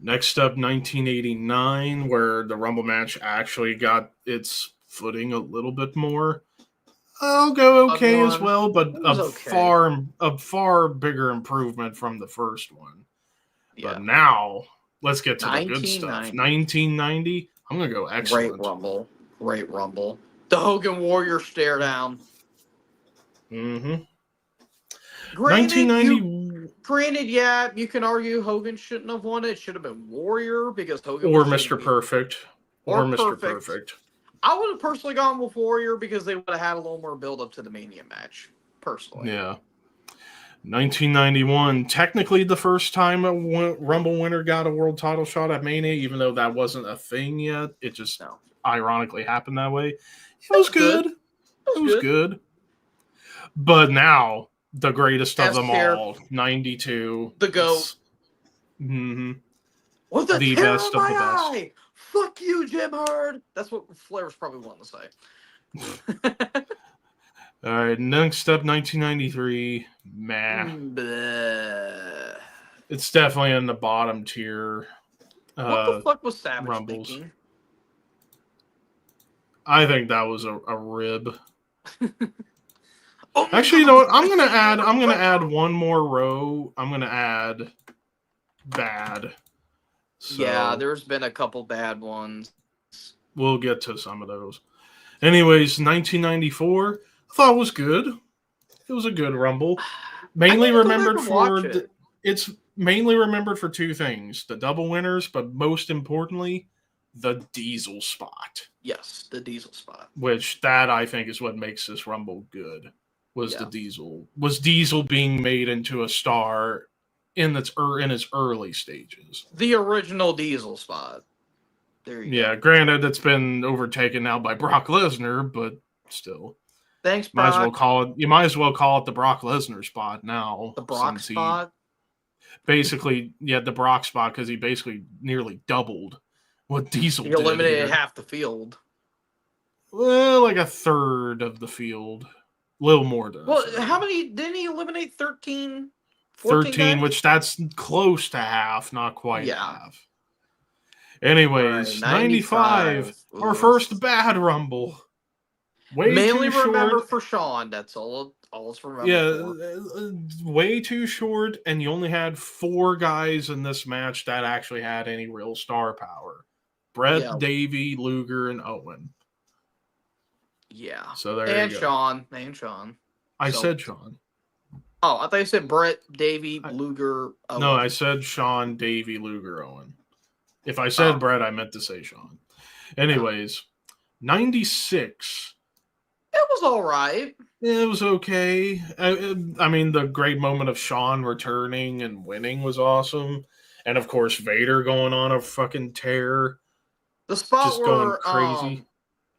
[SPEAKER 3] next up, 1989, where the Rumble match actually got its footing a little bit more. I'll go okay as well, but a far bigger improvement from the first one. Yeah. But now, let's get to the good stuff. 1990, I'm gonna go
[SPEAKER 2] Great
[SPEAKER 3] excellent.
[SPEAKER 2] Rumble. Great Rumble. The Hogan Warrior stare down.
[SPEAKER 3] Mm-hmm.
[SPEAKER 2] Granted,
[SPEAKER 3] 1990
[SPEAKER 2] yeah, you can argue Hogan shouldn't have won it. It should have been Warrior because Hogan
[SPEAKER 3] or
[SPEAKER 2] was
[SPEAKER 3] Mr. Perfect.
[SPEAKER 2] Or
[SPEAKER 3] Mr.
[SPEAKER 2] Perfect.
[SPEAKER 3] Perfect.
[SPEAKER 2] I would have personally gone with Warrior because they would have had a little more build up to the Mania match. Personally.
[SPEAKER 3] Yeah. 1991, technically the first time a Rumble winner got a world title shot at Mania, even though that wasn't a thing yet. It just ironically happened that way. It was good. It was good. But now, the greatest of them all, 92.
[SPEAKER 2] The GOAT.
[SPEAKER 3] Mm-hmm.
[SPEAKER 2] With the
[SPEAKER 3] The
[SPEAKER 2] tear
[SPEAKER 3] best
[SPEAKER 2] in
[SPEAKER 3] of the
[SPEAKER 2] my
[SPEAKER 3] best.
[SPEAKER 2] eye. Fuck you, Jim Herd. That's what Flair was probably wanting to say.
[SPEAKER 3] All right, next up, 1993. Meh.
[SPEAKER 2] Bleh.
[SPEAKER 3] It's definitely in the bottom tier.
[SPEAKER 2] What the fuck was Savage
[SPEAKER 3] Rumbles.
[SPEAKER 2] thinking?
[SPEAKER 3] I think that was a rib.
[SPEAKER 2] Oh,
[SPEAKER 3] Actually, you know what? I'm gonna add one more row. I'm gonna add bad. So
[SPEAKER 2] yeah, there's been a couple bad ones.
[SPEAKER 3] We'll get to some of those. Anyways, 1994. I thought it was good. It was a good Rumble. Mainly remembered for it's mainly remembered for two things: the double winners, but most importantly, the Diesel spot.
[SPEAKER 2] Yes, the Diesel spot.
[SPEAKER 3] Which that I think is what makes this Rumble good. The Diesel being made into a star in its early stages.
[SPEAKER 2] The original Diesel spot. There you go.
[SPEAKER 3] Yeah, granted it's been overtaken now by Brock Lesnar, but still.
[SPEAKER 2] Thanks, Brock.
[SPEAKER 3] You might as well call it the Brock Lesnar spot now.
[SPEAKER 2] The Brock spot?
[SPEAKER 3] Basically, yeah, the Brock spot, because he basically nearly doubled what Diesel did.
[SPEAKER 2] He eliminated half the field.
[SPEAKER 3] Well, like a third of the field. A little more than
[SPEAKER 2] how many? Didn't he eliminate 13?
[SPEAKER 3] 13, which that's close to half, not quite half. Anyways, right, 95, our first bad Rumble.
[SPEAKER 2] Mainly remember for Sean. That's all it's remembered
[SPEAKER 3] for. Way too short, and you only had 4 guys in this match that actually had any real star power. Brett, Davey, Luger, and Owen.
[SPEAKER 2] Yeah.
[SPEAKER 3] So there you go.
[SPEAKER 2] And Sean.
[SPEAKER 3] I said Sean.
[SPEAKER 2] Oh, I thought you said Brett, Davey, Luger, Owen.
[SPEAKER 3] No, I said Sean, Davey, Luger, Owen. If I said Brett, I meant to say Sean. Anyways, 96.
[SPEAKER 2] It was all right.
[SPEAKER 3] It was okay. I mean, the great moment of Sean returning and winning was awesome. And, of course, Vader going on a fucking tear.
[SPEAKER 2] The spot
[SPEAKER 3] just going crazy.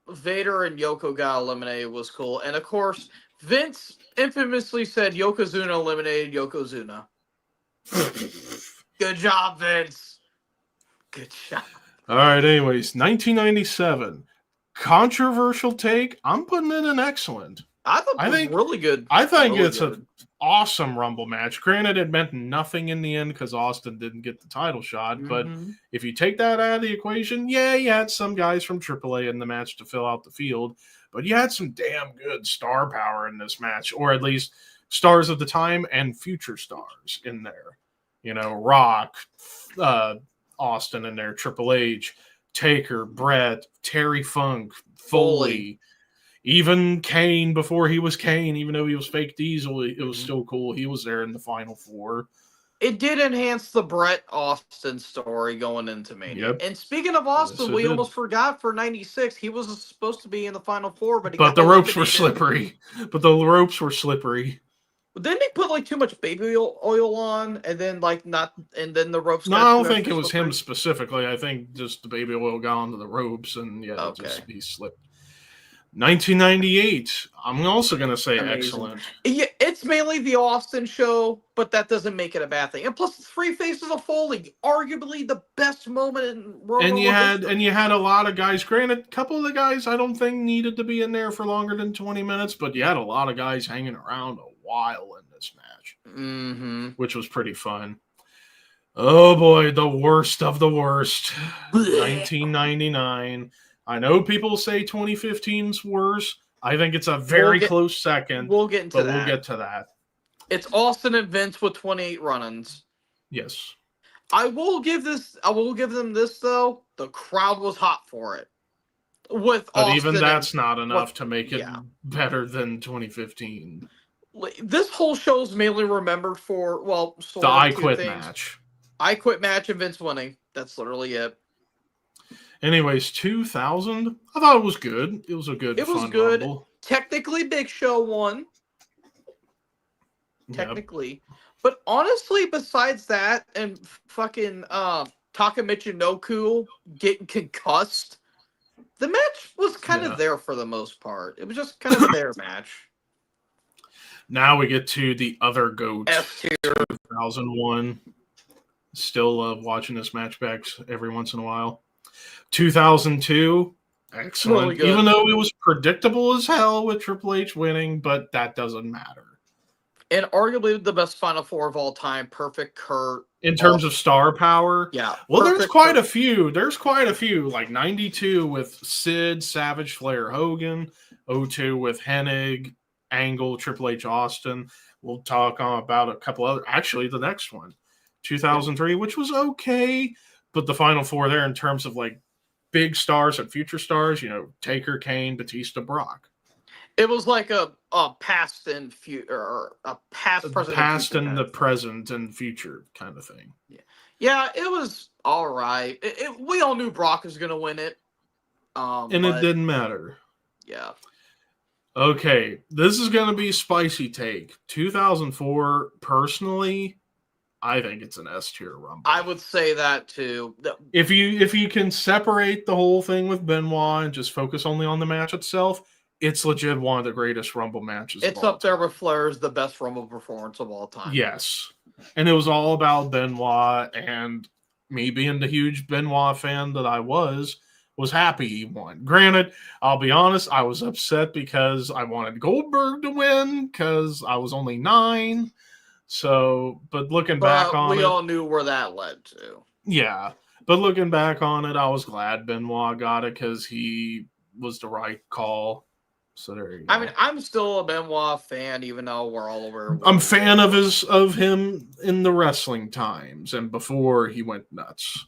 [SPEAKER 2] Vader and Yoko got eliminated was cool. And, of course, Vince infamously said Yokozuna eliminated Yokozuna. Good job, Vince. Good job.
[SPEAKER 3] All right, anyways, 1997. Controversial take. I'm putting it in excellent.
[SPEAKER 2] I think really good.
[SPEAKER 3] I think it's an awesome Rumble match. Granted, it meant nothing in the end because Austin didn't get the title shot. Mm-hmm. But if you take that out of the equation, you had some guys from AAA in the match to fill out the field. But you had some damn good star power in this match, or at least stars of the time and future stars in there. You know, Rock, Austin in there, Triple H, Taker, Brett, Terry Funk, Foley. Even Kane before he was Kane, even though he was fake Diesel, it was still cool. He was there in the Final 4.
[SPEAKER 2] It did enhance the Brett Austin story going into Mania. Yep. And speaking of Austin, we almost forgot for 96, he was supposed to be in the Final 4, but
[SPEAKER 3] the ropes were slippery.
[SPEAKER 2] Didn't he put like too much baby oil on, and then then the ropes?
[SPEAKER 3] No, I don't think it was him specifically. I think just the baby oil got onto the ropes, and he slipped. 1998. I'm also going to say excellent.
[SPEAKER 2] Yeah, it's mainly the Austin show, but that doesn't make it a bad thing. And plus, 3 Faces of Foley, arguably the best moment in Royal
[SPEAKER 3] Rumble. And you had a lot of guys. Granted, a couple of the guys I don't think needed to be in there for longer than 20 minutes, but you had a lot of guys hanging around a while in this match, which was pretty fun. Oh boy, the worst of the worst. 1999. I know people say 2015's worse. I think it's a very close second.
[SPEAKER 2] We'll get
[SPEAKER 3] to that.
[SPEAKER 2] It's Austin and Vince with 28 run-ins.
[SPEAKER 3] Yes.
[SPEAKER 2] I will give them this though. The crowd was hot for it. With
[SPEAKER 3] But
[SPEAKER 2] Austin
[SPEAKER 3] even that's
[SPEAKER 2] and
[SPEAKER 3] not enough to make it
[SPEAKER 2] yeah.
[SPEAKER 3] better than 2015.
[SPEAKER 2] This whole show is mainly remembered for sort
[SPEAKER 3] The
[SPEAKER 2] of
[SPEAKER 3] I
[SPEAKER 2] two
[SPEAKER 3] Quit
[SPEAKER 2] things.
[SPEAKER 3] match.
[SPEAKER 2] I Quit match and Vince winning. That's literally it.
[SPEAKER 3] Anyways, 2000, I thought it was good. It was a good,
[SPEAKER 2] It was
[SPEAKER 3] fun
[SPEAKER 2] good.
[SPEAKER 3] Rumble.
[SPEAKER 2] Technically, Big Show won.
[SPEAKER 3] Yep.
[SPEAKER 2] Technically. But honestly, besides that and fucking Takamichi Noku getting concussed, the match was kind of there for the most part. It was just kind of a there match.
[SPEAKER 3] Now we get to the other GOAT.
[SPEAKER 2] F tier.
[SPEAKER 3] 2001. Still love watching this match back every once in a while. 2002. Excellent.
[SPEAKER 2] Really good.
[SPEAKER 3] Even though it was predictable as hell with Triple H winning, but that doesn't matter.
[SPEAKER 2] And arguably the best Final Four of all time. Perfect Kurt.
[SPEAKER 3] In terms of star power,
[SPEAKER 2] yeah.
[SPEAKER 3] Well, there's quite a few. There's quite a few. Like 92 with Sid, Savage, Flair, Hogan. 02 with Hennig, Angle, Triple H, Austin. We'll talk about a couple other. Actually, the next one, 2003, which was okay, but the Final Four there in terms of like big stars and future stars, Taker, Kane, Batista, Brock.
[SPEAKER 2] It was like a past and future, or a past, present,
[SPEAKER 3] past and the
[SPEAKER 2] thing.
[SPEAKER 3] present and future kind of thing.
[SPEAKER 2] Yeah, it was all right. We all knew Brock was going to win it,
[SPEAKER 3] and it didn't matter.
[SPEAKER 2] Yeah.
[SPEAKER 3] Okay, this is going to be a spicy take. 2004, personally, I think it's an S tier Rumble.
[SPEAKER 2] I would say that too.
[SPEAKER 3] If you can separate the whole thing with Benoit and just focus only on the match itself, it's legit one of the greatest Rumble matches.
[SPEAKER 2] It's up there with Flair's the best Rumble performance of all time.
[SPEAKER 3] Yes, and it was all about Benoit, and me being the huge Benoit fan that I was happy he won. Granted, I'll be honest, I was upset because I wanted Goldberg to win because I was only 9. So, but looking back on it,
[SPEAKER 2] we all knew where that led to.
[SPEAKER 3] Yeah, but looking back on it, I was glad Benoit got it because he was the right call. So there you go.
[SPEAKER 2] I mean, I'm still a Benoit fan, even though we're all over.
[SPEAKER 3] I'm a fan of him in the wrestling times and before he went nuts.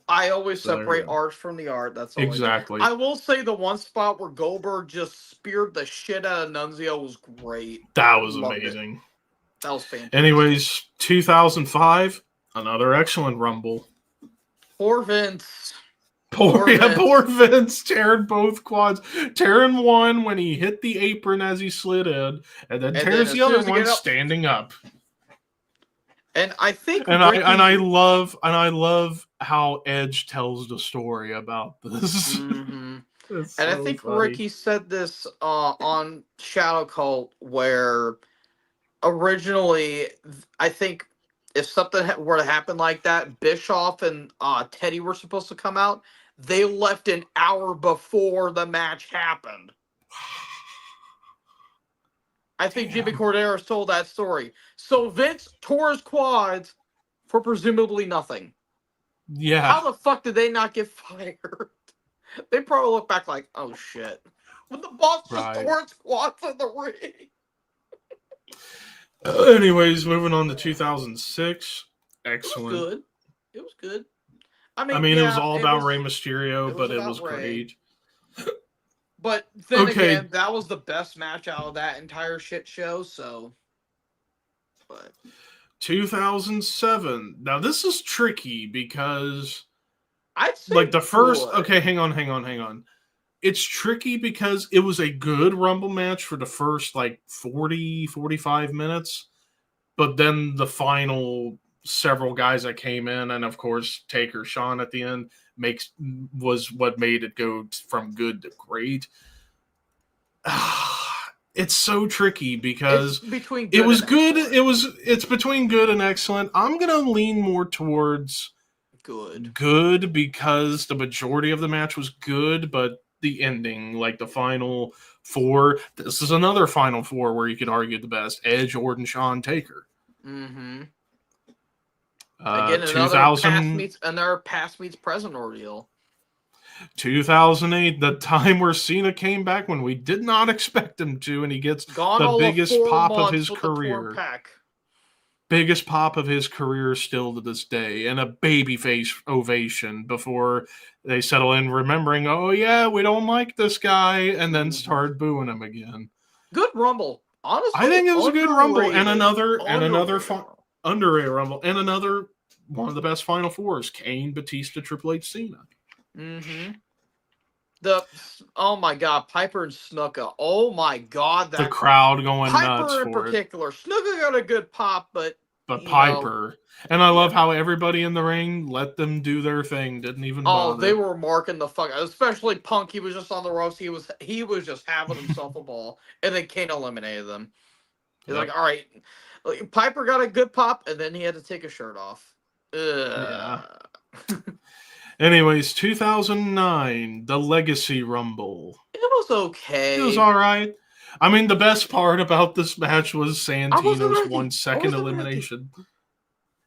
[SPEAKER 2] I always separate art from the art. That's all
[SPEAKER 3] exactly.
[SPEAKER 2] I will say the one spot where Goldberg just speared the shit out of Nunzio was great.
[SPEAKER 3] That was amazing.
[SPEAKER 2] That was fantastic.
[SPEAKER 3] Anyways, 2005, another excellent Rumble.
[SPEAKER 2] Poor Vince.
[SPEAKER 3] Poor Vince tearing both quads. Tearing one when he hit the apron as he slid in, and then tears the other one standing up.
[SPEAKER 2] And I think
[SPEAKER 3] I love how Edge tells the story about this.
[SPEAKER 2] Mm-hmm.
[SPEAKER 3] And
[SPEAKER 2] I think funny. Ricky said this on Shadow Cult, where originally I think if something were to happen like that, Bischoff and Teddy were supposed to come out. They left an hour before the match happened. I think Jimmy Corderas told that story. So Vince tore his quads for presumably nothing.
[SPEAKER 3] Yeah.
[SPEAKER 2] How the fuck did they not get fired? They probably look back like, oh shit. When the boss just tore his quads in the ring.
[SPEAKER 3] Anyways, moving on to 2006. Excellent.
[SPEAKER 2] It was good. It was good. I
[SPEAKER 3] mean, it was all about Rey Mysterio, but it was great.
[SPEAKER 2] But then again, that was the best match out of that entire shit show, so. But
[SPEAKER 3] 2007. Now, this is tricky because
[SPEAKER 2] I'd say
[SPEAKER 3] like the first hang on. It's tricky because it was a good Rumble match for the first like 45 minutes, but then the final several guys that came in, and of course Taker Shawn at the end was what made it go from good to great. It's so tricky because it was good. It's between good and excellent. I'm gonna lean more towards good because the majority of the match was good, but the ending, like the final 4, this is another final 4 where you could argue the best: Edge, Orton, Shawn, Taker.
[SPEAKER 2] Mm-hmm.
[SPEAKER 3] Again,
[SPEAKER 2] another past meets present ordeal.
[SPEAKER 3] 2008, the time where Cena came back when we did not expect him to, and he gets the biggest pop of his career. biggest pop of his career still to this day, and a babyface ovation before they settle in, remembering, oh yeah, we don't like this guy, and then start booing him again.
[SPEAKER 2] Good Rumble. Honestly,
[SPEAKER 3] I think it was a good Rumble, and another
[SPEAKER 2] Underrated.
[SPEAKER 3] underrated Rumble, and another one of the best Final Fours: Kane, Batista, Triple H, Cena.
[SPEAKER 2] Mm-hmm. Oh my God, Piper and Snuka. Oh my God,
[SPEAKER 3] The crowd going nuts
[SPEAKER 2] Piper in
[SPEAKER 3] for it.
[SPEAKER 2] particular. Snuka got a good pop, but
[SPEAKER 3] Piper. And I love how everybody in the ring let them do their thing. Didn't even bother.
[SPEAKER 2] They were marking the fuck, especially Punk. He was just on the ropes. He was just having himself a ball, and then Kane eliminated them. He's like, all right, Piper got a good pop, and then he had to take his shirt off.
[SPEAKER 3] Yeah. Anyways, 2009, the Legacy Rumble.
[SPEAKER 2] It was okay.
[SPEAKER 3] It was all right. I mean, the best part about this match was Santino's 1 second elimination.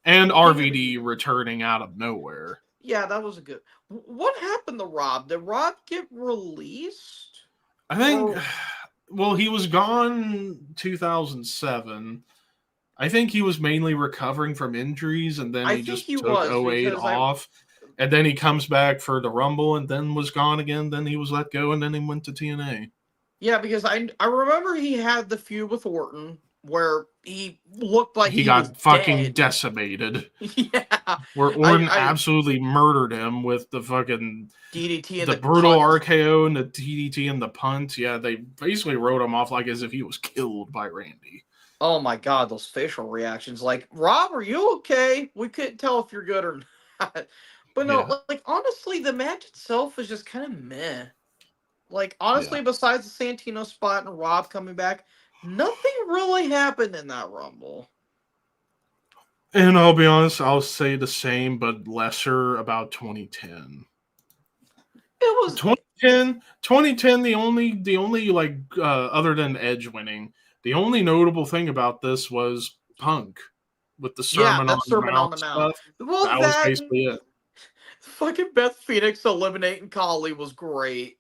[SPEAKER 3] And RVD returning out of nowhere.
[SPEAKER 2] Yeah, that was a good. What happened to Rob? Did Rob get released?
[SPEAKER 3] I think, well, he was gone 2007. I think he was mainly recovering from injuries, and then he just took 08 off. And then he comes back for the Rumble, and then was gone again. Then he was let go, and then he went to TNA.
[SPEAKER 2] Yeah, because I remember he had the feud with Orton where he looked like he
[SPEAKER 3] got fucking
[SPEAKER 2] dead.
[SPEAKER 3] Decimated.
[SPEAKER 2] Yeah,
[SPEAKER 3] where Orton absolutely murdered him with the fucking
[SPEAKER 2] DDT and
[SPEAKER 3] the brutal punt. RKO and the DDT and the punt. Yeah, they basically wrote him off like as if he was killed by Randy.
[SPEAKER 2] Oh my God, those facial reactions! Like, Rob, are you okay? We couldn't tell if you're good or not. But no, like honestly, the match itself is just kind of meh. Like, honestly, besides the Santino spot and Rob coming back, nothing really happened in that Rumble.
[SPEAKER 3] And I'll be honest, I'll say the same, but lesser about 2010.
[SPEAKER 2] It was
[SPEAKER 3] 2010. The only like other than Edge winning, the only notable thing about this was Punk with the Sermon on the Mount stuff.
[SPEAKER 2] Well,
[SPEAKER 3] that was basically it.
[SPEAKER 2] Fucking Beth Phoenix eliminating Kali was great.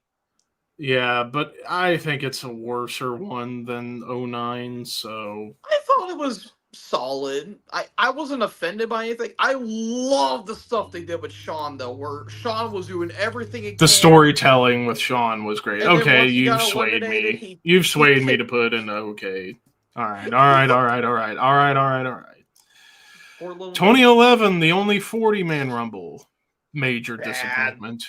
[SPEAKER 3] Yeah, but I think it's a worser one than 09, so...
[SPEAKER 2] I thought it was solid. I wasn't offended by anything. I love the stuff they did with Shawn, though, where Shawn was doing everything he can.
[SPEAKER 3] The storytelling with Shawn was great. Okay, you've swayed me. You've swayed me to put in okay. All right. 2011, the only 40-man Rumble. Major disappointment.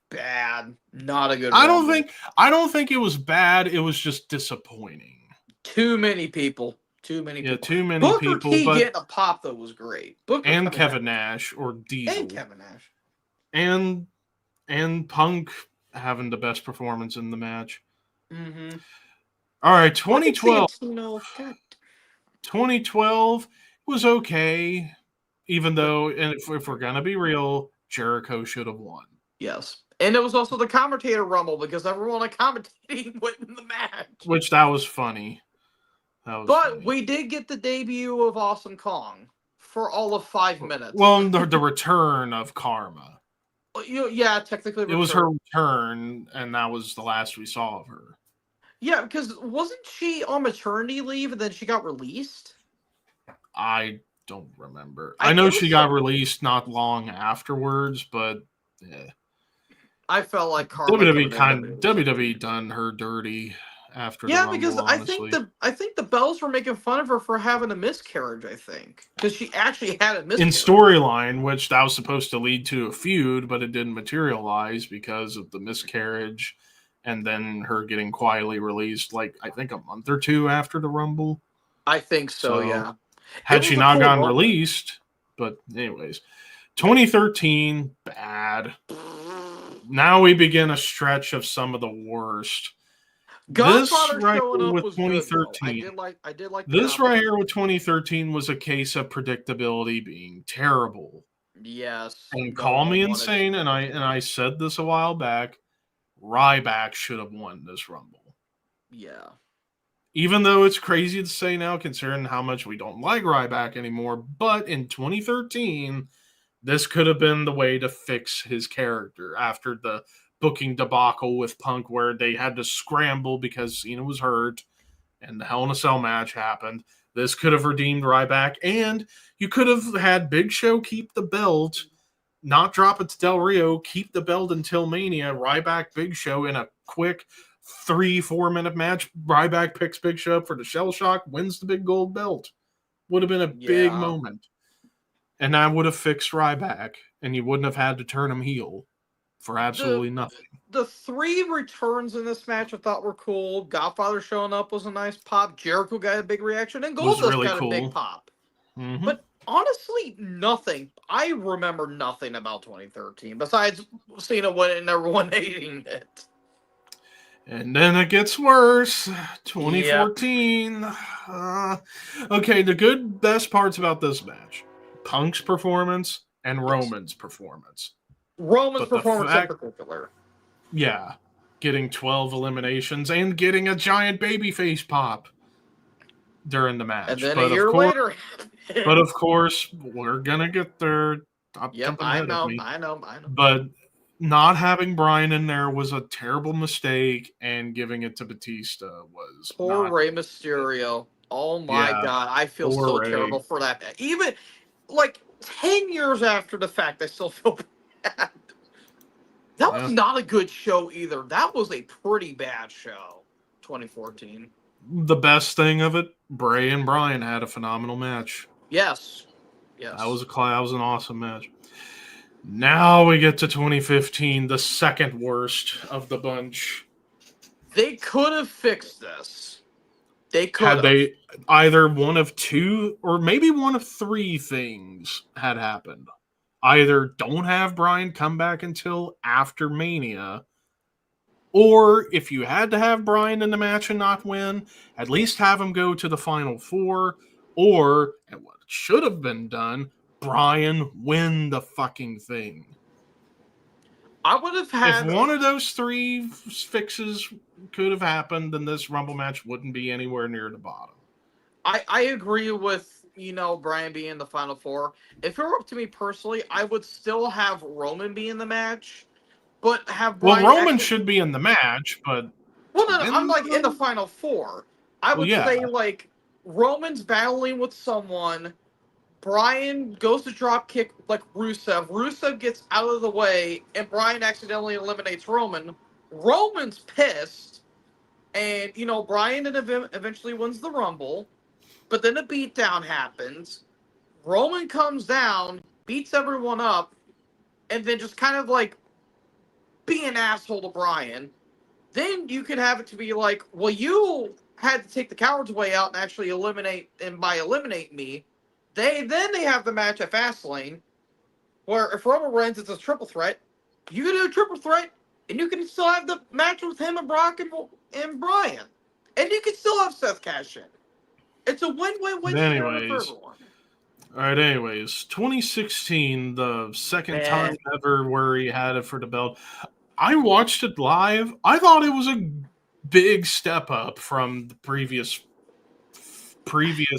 [SPEAKER 2] Bad. Not a good
[SPEAKER 3] Rumble. I don't think it was bad. It was just disappointing.
[SPEAKER 2] Too many people.
[SPEAKER 3] Too many
[SPEAKER 2] Booker
[SPEAKER 3] people.
[SPEAKER 2] T getting a pop that was great.
[SPEAKER 3] And Kevin Nash or Diesel.
[SPEAKER 2] And Kevin Nash.
[SPEAKER 3] And Punk having the best performance in the match.
[SPEAKER 2] Mm-hmm.
[SPEAKER 3] All right, 2012. 2012 was okay, even though, and if we're gonna be real, Jericho should have won.
[SPEAKER 2] Yes. And it was also the commentator Rumble because everyone commentating went in the match.
[SPEAKER 3] Which that was funny.
[SPEAKER 2] But we did get the debut of Awesome Kong for all of 5 minutes.
[SPEAKER 3] Well, the return of Karma.
[SPEAKER 2] Yeah, technically.
[SPEAKER 3] It was her return, and that was the last we saw of her.
[SPEAKER 2] Yeah, because wasn't she on maternity leave and then she got released?
[SPEAKER 3] I don't remember. I know she got released not long afterwards, but yeah.
[SPEAKER 2] I felt like Karma
[SPEAKER 3] WWE done her dirty after the Rumble,
[SPEAKER 2] because
[SPEAKER 3] honestly.
[SPEAKER 2] I think the Bells were making fun of her for having a miscarriage, I think. Because she actually had a miscarriage.
[SPEAKER 3] In storyline, which that was supposed to lead to a feud, but it didn't materialize because of the miscarriage and then her getting quietly released, like, I think a month or two after the Rumble.
[SPEAKER 2] I think so, yeah.
[SPEAKER 3] Had she not gotten released, but anyways. 2013, bad. Now we begin a stretch of some of the worst.
[SPEAKER 2] Godfather
[SPEAKER 3] this right
[SPEAKER 2] showing
[SPEAKER 3] here
[SPEAKER 2] up
[SPEAKER 3] with
[SPEAKER 2] was
[SPEAKER 3] 2013.
[SPEAKER 2] Good, I did like
[SPEAKER 3] this right here with 2013 was a case of predictability being terrible.
[SPEAKER 2] Yes.
[SPEAKER 3] And call me insane, and I said this a while back. Ryback should have won this Rumble.
[SPEAKER 2] Yeah.
[SPEAKER 3] Even though it's crazy to say now, considering how much we don't like Ryback anymore, but in 2013, this could have been the way to fix his character after the booking debacle with Punk, where they had to scramble because Cena was hurt and the Hell in a Cell match happened. This could have redeemed Ryback, and you could have had Big Show keep the belt, not drop it to Del Rio, keep the belt until Mania, Ryback, Big Show in a quick 3-4 minute match. Ryback picks Big Show up for the shell shock, wins the big gold belt. Would have been a big moment. And that would have fixed Ryback, and you wouldn't have had to turn him heel for absolutely nothing.
[SPEAKER 2] The 3 returns in this match I thought were cool. Godfather showing up was a nice pop. Jericho got a big reaction, and Goldust
[SPEAKER 3] really
[SPEAKER 2] got
[SPEAKER 3] cool.
[SPEAKER 2] a big pop.
[SPEAKER 3] Mm-hmm.
[SPEAKER 2] But honestly, nothing. I remember nothing about 2013 besides Cena winning and everyone hating it.
[SPEAKER 3] And then it gets worse. 2014. Yep. Okay, the best parts about this match: Punk's performance and Roman's performance.
[SPEAKER 2] Roman's performance in particular.
[SPEAKER 3] Yeah, getting 12 eliminations and getting a giant babyface pop during the match.
[SPEAKER 2] And then a year later.
[SPEAKER 3] But of course, we're gonna get there.
[SPEAKER 2] Yep, I know.
[SPEAKER 3] But not having Bryan in there was a terrible mistake, and giving it to Batista was
[SPEAKER 2] poor Rey Mysterio. Oh my God, I feel so terrible for that. Even like 10 years after the fact, I still feel bad. That was not a good show either. That was a pretty bad show, 2014.
[SPEAKER 3] The best thing of it, Bray and Bryan had a phenomenal match.
[SPEAKER 2] Yes.
[SPEAKER 3] That was an awesome match. Now we get to 2015, the second worst of the bunch.
[SPEAKER 2] They could have fixed this. They could have.
[SPEAKER 3] Had they either one of 2 or maybe one of 3 things had happened. Either don't have Bryan come back until after Mania, or if you had to have Bryan in the match and not win, at least have him go to the Final 4, or, and what should have been done, Bryan win the fucking thing.
[SPEAKER 2] I would have had...
[SPEAKER 3] If one of those 3 fixes could have happened, then this Rumble match wouldn't be anywhere near the bottom.
[SPEAKER 2] I agree with, Bryan being in the Final 4. If it were up to me personally, I would still have Roman be in the match, but have Bryan...
[SPEAKER 3] Well, Roman should be in the match, but...
[SPEAKER 2] Well, no, I'm in the Final 4. I would say, Roman's battling with someone, Bryan goes to drop kick like Rusev. Rusev gets out of the way, and Bryan accidentally eliminates Roman. Roman's pissed, and, Bryan eventually wins the Rumble. But then a beatdown happens. Roman comes down, beats everyone up, and then just kind of be an asshole to Bryan. Then you could have it to be like, well, you had to take the coward's way out and actually eliminate me. They have the match at Fastlane, where if Roman wins, it's a triple threat. You can do a triple threat, and you can still have the match with him and Brock and Bryan. And you can still have Seth cash in. It's a win-win-win scenario for everyone.
[SPEAKER 3] All right, anyways, 2016, the second time ever where he had it for the belt. I watched it live. I thought it was a big step up from the previous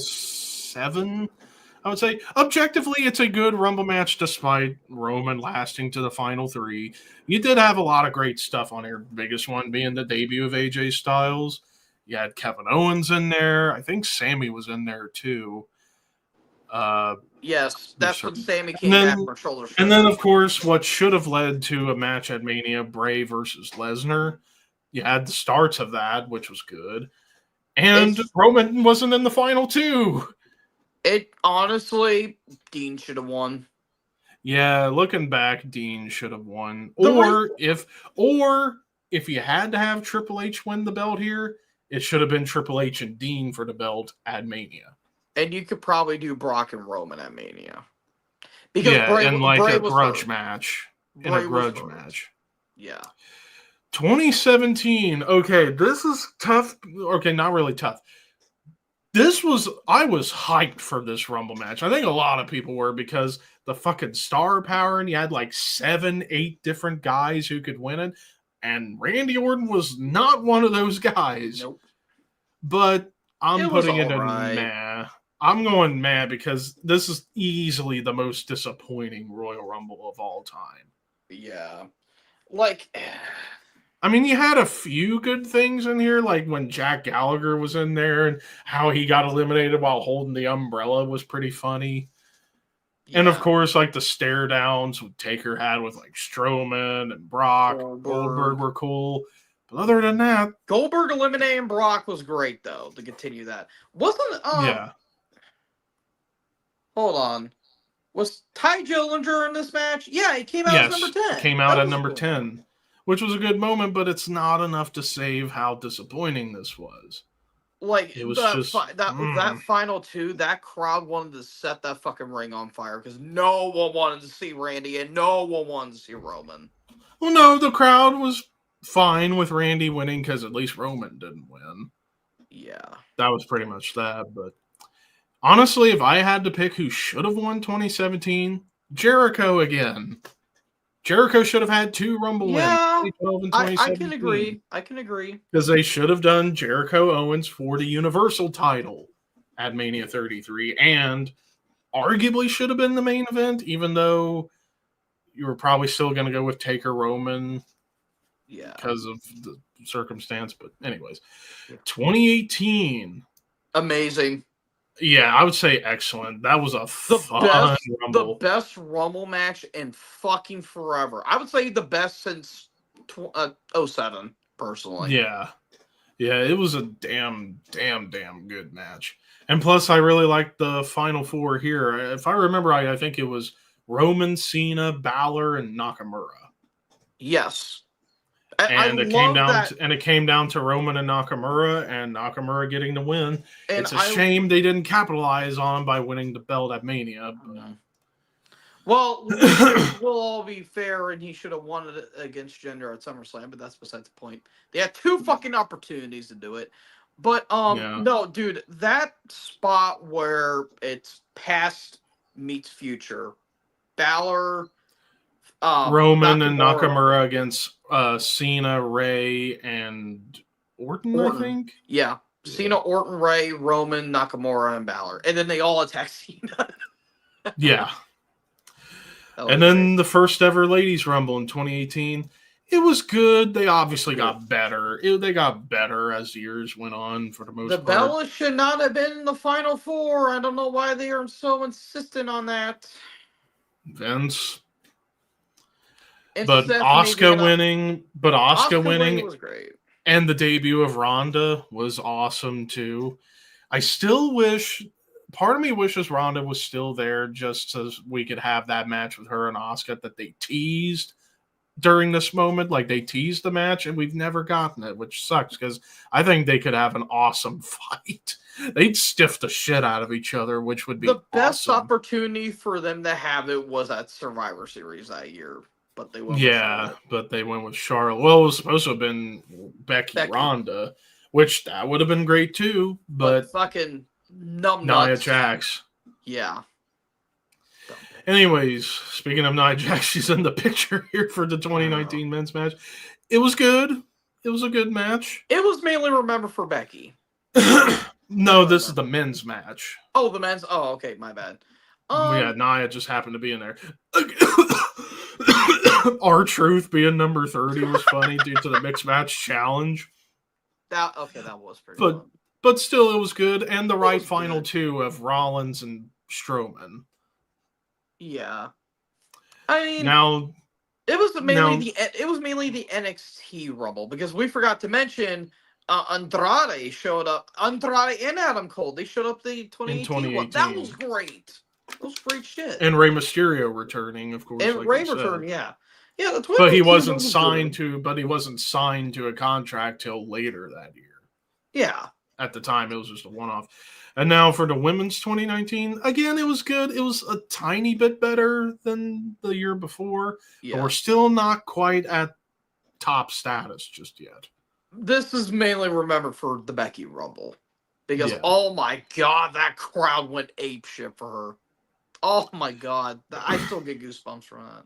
[SPEAKER 3] 7. I would say objectively, it's a good Rumble match despite Roman lasting to the final 3. You did have a lot of great stuff on here. Biggest one being the debut of AJ Styles. You had Kevin Owens in there. I think Sammy was in there too.
[SPEAKER 2] Yes, that's when Sammy came back from shoulder.
[SPEAKER 3] And then, of course, what should have led to a match at Mania, Bray versus Lesnar. You had the starts of that, which was good. And Roman wasn't in the final 2.
[SPEAKER 2] It honestly, Dean should have won.
[SPEAKER 3] Yeah, looking back, Dean should have won. Or if you had to have Triple H win the belt here, it should have been Triple H and Dean for the belt at Mania.
[SPEAKER 2] And you could probably do Brock and Roman at Mania.
[SPEAKER 3] Because Bray a grudge match. In a grudge match.
[SPEAKER 2] Yeah.
[SPEAKER 3] 2017. Okay, this is tough. Okay, not really tough. I was hyped for this Rumble match. I think a lot of people were because the fucking star power, and you had 7, 8 different guys who could win it. And Randy Orton was not one of those guys.
[SPEAKER 2] Nope.
[SPEAKER 3] But I'm putting it in meh. I'm going meh because this is easily the most disappointing Royal Rumble of all time.
[SPEAKER 2] Yeah.
[SPEAKER 3] I mean, you had a few good things in here, like when Jack Gallagher was in there and how he got eliminated while holding the umbrella was pretty funny.
[SPEAKER 2] Yeah.
[SPEAKER 3] And of course, like the stare downs with Taker had with like Strowman and Brock, Goldberg were cool. But other than that,
[SPEAKER 2] Goldberg eliminating Brock was great though. To continue that, wasn't
[SPEAKER 3] yeah.
[SPEAKER 2] Hold on, was Ty Dillinger in this match? Yeah, he came out as number 10.
[SPEAKER 3] Came out at number 10, which was a good moment, but it's not enough to save how disappointing this was.
[SPEAKER 2] Like
[SPEAKER 3] it was
[SPEAKER 2] that final 2, that crowd wanted to set that fucking ring on fire because no one wanted to see Randy and no one wanted to see Roman.
[SPEAKER 3] Well, no, the crowd was fine with Randy winning because at least Roman didn't win.
[SPEAKER 2] Yeah,
[SPEAKER 3] that was pretty much that. But honestly, if I had to pick who should have won 2017, Jericho again. Jericho should have had 2 Rumble wins, 2012 and 2017.
[SPEAKER 2] I can agree.
[SPEAKER 3] Because they should have done Jericho Owens for the Universal title at Mania 33, and arguably should have been the main event, even though you were probably still going to go with Taker Roman.
[SPEAKER 2] Yeah.
[SPEAKER 3] Because of the circumstance. But anyways, 2018.
[SPEAKER 2] Amazing.
[SPEAKER 3] Yeah, I would say excellent. That was a fun Rumble.
[SPEAKER 2] The best Rumble match in fucking forever. I would say the best since 07, personally.
[SPEAKER 3] Yeah. Yeah, it was a damn good match. And plus, I really liked the Final 4 here. If I remember right, I think it was Roman, Cena, Balor, and Nakamura.
[SPEAKER 2] Yes.
[SPEAKER 3] And it came down to Roman and Nakamura getting the win. And it's a shame they didn't capitalize on by winning the belt at Mania.
[SPEAKER 2] Well, we'll all be fair, and he should have won it against Jinder at SummerSlam, but that's besides the point. They had 2 fucking opportunities to do it. But no, dude, that spot where it's past meets future, Balor,
[SPEAKER 3] Roman and Nakamura against Cena, Ray, and Orton, I think.
[SPEAKER 2] Yeah. Cena, Orton, Ray, Roman, Nakamura, and Balor. And then they all attack Cena.
[SPEAKER 3] Yeah. And then the first ever Ladies Rumble in 2018. It was good. They obviously got better. They got better as years went on for the most part.
[SPEAKER 2] The Bellas should not have been in the Final 4. I don't know why they are so insistent on that.
[SPEAKER 3] Vince. But Asuka winning
[SPEAKER 2] was great.
[SPEAKER 3] And the debut of Ronda was awesome too. I still wish, part of me wishes Ronda was still there just so we could have that match with her and Asuka that they teased during this moment. Like they teased the match and we've never gotten it, which sucks because I think they could have an awesome fight. They'd stiff the shit out of each other, which would be
[SPEAKER 2] the best opportunity for them to have it was at Survivor Series that year. But they went
[SPEAKER 3] with Charlotte. Well, it was supposed to have been Becky. Ronda, which that would have been great too. But
[SPEAKER 2] fucking numbnuts.
[SPEAKER 3] Nia Jax.
[SPEAKER 2] Yeah.
[SPEAKER 3] Anyways, speaking of Nia Jax, she's in the picture here for the 2019 men's match. It was good. It was a good match.
[SPEAKER 2] It was mainly remembered for Becky.
[SPEAKER 3] No, this is the men's match.
[SPEAKER 2] Oh, the men's. Oh, okay, my bad.
[SPEAKER 3] Yeah, Nia just happened to be in there. R-Truth being number 30 was funny due to the mixed match challenge.
[SPEAKER 2] That was pretty fun.
[SPEAKER 3] But still, it was good. And the right final 2 of Rollins and Strowman.
[SPEAKER 2] Yeah. I mean, it was mainly the NXT Rumble because we forgot to mention Andrade showed up. Andrade and Adam Cole, they showed up the 2018 one. That was great. That was great shit.
[SPEAKER 3] And Rey Mysterio returning, of course.
[SPEAKER 2] And Rey returned, yeah. Yeah,
[SPEAKER 3] but he wasn't signed to a contract till later that year.
[SPEAKER 2] Yeah.
[SPEAKER 3] At the time, it was just a one-off. And now for the women's 2019, again, it was good. It was a tiny bit better than the year before. Yeah. But we're still not quite at top status just yet.
[SPEAKER 2] This is mainly remembered for the Becky Rumble. Because, oh my God, that crowd went apeshit for her. Oh my God. I still get goosebumps from that.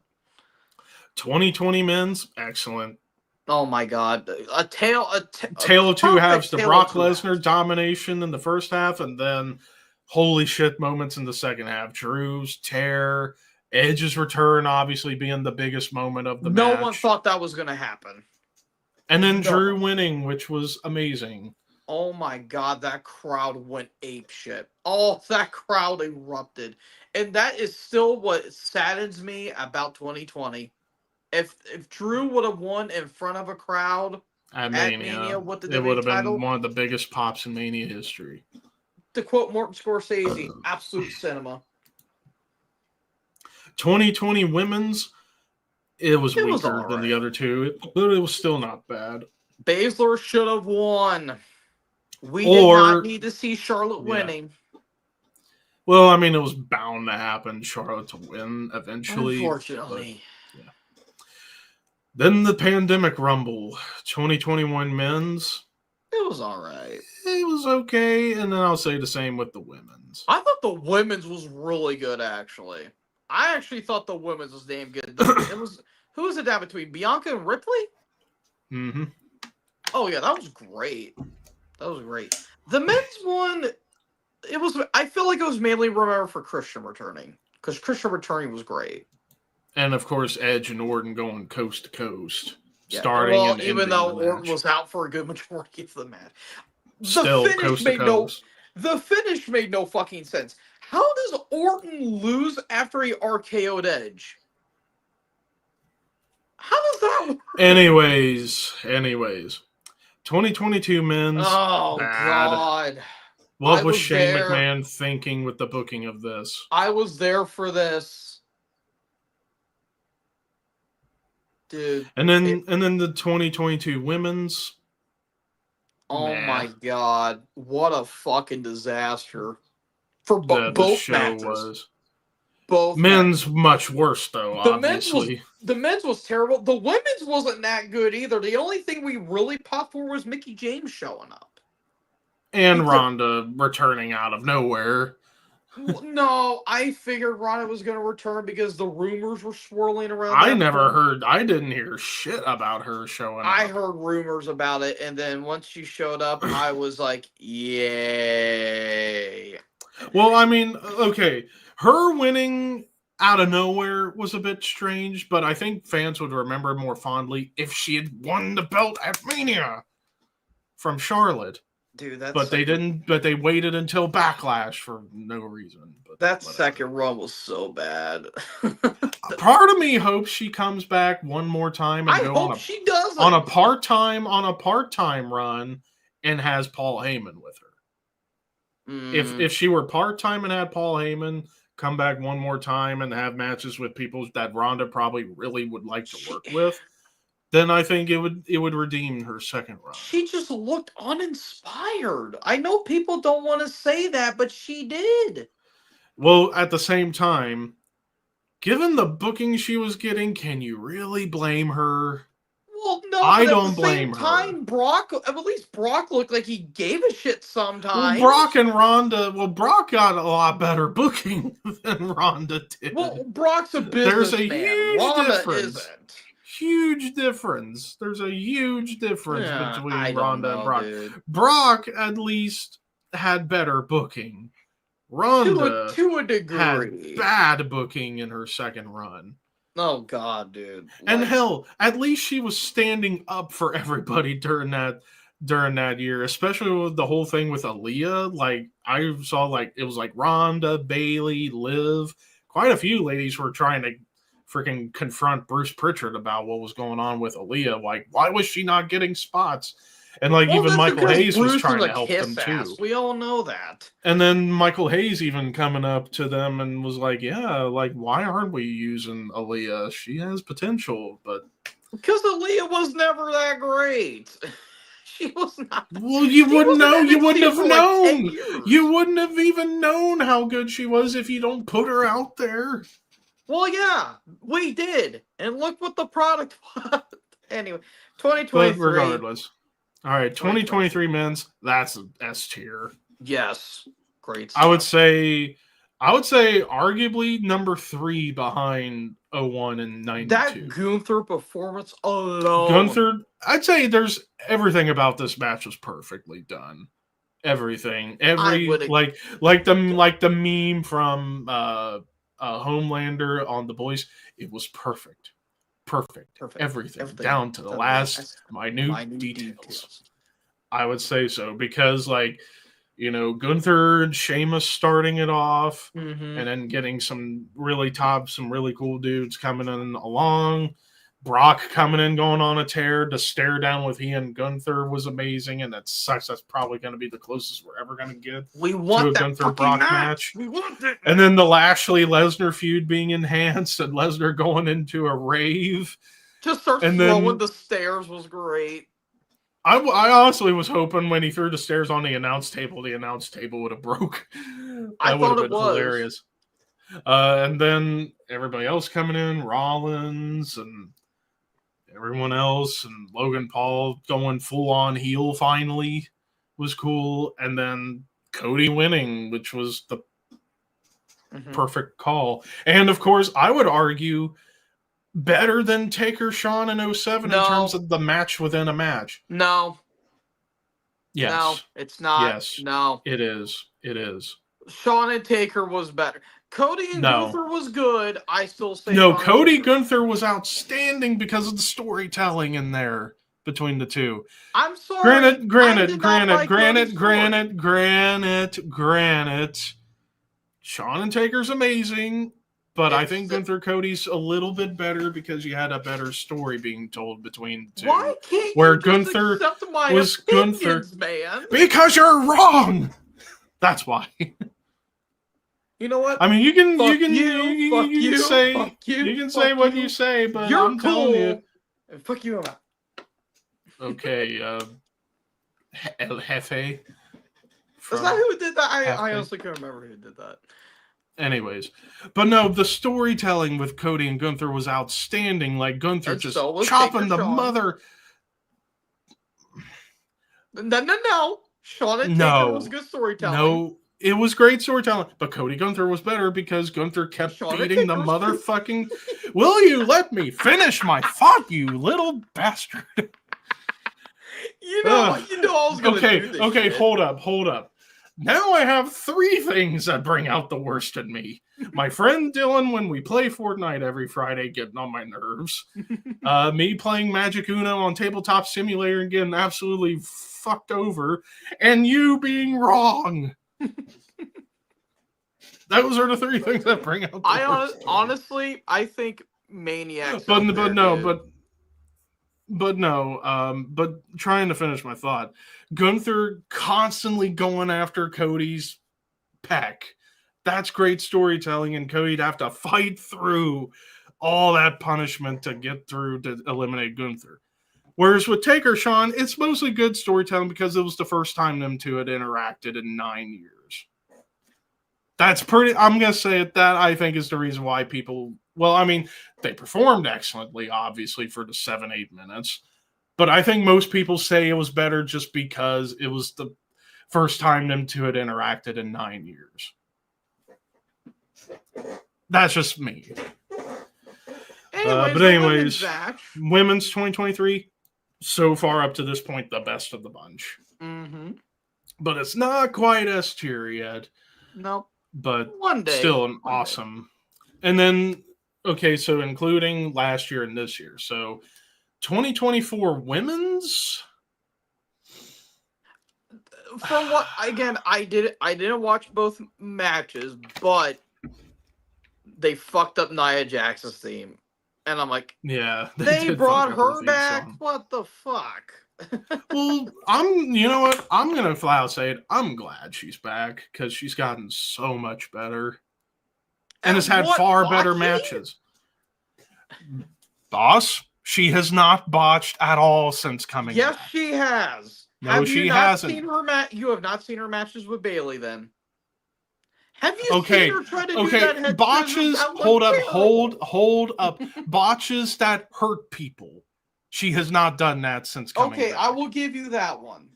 [SPEAKER 3] 2020 men's, excellent.
[SPEAKER 2] Oh my God. A tale of
[SPEAKER 3] 2 halves. The Brock Lesnar domination in the first half, and then holy shit moments in the second half. Drew's tear, Edge's return obviously being the biggest moment of the match.
[SPEAKER 2] No one thought that was going to happen.
[SPEAKER 3] And then
[SPEAKER 2] No.
[SPEAKER 3] Drew winning, which was amazing.
[SPEAKER 2] Oh my god, that crowd went ape shit. Oh, that crowd erupted. And that is still what saddens me about 2020. If Drew would have won in front of a crowd
[SPEAKER 3] At
[SPEAKER 2] at
[SPEAKER 3] Mania,
[SPEAKER 2] Mania with the
[SPEAKER 3] it would
[SPEAKER 2] WWE
[SPEAKER 3] have been
[SPEAKER 2] title,
[SPEAKER 3] one of the biggest pops in Mania history.
[SPEAKER 2] to quote Martin Scorsese, absolute cinema.
[SPEAKER 3] 2020 women's, it was
[SPEAKER 2] It was
[SPEAKER 3] weaker than the
[SPEAKER 2] alright.
[SPEAKER 3] other two, but it was still not bad.
[SPEAKER 2] Baszler should have won. We did
[SPEAKER 3] Or-
[SPEAKER 2] not need to see Charlotte
[SPEAKER 3] Yeah.
[SPEAKER 2] winning.
[SPEAKER 3] Well, I mean, it was bound to happen. Charlotte to win eventually.
[SPEAKER 2] Unfortunately.
[SPEAKER 3] Then the Pandemic Rumble, 2021 men's.
[SPEAKER 2] It was alright.
[SPEAKER 3] It was okay, and then I'll say the same with the women's.
[SPEAKER 2] I thought the women's was really good, actually. I actually thought the women's was damn good. It was who was it down between Bianca and Ripley?
[SPEAKER 3] Mm-hmm.
[SPEAKER 2] Oh yeah, that was great. That was great. The men's one, it was. I feel like it was mainly remembered for Christian returning because Christian returning was great.
[SPEAKER 3] And of course, Edge and Orton going coast to coast,
[SPEAKER 2] Yeah,
[SPEAKER 3] starting
[SPEAKER 2] well,
[SPEAKER 3] and
[SPEAKER 2] even
[SPEAKER 3] ending
[SPEAKER 2] though
[SPEAKER 3] the
[SPEAKER 2] Orton
[SPEAKER 3] match.
[SPEAKER 2] was out for a good majority of the match,
[SPEAKER 3] Still
[SPEAKER 2] the finish
[SPEAKER 3] coast to
[SPEAKER 2] made
[SPEAKER 3] coast.
[SPEAKER 2] the finish made no fucking sense. How does Orton lose after he RKO'd Edge? How does that work?
[SPEAKER 3] Anyways, 2022 men's.
[SPEAKER 2] Oh
[SPEAKER 3] bad.
[SPEAKER 2] god.
[SPEAKER 3] What
[SPEAKER 2] I
[SPEAKER 3] was
[SPEAKER 2] was
[SPEAKER 3] Shane
[SPEAKER 2] there.
[SPEAKER 3] McMahon thinking with the booking of this?
[SPEAKER 2] I was there for this. Dude.
[SPEAKER 3] And then the 2022 women's.
[SPEAKER 2] Oh
[SPEAKER 3] Nah.
[SPEAKER 2] my god. What a fucking disaster. For
[SPEAKER 3] The
[SPEAKER 2] both
[SPEAKER 3] show
[SPEAKER 2] matches.
[SPEAKER 3] was.
[SPEAKER 2] Both
[SPEAKER 3] Men's much worse though,
[SPEAKER 2] The men's
[SPEAKER 3] obviously.
[SPEAKER 2] the men's was terrible. The women's wasn't that good either. The only thing we really popped for was Mickey James showing up.
[SPEAKER 3] And Ronda returning out of nowhere.
[SPEAKER 2] No, I figured Ronda was going to return because the rumors were swirling around.
[SPEAKER 3] I didn't hear shit about her showing up.
[SPEAKER 2] I heard rumors about it, and then once she showed up, I was like, yay.
[SPEAKER 3] Well, I mean, okay. Her winning out of nowhere was a bit strange, but I think fans would remember more fondly if she had won the belt at Mania from Charlotte.
[SPEAKER 2] Dude, that's
[SPEAKER 3] But they didn't. But they waited until Backlash for no reason. But
[SPEAKER 2] that
[SPEAKER 3] whatever.
[SPEAKER 2] second run was so bad.
[SPEAKER 3] Part of me hopes she comes back one more time and
[SPEAKER 2] I
[SPEAKER 3] go
[SPEAKER 2] hope
[SPEAKER 3] on a
[SPEAKER 2] she does
[SPEAKER 3] on a part-time run and has Paul Heyman with her. If she were part-time and had Paul Heyman come back one more time and have matches with people that Ronda probably really would like to work with, then I think it would redeem her second run.
[SPEAKER 2] She just looked uninspired. I know people don't want to say that, but she did.
[SPEAKER 3] Well, at the same time, given the booking she was getting, can you really blame her?
[SPEAKER 2] Well, no,
[SPEAKER 3] I
[SPEAKER 2] but
[SPEAKER 3] don't
[SPEAKER 2] at the
[SPEAKER 3] blame
[SPEAKER 2] same
[SPEAKER 3] her.
[SPEAKER 2] time, at least Brock looked like he gave a shit sometimes.
[SPEAKER 3] Brock and Ronda, Brock got a lot better booking than Ronda did.
[SPEAKER 2] Well, Brock's a
[SPEAKER 3] There's a
[SPEAKER 2] businessman.
[SPEAKER 3] huge
[SPEAKER 2] Ronda
[SPEAKER 3] difference.
[SPEAKER 2] isn't.
[SPEAKER 3] Huge difference. There's a huge difference
[SPEAKER 2] I
[SPEAKER 3] between
[SPEAKER 2] don't
[SPEAKER 3] Ronda
[SPEAKER 2] know,
[SPEAKER 3] and Brock.
[SPEAKER 2] dude.
[SPEAKER 3] Brock at least had better booking. Ronda
[SPEAKER 2] To a
[SPEAKER 3] had
[SPEAKER 2] degree.
[SPEAKER 3] bad booking in her second run.
[SPEAKER 2] Oh god, dude.
[SPEAKER 3] And hell, at least she was standing up for everybody during that year, especially with the whole thing with Aaliyah. Like I saw, like it was like Ronda, Bailey, Liv. Quite a few ladies were trying to freaking confront Bruce Pritchard about what was going on with Aaliyah. Like, why was she not getting spots? And like even Michael Hayes was trying to help them too.
[SPEAKER 2] We all know that.
[SPEAKER 3] And then Michael Hayes even coming up to them and was like, yeah, like, why aren't we using Aaliyah? She has potential, but...
[SPEAKER 2] Because Aaliyah was never that great. She was not...
[SPEAKER 3] Well, you wouldn't know. You wouldn't have known.
[SPEAKER 2] Like
[SPEAKER 3] you wouldn't have even known how good she was if you don't put her out there.
[SPEAKER 2] Well, yeah, we did. And look what the product was. Anyway, 2023.
[SPEAKER 3] But regardless. All right, 2023 men's, that's an S tier.
[SPEAKER 2] Yes. Great stuff.
[SPEAKER 3] I would say arguably number 3 behind 01 and 92.
[SPEAKER 2] That Gunther performance alone.
[SPEAKER 3] Gunther, I'd say there's everything about this match was perfectly done. Everything. Like the meme from Homelander on The Boys, it was perfect. perfect. Everything down to the last minute details. I would say so, because like, you know, Gunther and Sheamus starting it off, and then getting some really cool dudes coming in along. Brock coming in, going on a tear. To stare down with he and Gunther was amazing, and that sucks. That's probably going to be the closest we're ever going to get to a Gunther Brock match.
[SPEAKER 2] We want it.
[SPEAKER 3] And then the Lashley Lesnar feud being enhanced, and Lesnar going into a rave.
[SPEAKER 2] Just start throwing the stairs was great.
[SPEAKER 3] I honestly was hoping when he threw the stairs on the announce table would have broke. That would have been hilarious. And then everybody else coming in, Rollins and everyone else, and Logan Paul going full on heel finally was cool. And then Cody winning, which was the perfect call. And of course, I would argue better than Taker Shawn in 07 in terms of the match within a match.
[SPEAKER 2] No.
[SPEAKER 3] Yes.
[SPEAKER 2] No, it's not.
[SPEAKER 3] Yes.
[SPEAKER 2] No.
[SPEAKER 3] It is. It is.
[SPEAKER 2] Shawn and Taker was better. Cody and Gunther was good. I still say
[SPEAKER 3] Cody Gunther was outstanding because of the storytelling in there between the two.
[SPEAKER 2] I'm sorry.
[SPEAKER 3] Granted. Shawn and Taker's amazing, but I think Gunther Cody's a little bit better because you had a better story being told between the two.
[SPEAKER 2] Why can't
[SPEAKER 3] where
[SPEAKER 2] you
[SPEAKER 3] Gunther
[SPEAKER 2] accept my
[SPEAKER 3] was
[SPEAKER 2] opinions,
[SPEAKER 3] Gunther?
[SPEAKER 2] Man?
[SPEAKER 3] Because you're wrong. That's why.
[SPEAKER 2] You know what?
[SPEAKER 3] I mean, you can say what you say, but I'm telling you.
[SPEAKER 2] And fuck you.
[SPEAKER 3] Okay, El Jefe.
[SPEAKER 2] Is that who did that? I honestly can't remember who did that.
[SPEAKER 3] Anyways, but no, the storytelling with Cody and Gunther was outstanding. Like Gunther just chopping the mother.
[SPEAKER 2] No. Shawn and Taker was good storytelling.
[SPEAKER 3] No. It was great storytelling, but Cody Gunther was better because Gunther kept beating the motherfucking... Will you let me finish my thought, you little bastard?
[SPEAKER 2] You know I was going to do this shit.
[SPEAKER 3] Hold up. Now I have 3 things that bring out the worst in me. My friend Dylan, when we play Fortnite every Friday, getting on my nerves. Me playing Magic Uno on Tabletop Simulator and getting absolutely fucked over. And you being wrong. Those are the 3 things that bring out the worst.
[SPEAKER 2] Honestly, I think Maniacs.
[SPEAKER 3] But trying to finish my thought, Gunther constantly going after Cody's pec. That's great storytelling, and Cody'd have to fight through all that punishment to get through to eliminate Gunther. Whereas with Taker Shawn, it's mostly good storytelling because it was the first time them two had interacted in 9 years. That's pretty, I'm going to say it, that I think is the reason why people, well, I mean, they performed excellently, obviously, for the 7-8 minutes. But I think most people say it was better just because it was the first time them two had interacted in 9 years. That's just me. Anyways, women's 2023, so far up to this point, the best of the bunch.
[SPEAKER 2] Mm-hmm.
[SPEAKER 3] But it's not quite S tier yet.
[SPEAKER 2] Nope.
[SPEAKER 3] But
[SPEAKER 2] one day,
[SPEAKER 3] still an awesome. Day. And then, okay, so including last year and this year. So 2024 women's.
[SPEAKER 2] From what, again, I didn't watch both matches, but they fucked up Nia Jax's theme. And I'm like,
[SPEAKER 3] yeah,
[SPEAKER 2] they brought her back? Song. What the fuck?
[SPEAKER 3] Well, you know what? I'm going to flat out say it. I'm glad she's back because she's gotten so much better and has had far better matches. Boss, she has not botched at all since coming back.
[SPEAKER 2] Yes, she has.
[SPEAKER 3] No, she hasn't.
[SPEAKER 2] You have not seen her matches with Bayley then. Have you seen her try to do that?
[SPEAKER 3] Botches, hold up. Botches that hurt people. She has not done that since coming back.
[SPEAKER 2] I will give you that one.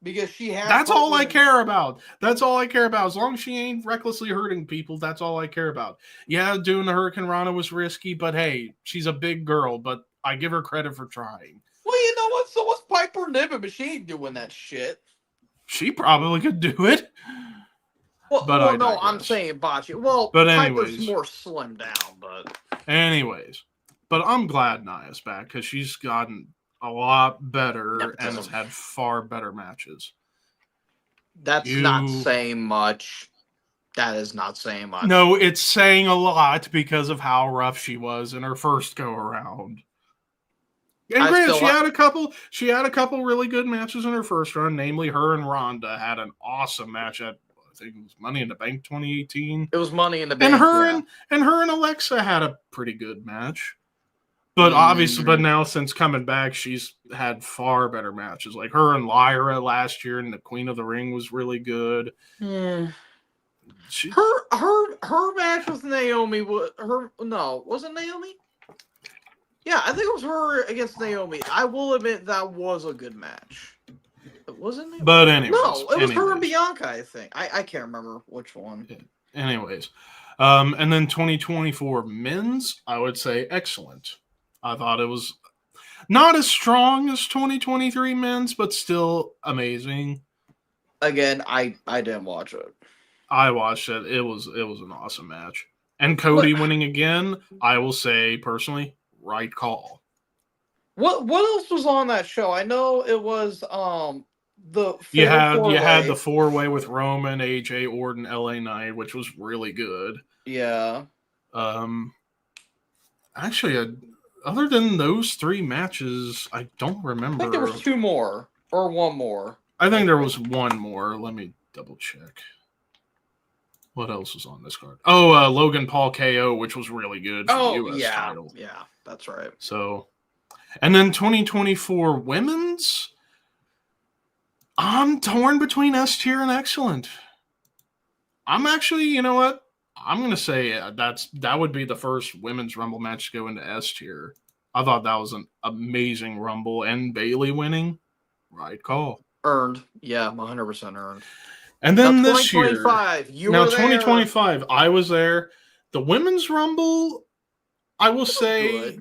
[SPEAKER 2] Because she has...
[SPEAKER 3] That's all I care about. That's all I care about. As long as she ain't recklessly hurting people, that's all I care about. Yeah, doing the Hurricane Rana was risky, but hey, she's a big girl, but I give her credit for trying.
[SPEAKER 2] Well, you know what? So was Piper Niven, but she ain't doing that shit.
[SPEAKER 3] She probably could do it.
[SPEAKER 2] Well, I'm saying Bocce. Well,
[SPEAKER 3] but
[SPEAKER 2] Piper's more slimmed down, but...
[SPEAKER 3] Anyways, But I'm glad Nia's back because she's gotten a lot better and has
[SPEAKER 2] Nepotism.
[SPEAKER 3] had far better matches.
[SPEAKER 2] That's not saying much. That is not saying much.
[SPEAKER 3] No, it's saying a lot because of how rough she was in her first go around. And granted, she had a couple really good matches in her first run. Namely, her and Ronda had an awesome match at, I think it was Money in the Bank 2018.
[SPEAKER 2] It was Money in the Bank.
[SPEAKER 3] And her and Alexa had a pretty good match. But obviously, but now since coming back, she's had far better matches. Like her and Lyra last year in the Queen of the Ring was really good.
[SPEAKER 2] Her match with Naomi wasn't Naomi? Yeah, I think it was her against Naomi. I will admit that was a good match. It wasn't Naomi.
[SPEAKER 3] But anyways.
[SPEAKER 2] No, it was her and Bianca, I think. I can't remember which one.
[SPEAKER 3] Anyways. And then 2024 men's, I would say excellent. I thought it was not as strong as 2023 men's, but still amazing.
[SPEAKER 2] Again, I didn't watch it.
[SPEAKER 3] I watched it. It was an awesome match. And Cody winning again, I will say personally, right call.
[SPEAKER 2] What else was on that show? I know it was the
[SPEAKER 3] you had the 4-way with Roman, AJ, Orton, LA Knight, which was really good.
[SPEAKER 2] Yeah.
[SPEAKER 3] Actually, other than those 3 matches, I don't remember.
[SPEAKER 2] I think there was 2 more or 1 more.
[SPEAKER 3] I think there was 1 more. Let me double check. What else was on this card? Oh, Logan Paul KO, which was really good for the US title.
[SPEAKER 2] Yeah, that's right.
[SPEAKER 3] So, and then 2024 women's, I'm torn between S tier and excellent. I'm actually, you know what? I'm going to say that would be the first women's Rumble match to go into S tier. I thought that was an amazing Rumble, and Bayley winning, right call.
[SPEAKER 2] Earned. Yeah, 100% earned.
[SPEAKER 3] And then this year,
[SPEAKER 2] 2025,
[SPEAKER 3] I was there. The women's Rumble, I will say,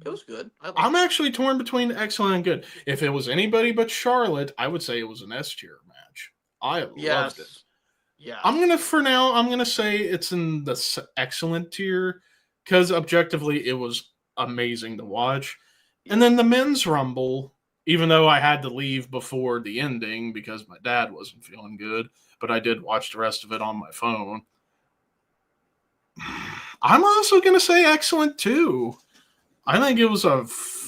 [SPEAKER 2] it was good.
[SPEAKER 3] I'm actually torn between excellent and good. If it was anybody but Charlotte, I would say it was an S tier match. I loved it.
[SPEAKER 2] Yeah.
[SPEAKER 3] I'm gonna say it's in the excellent tier because objectively it was amazing to watch. Yeah. And then the men's Rumble, even though I had to leave before the ending because my dad wasn't feeling good, but I did watch the rest of it on my phone. I'm also gonna say excellent too. I think it was a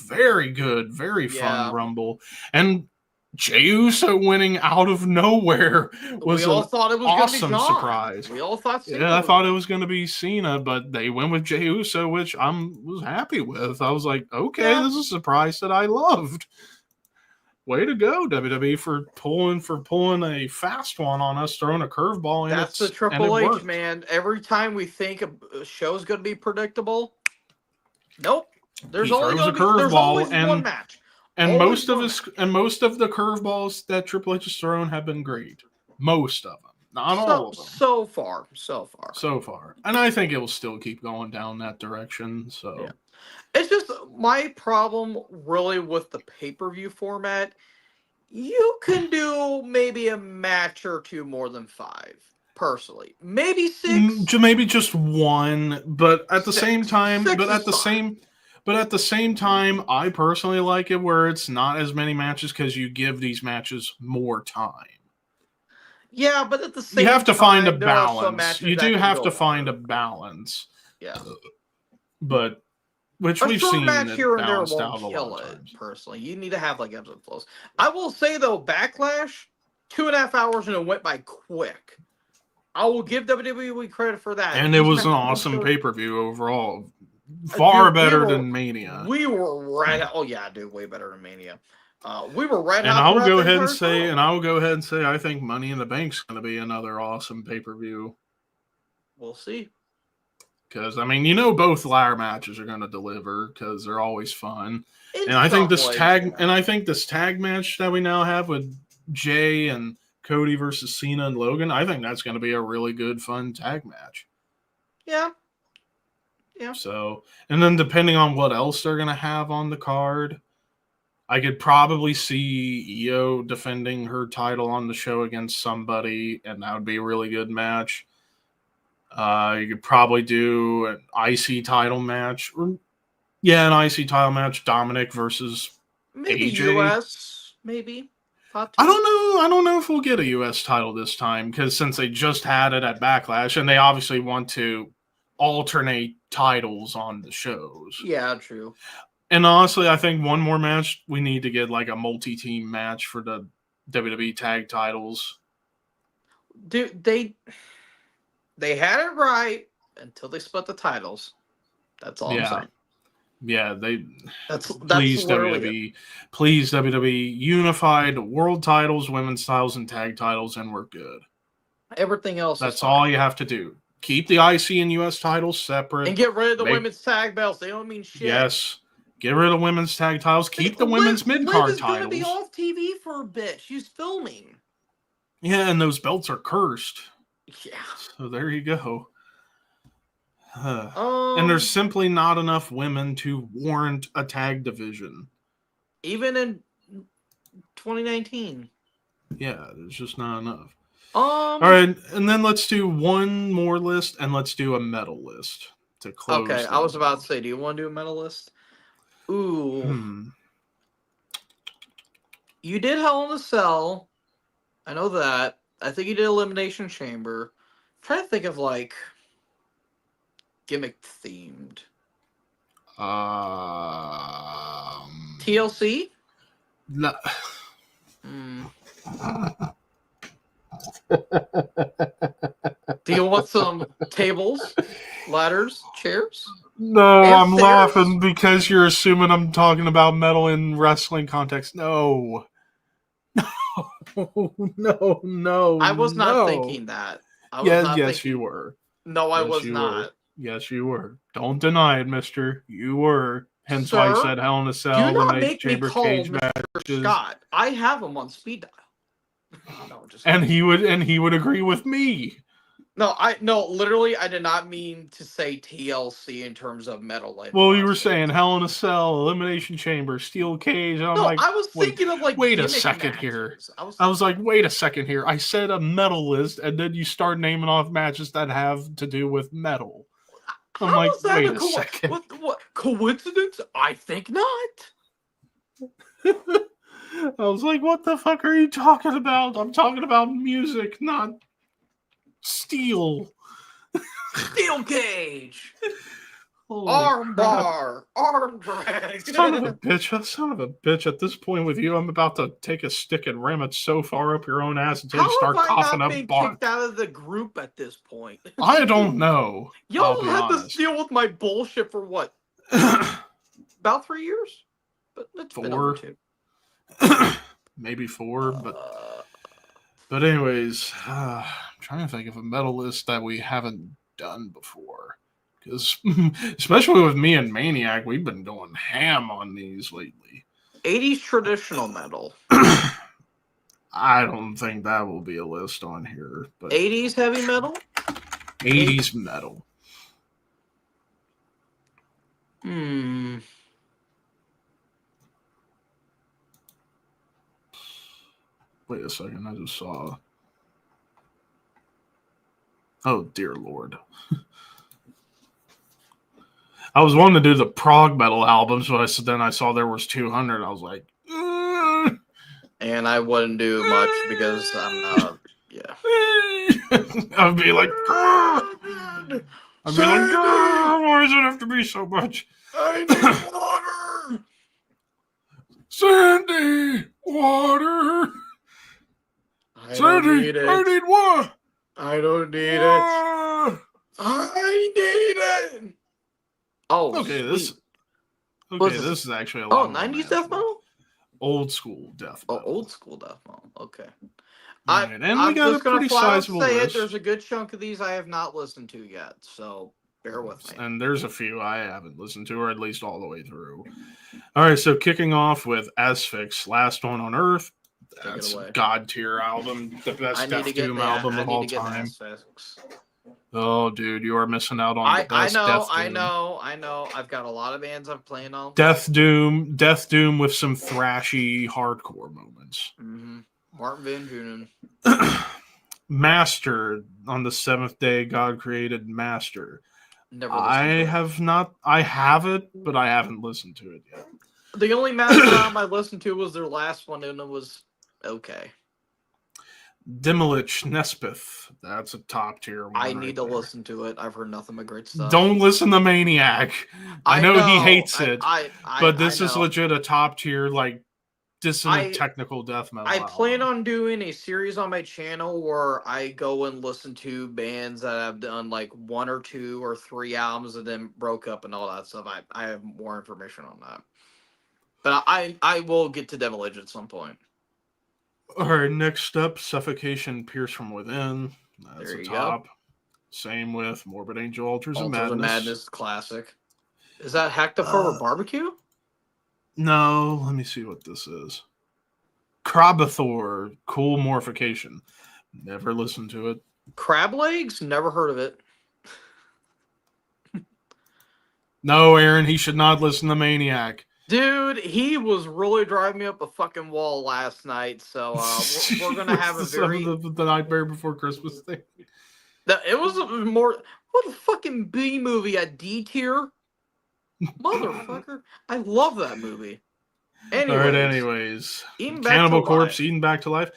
[SPEAKER 3] very good, very fun Rumble. And Jey Uso winning out of nowhere was an awesome surprise.
[SPEAKER 2] We all thought Cena.
[SPEAKER 3] Yeah, I thought it was going to be Cena, but they went with Jey Uso, which I was happy with. I was like, okay, this is a surprise that I loved. Way to go, WWE, for pulling a fast one on us, throwing a curveball in.
[SPEAKER 2] That's the Triple H, man. Every time we think a show's going to be predictable, nope. There's only one match.
[SPEAKER 3] And most of the curveballs that Triple H has thrown have been great. Most of them. Not all of them.
[SPEAKER 2] So far.
[SPEAKER 3] And I think it will still keep going down that direction. So
[SPEAKER 2] yeah. It's just my problem really with the pay-per-view format. You can do maybe a match or 2 more than 5. Personally. Maybe 6.
[SPEAKER 3] Maybe just 1. But at the same time, at the same time, I personally like it where it's not as many matches because you give these matches more time.
[SPEAKER 2] Yeah, but at the same time,
[SPEAKER 3] you have to find a balance. You do have to find a balance.
[SPEAKER 2] Yeah.
[SPEAKER 3] But which we've seen
[SPEAKER 2] match here and there won't kill it. Personally, you need to have like ebbs and flows. I will say though, Backlash, 2.5 hours and it went by quick. I will give WWE credit for that.
[SPEAKER 3] And it was an awesome pay-per-view overall. Far better than Mania.
[SPEAKER 2] We were right. Oh yeah, dude, way better than Mania. We were right.
[SPEAKER 3] And I will go ahead and say, I think Money in the Bank's going to be another awesome pay-per-view.
[SPEAKER 2] We'll see.
[SPEAKER 3] Because both ladder matches are going to deliver because they're always fun. And I think this tag match that we now have with Jay and Cody versus Cena and Logan, I think that's going to be a really good, fun tag match.
[SPEAKER 2] Yeah. Yeah.
[SPEAKER 3] So, and then depending on what else they're going to have on the card, I could probably see Io defending her title on the show against somebody, and that would be a really good match. You could probably do an IC title match. Yeah, an IC title match, Dominic versus
[SPEAKER 2] Maybe
[SPEAKER 3] AJ.
[SPEAKER 2] US, maybe. Top
[SPEAKER 3] I
[SPEAKER 2] two.
[SPEAKER 3] don't know. I don't know if we'll get a US title this time because since they just had it at Backlash, and they obviously want to alternate titles on the shows.
[SPEAKER 2] Yeah, true.
[SPEAKER 3] And honestly, I think one more match we need to get like a multi-team match for the WWE tag titles.
[SPEAKER 2] Dude, they had it right until they split the titles. That's all I'm saying.
[SPEAKER 3] Yeah,
[SPEAKER 2] That's
[SPEAKER 3] please
[SPEAKER 2] literally
[SPEAKER 3] WWE, please WWE, unified world titles, women's titles, and tag titles, and we're good.
[SPEAKER 2] Everything else.
[SPEAKER 3] That's all you have to do. Keep the IC and US titles separate,
[SPEAKER 2] and get rid of the women's tag belts. They don't mean shit.
[SPEAKER 3] Yes, get rid of women's tag titles. Keep the women's mid card titles.
[SPEAKER 2] Liv is going to be off TV for a bit. She's filming.
[SPEAKER 3] Yeah, and those belts are cursed.
[SPEAKER 2] Yeah.
[SPEAKER 3] So there you go. And there's simply not enough women to warrant a tag division.
[SPEAKER 2] Even in 2019.
[SPEAKER 3] Yeah, there's just not enough.
[SPEAKER 2] All
[SPEAKER 3] right, and then let's do one more list, and let's do a medal list to close.
[SPEAKER 2] Okay, I was about to say, do you want to do a medal list? Ooh. You did Hell in a Cell. I know that. I think you did Elimination Chamber. I'm trying to think of like gimmick themed. TLC?
[SPEAKER 3] No.
[SPEAKER 2] Do you want some tables, ladders, chairs?
[SPEAKER 3] No, I'm laughing because you're assuming I'm talking about metal in wrestling context. No. No.
[SPEAKER 2] I was not thinking that.
[SPEAKER 3] Yes, you were.
[SPEAKER 2] No, I was not.
[SPEAKER 3] Yes, you were. Don't deny it, mister. You were. Hence why I said Hell in a Cell,
[SPEAKER 2] do not make me
[SPEAKER 3] Chamber,
[SPEAKER 2] call
[SPEAKER 3] cage
[SPEAKER 2] Mr.
[SPEAKER 3] matches.
[SPEAKER 2] Scott. I have him on speed dial. No,
[SPEAKER 3] and he would agree with me.
[SPEAKER 2] No, literally, I did not mean to say TLC in terms of metal.
[SPEAKER 3] Well, you were saying Hell in a Cell, Elimination Chamber, Steel Cage.
[SPEAKER 2] I was thinking of like.
[SPEAKER 3] Wait a second here. I was like, wait a second here. I said a metal list, and then you start naming off matches that have to do with metal. I'm like, wait a second.
[SPEAKER 2] What coincidence? I think not.
[SPEAKER 3] I was like, what the fuck are you talking about? I'm talking about music, not steel.
[SPEAKER 2] Steel cage. Arm bar. Arm drag.
[SPEAKER 3] Son of a bitch. At this point with you, I'm about to take a stick and ram it so far up your own ass until you start coughing up bark.
[SPEAKER 2] Kicked out of the group at this point?
[SPEAKER 3] I don't know.
[SPEAKER 2] Y'all had to deal with my bullshit for what? About 3 years? But it's 4. Been over 2.
[SPEAKER 3] Maybe 4, but anyways, I'm trying to think of a metal list that we haven't done before. Because, especially with me and Maniac, we've been going ham on these lately.
[SPEAKER 2] 80s traditional metal.
[SPEAKER 3] I don't think that will be a list on here. But
[SPEAKER 2] 80s heavy metal?
[SPEAKER 3] 80s metal. Wait a second, I just saw. Oh, dear Lord. I was wanting to do the prog metal albums, but then I saw there was 200. I was like,
[SPEAKER 2] and I wouldn't do much because I'm not. Yeah.
[SPEAKER 3] I'd be like, why does it have to be so much?
[SPEAKER 2] I need water.
[SPEAKER 3] Sandy, water. Sandy, I need what?
[SPEAKER 2] I don't need it. I need it. Oh,
[SPEAKER 3] okay. This is actually a
[SPEAKER 2] lot. 90s death metal.
[SPEAKER 3] Old school death metal.
[SPEAKER 2] Oh, old school death metal. Okay.
[SPEAKER 3] Right, and we got a pretty sizable list.
[SPEAKER 2] There's a good chunk of these I have not listened to yet, so bear with me.
[SPEAKER 3] And there's a few I haven't listened to, or at least all the way through. All right, so kicking off with Asphyx, Last One on Earth. That's God tier album, the best Death Doom album of all time. Oh, dude, you are missing out on the best Death Doom.
[SPEAKER 2] I know. I've got a lot of bands I'm playing on.
[SPEAKER 3] Death Doom with some thrashy hardcore moments.
[SPEAKER 2] Mm-hmm. Martin Van Buren.
[SPEAKER 3] Master, on the 7th day, God created Master.
[SPEAKER 2] Never
[SPEAKER 3] I
[SPEAKER 2] listened to it.
[SPEAKER 3] have not. I have it, but I haven't listened to it yet.
[SPEAKER 2] The only Mastodon album I listened to was their last one, and it was okay.
[SPEAKER 3] Demilich Nespith. That's a top tier one.
[SPEAKER 2] I need to listen to it. I've heard nothing but great stuff.
[SPEAKER 3] Don't listen to Maniac. I know he hates it, but this is legit a top tier, like, dissonant technical death metal.
[SPEAKER 2] I plan on doing a series on my channel where I go and listen to bands that have done like 1 or 2 or 3 albums and then broke up and all that stuff. I have more information on that. But I will get to Devil at some point.
[SPEAKER 3] All right, next up, Suffocation, Pierce from Within. That's a top. Go. Same with Morbid Angel, Altars of Madness.
[SPEAKER 2] Classic. Is that Hacked Forward Barbecue?
[SPEAKER 3] No, let me see what this is. Krabathor, Cool Mortification. Never listened to it.
[SPEAKER 2] Crab Legs? Never heard of it.
[SPEAKER 3] No, Aaron, he should not listen to Maniac.
[SPEAKER 2] Dude, he was really driving me up a fucking wall last night, so we're gonna have a very
[SPEAKER 3] the Nightmare Before Christmas thing.
[SPEAKER 2] It was more what a fucking B movie at D tier, motherfucker. I love that movie.
[SPEAKER 3] Anyways, Cannibal Corpse, Eaten Back to Life.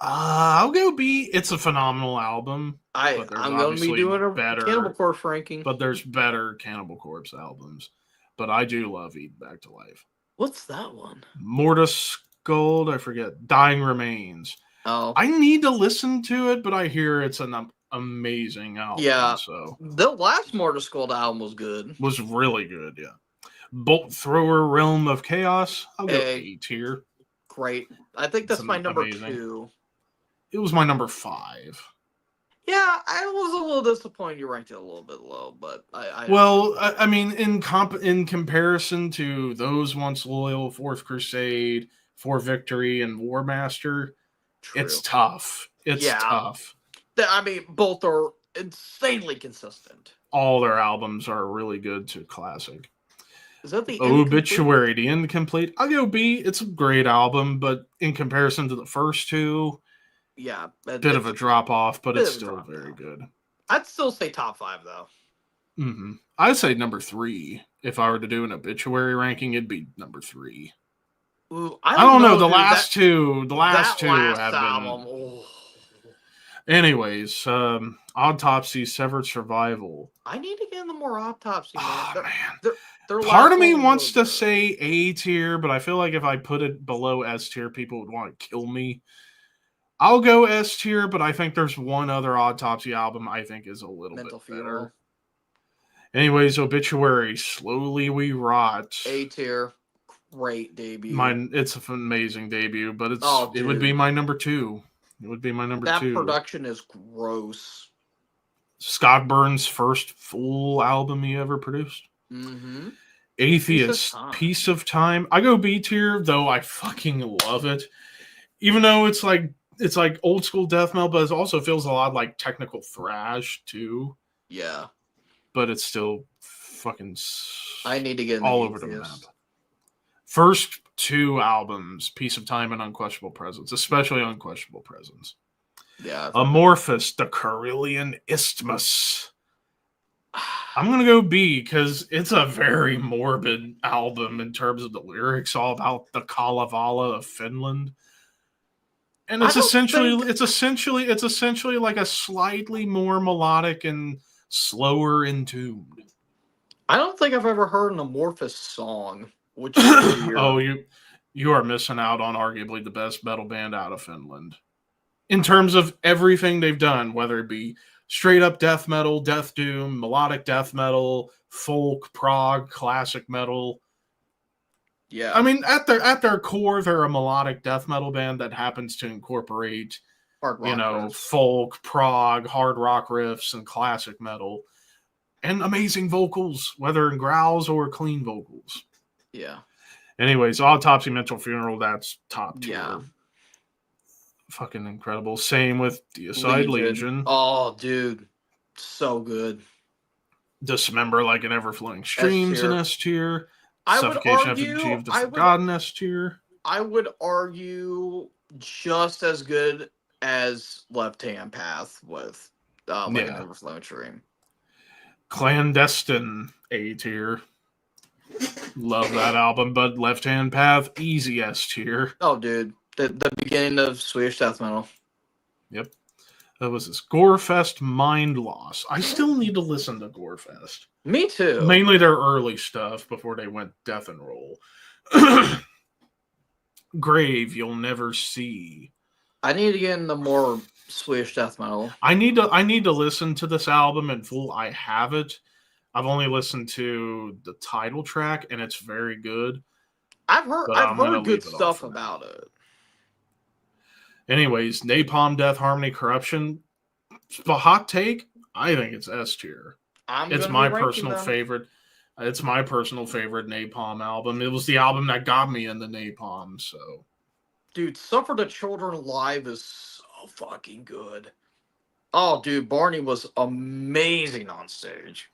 [SPEAKER 3] I'll go B. It's a phenomenal album.
[SPEAKER 2] I'm going to be doing a Cannibal Corpse ranking,
[SPEAKER 3] but there's better Cannibal Corpse albums. But I do love Eaten Back to Life.
[SPEAKER 2] What's that one?
[SPEAKER 3] Mortis Gold, I forget. Dying Remains.
[SPEAKER 2] Oh.
[SPEAKER 3] I need to listen to it, but I hear it's an amazing album.
[SPEAKER 2] Yeah.
[SPEAKER 3] So
[SPEAKER 2] the last Mortis Gold album was good.
[SPEAKER 3] Was really good, yeah. Bolt Thrower, Realm of Chaos. I'll go A tier.
[SPEAKER 2] Great. I think that's my number 2.
[SPEAKER 3] It was my number 5.
[SPEAKER 2] Yeah, I was a little disappointed you ranked it a little bit low, but
[SPEAKER 3] I mean, in comparison to those Once Loyal, Fourth Crusade, For Victory, and War Master, it's tough. It's tough.
[SPEAKER 2] I mean, both are insanely consistent.
[SPEAKER 3] All their albums are really good to classic.
[SPEAKER 2] Is that the
[SPEAKER 3] Obituary, The Incomplete? I'll go B. It's a great album, but in comparison to the first 2...
[SPEAKER 2] Yeah.
[SPEAKER 3] Bit of a drop off, but it's still very good.
[SPEAKER 2] I'd still say top 5, though.
[SPEAKER 3] Mm-hmm. I'd say number 3. If I were to do an obituary ranking, it'd be number 3.
[SPEAKER 2] Ooh,
[SPEAKER 3] I don't know. The last two have album, been... Oh. Anyways, Autopsy, Severed Survival.
[SPEAKER 2] I need to get into more Autopsy, man.
[SPEAKER 3] Oh, man. Part of me wants to say A tier, but I feel like if I put it below S tier, people would want to kill me. I'll go S tier, but I think there's one other Autopsy album I think is a little bit better. Anyways, Obituary, Slowly We Rot.
[SPEAKER 2] A tier. Great debut.
[SPEAKER 3] It's an amazing debut, but it would be my number 2. It would be my number 2.
[SPEAKER 2] That production is gross.
[SPEAKER 3] Scott Burns' first full album he ever produced.
[SPEAKER 2] Mm-hmm.
[SPEAKER 3] Atheist, Piece of Time. I go B tier, though I fucking love it. Even though it's like old school death metal, but it also feels a lot like technical thrash too.
[SPEAKER 2] Yeah.
[SPEAKER 3] But it's still fucking
[SPEAKER 2] I need to get
[SPEAKER 3] all over the map. First 2 albums, Piece of Time and Unquestionable Presence, especially Unquestionable Presence.
[SPEAKER 2] Yeah.
[SPEAKER 3] Amorphous, The Carillion Isthmus. I'm going to go B because it's a very morbid album in terms of the lyrics, all about the Kalevala of Finland. And it's essentially like a slightly more melodic and slower in tune.
[SPEAKER 2] I don't think I've ever heard an Amorphous song, which is weird.
[SPEAKER 3] Oh, you are missing out on arguably the best metal band out of Finland. In terms of everything they've done, whether it be straight up death metal, death doom, melodic death metal, folk, prog, classic metal.
[SPEAKER 2] Yeah.
[SPEAKER 3] I mean, at their core, they're a melodic death metal band that happens to incorporate,
[SPEAKER 2] hard rock riffs.
[SPEAKER 3] folk, prog, hard rock riffs, and classic metal. And amazing vocals, whether in growls or clean vocals.
[SPEAKER 2] Yeah.
[SPEAKER 3] Anyways, Autopsy, Mental Funeral, that's top tier.
[SPEAKER 2] Yeah.
[SPEAKER 3] Fucking incredible. Same with Deicide Legion.
[SPEAKER 2] Oh, dude. So good.
[SPEAKER 3] Dismember Like an Ever-Flowing Streams in S tier. Suffocation of Achieved the Forgotten S tier.
[SPEAKER 2] I would argue just as good as Left Hand Path with like an Overflowing Stream.
[SPEAKER 3] Clandestine, A tier. Love that album, but Left Hand Path, easy S tier.
[SPEAKER 2] Oh, dude. The beginning of Swedish death metal.
[SPEAKER 3] Yep. That was this Gorefest Mind Loss. I still need to listen to Gorefest.
[SPEAKER 2] Me too.
[SPEAKER 3] Mainly their early stuff before they went death and roll. Grave, You'll Never See.
[SPEAKER 2] I need to get into more Swedish death metal.
[SPEAKER 3] I need to listen to this album in full. I have it. I've only listened to the title track, and it's very good.
[SPEAKER 2] I've heard good stuff about it.
[SPEAKER 3] Anyways, Napalm Death Harmony Corruption. The hot take, I think it's S tier. It's my personal favorite. It's my personal favorite Napalm album. It was the album that got me into Napalm, so.
[SPEAKER 2] Dude, Suffer the Children live is so fucking good. Oh, dude, Barney was amazing on stage.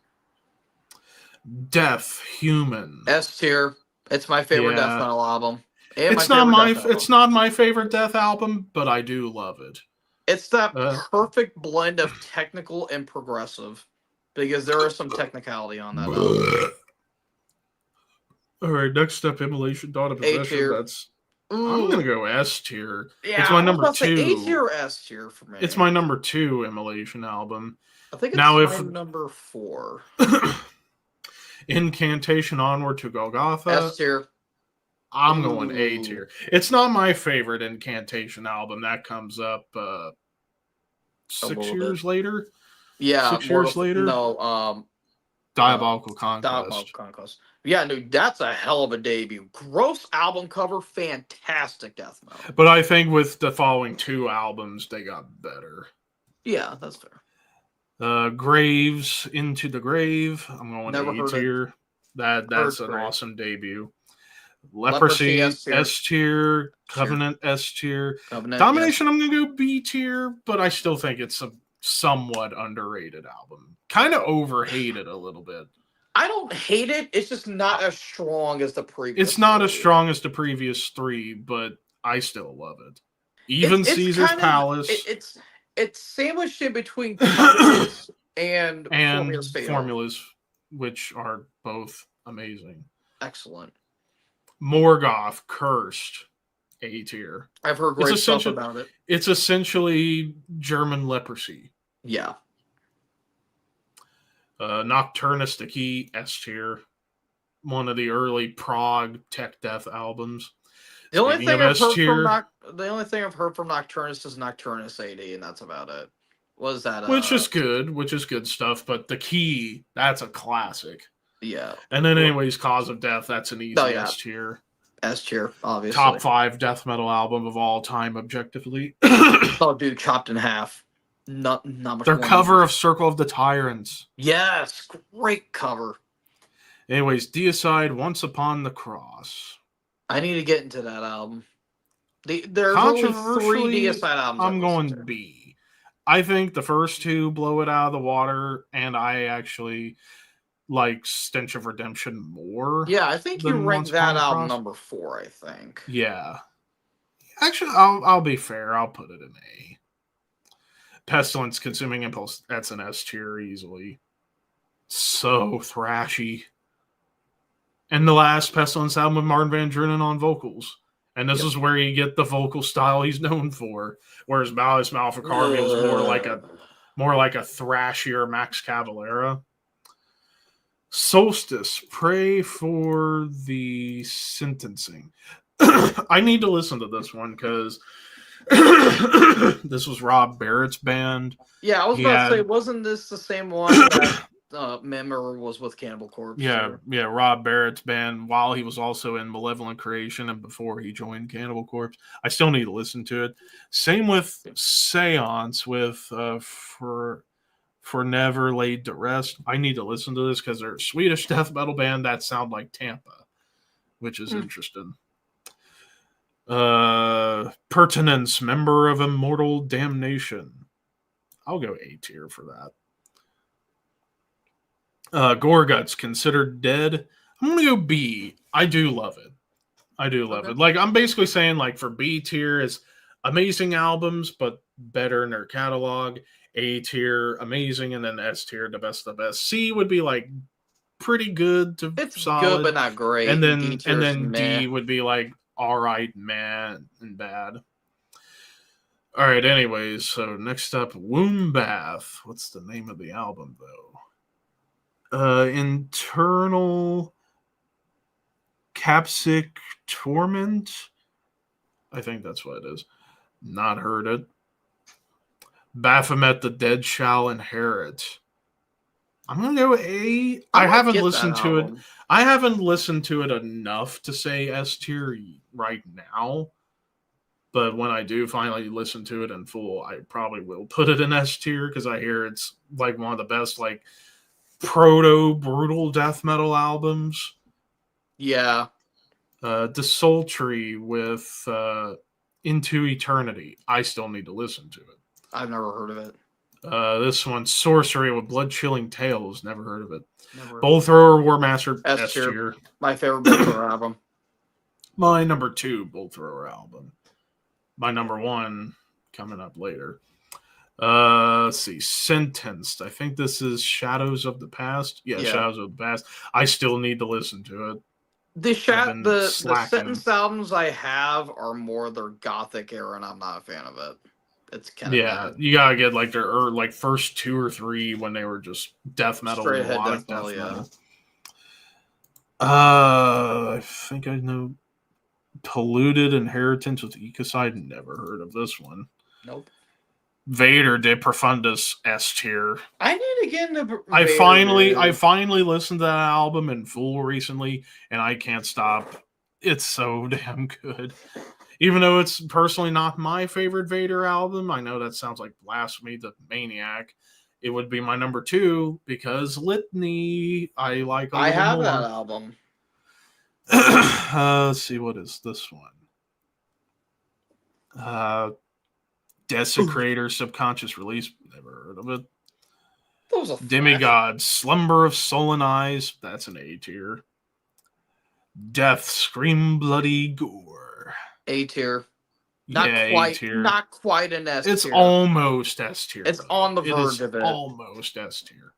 [SPEAKER 3] Death Human.
[SPEAKER 2] S tier. It's my favorite death metal album.
[SPEAKER 3] It's not my favorite death album, but I do love it.
[SPEAKER 2] It's that perfect blend of technical and progressive, because there is some technicality on that album.
[SPEAKER 3] All right, next up, Immolation, Dawn of Possession. I'm gonna go S tier.
[SPEAKER 2] Yeah,
[SPEAKER 3] it's my number 2.
[SPEAKER 2] A tier or S tier for me.
[SPEAKER 3] It's my number 2 Immolation album.
[SPEAKER 2] I think it's my number 4.
[SPEAKER 3] Incantation, Onward to Golgotha.
[SPEAKER 2] S tier.
[SPEAKER 3] I'm going A tier. It's not my favorite Incantation album. That comes up 6 years later.
[SPEAKER 2] Yeah,
[SPEAKER 3] 6 years later.
[SPEAKER 2] No,
[SPEAKER 3] Diabolical Conquest.
[SPEAKER 2] Diabolical Conquest. Yeah, dude, that's a hell of a debut. Gross album cover, fantastic death metal.
[SPEAKER 3] But I think with the following 2 albums, they got better.
[SPEAKER 2] Yeah, that's fair.
[SPEAKER 3] Graves, Into the Grave. I'm going A tier. That's an awesome debut. Leprosy, S tier. Covenant, S tier. Domination, I'm going to go B tier, but I still think it's a somewhat underrated album. Kind of overhated a little bit.
[SPEAKER 2] I don't hate it. It's just not as strong as the previous.
[SPEAKER 3] It's not as strong as the previous 3, but I still love it. Even Caesar's Palace.
[SPEAKER 2] It's sandwiched in between Covenant and
[SPEAKER 3] Formulas, which are both amazing.
[SPEAKER 2] Excellent.
[SPEAKER 3] Morgoth, Cursed, A tier.
[SPEAKER 2] I've heard great stuff about it.
[SPEAKER 3] It's essentially German Leprosy.
[SPEAKER 2] Yeah.
[SPEAKER 3] Nocturnus the Key, S tier. One of the early prog tech death albums.
[SPEAKER 2] The only thing I've heard from Nocturnus is Nocturnus AD, and that's about it. What is that?
[SPEAKER 3] Which is good stuff, but The Key, that's a classic.
[SPEAKER 2] Yeah.
[SPEAKER 3] And then anyways, Cause of Death, that's an easy S tier.
[SPEAKER 2] S tier, obviously.
[SPEAKER 3] Top 5 death metal album of all time, objectively.
[SPEAKER 2] Oh, dude, Chopped in Half. Not much.
[SPEAKER 3] Their cover of Circle of the Tyrants.
[SPEAKER 2] Yes, great cover.
[SPEAKER 3] Anyways, Deicide, Once Upon the Cross.
[SPEAKER 2] I need to get into that album. There's only 3 Deicide albums.
[SPEAKER 3] I'm going B. I think the first 2 blow it out of the water, and I actually like Stench of Redemption more.
[SPEAKER 2] Yeah, I think you ranked that album number 4, I think.
[SPEAKER 3] Yeah. Actually, I'll be fair. I'll put it in A. Pestilence, Consuming Impulse, that's an S tier easily. So thrashy. And the last Pestilence album with Martin Van Drunen on vocals. And this is where you get the vocal style he's known for. Whereas Malleus Maleficarum is more like a thrashier Max Cavalera. Solstice, Pray for the Sentencing. I need to listen to this one because this was Rob Barrett's band.
[SPEAKER 2] Yeah, I was about to say, wasn't this the same one that Member was with Cannibal Corpse?
[SPEAKER 3] Yeah, Rob Barrett's band while he was also in Malevolent Creation and before he joined Cannibal Corpse. I still need to listen to it. Same with Seance with For Never Laid to Rest. I need to listen to this because they're a Swedish death metal band that sound like Tampa, which is interesting. Pertinence, Member of Immortal Damnation. I'll go A tier for that. Gorguts, Considered Dead. I'm gonna go B. I do love it. It. Like, I'm basically saying, like, for B tier is amazing albums, but better in their catalog. A tier, amazing, and then S tier, the best of the best. C would be like pretty good to
[SPEAKER 2] It's
[SPEAKER 3] solid,
[SPEAKER 2] good but not great.
[SPEAKER 3] and
[SPEAKER 2] D
[SPEAKER 3] then
[SPEAKER 2] tier's meh.
[SPEAKER 3] D would be like all right, man, and bad. All right. Anyways, so next up, Womb Bath. What's the name of the album though? Internal Capsic Torment. I think that's what it is. Not heard it. Baphomet the Dead Shall Inherit. I'm gonna go A. I haven't listened to it. I haven't listened to it enough to say S tier right now. But when I do finally listen to it in full, I probably will put it in S tier because I hear it's like one of the best like proto brutal death metal albums.
[SPEAKER 2] Yeah.
[SPEAKER 3] Desultory with Into Eternity. I still need to listen to it.
[SPEAKER 2] I've never heard of it.
[SPEAKER 3] This one, Sorcery with Blood Chilling Tales. Never heard of it.
[SPEAKER 2] Never.
[SPEAKER 3] Bull Thrower, War Master,
[SPEAKER 2] S
[SPEAKER 3] S tier.
[SPEAKER 2] My favorite Bull Thrower album.
[SPEAKER 3] My number 2 Bull Thrower album. My number 1 coming up later. Let's see. Sentenced. I think this is Shadows of the Past. Yeah, Shadows of the Past. I still need to listen to it.
[SPEAKER 2] The Sentence albums I have are more their gothic era, and I'm not a fan of it. It's kind of bad.
[SPEAKER 3] You gotta get like their like first 2 or 3 when they were just death metal,
[SPEAKER 2] straight
[SPEAKER 3] melodic
[SPEAKER 2] death
[SPEAKER 3] metal. I think I know Polluted Inheritance with Ecocide. Never heard of this one.
[SPEAKER 2] Nope.
[SPEAKER 3] Vader de Profundus S tier.
[SPEAKER 2] I need to get into.
[SPEAKER 3] I finally listened to that album in full recently, and I can't stop. It's so damn good. Even though it's personally not my favorite Vader album, I know that sounds like blasphemy to Maniac. It would be my number 2 because Litany I like a little more.
[SPEAKER 2] I have that album.
[SPEAKER 3] Let's see, what is this one? Desecrator, Subconscious Release. Never heard of it.
[SPEAKER 2] That was a
[SPEAKER 3] Demigod, Slumber of Sullen Eyes. That's an A tier. Death, Scream, Bloody Gore.
[SPEAKER 2] A tier.
[SPEAKER 3] A-tier.
[SPEAKER 2] Not quite an S tier.
[SPEAKER 3] It's almost S tier.
[SPEAKER 2] It's on the verge of it.
[SPEAKER 3] Almost S tier.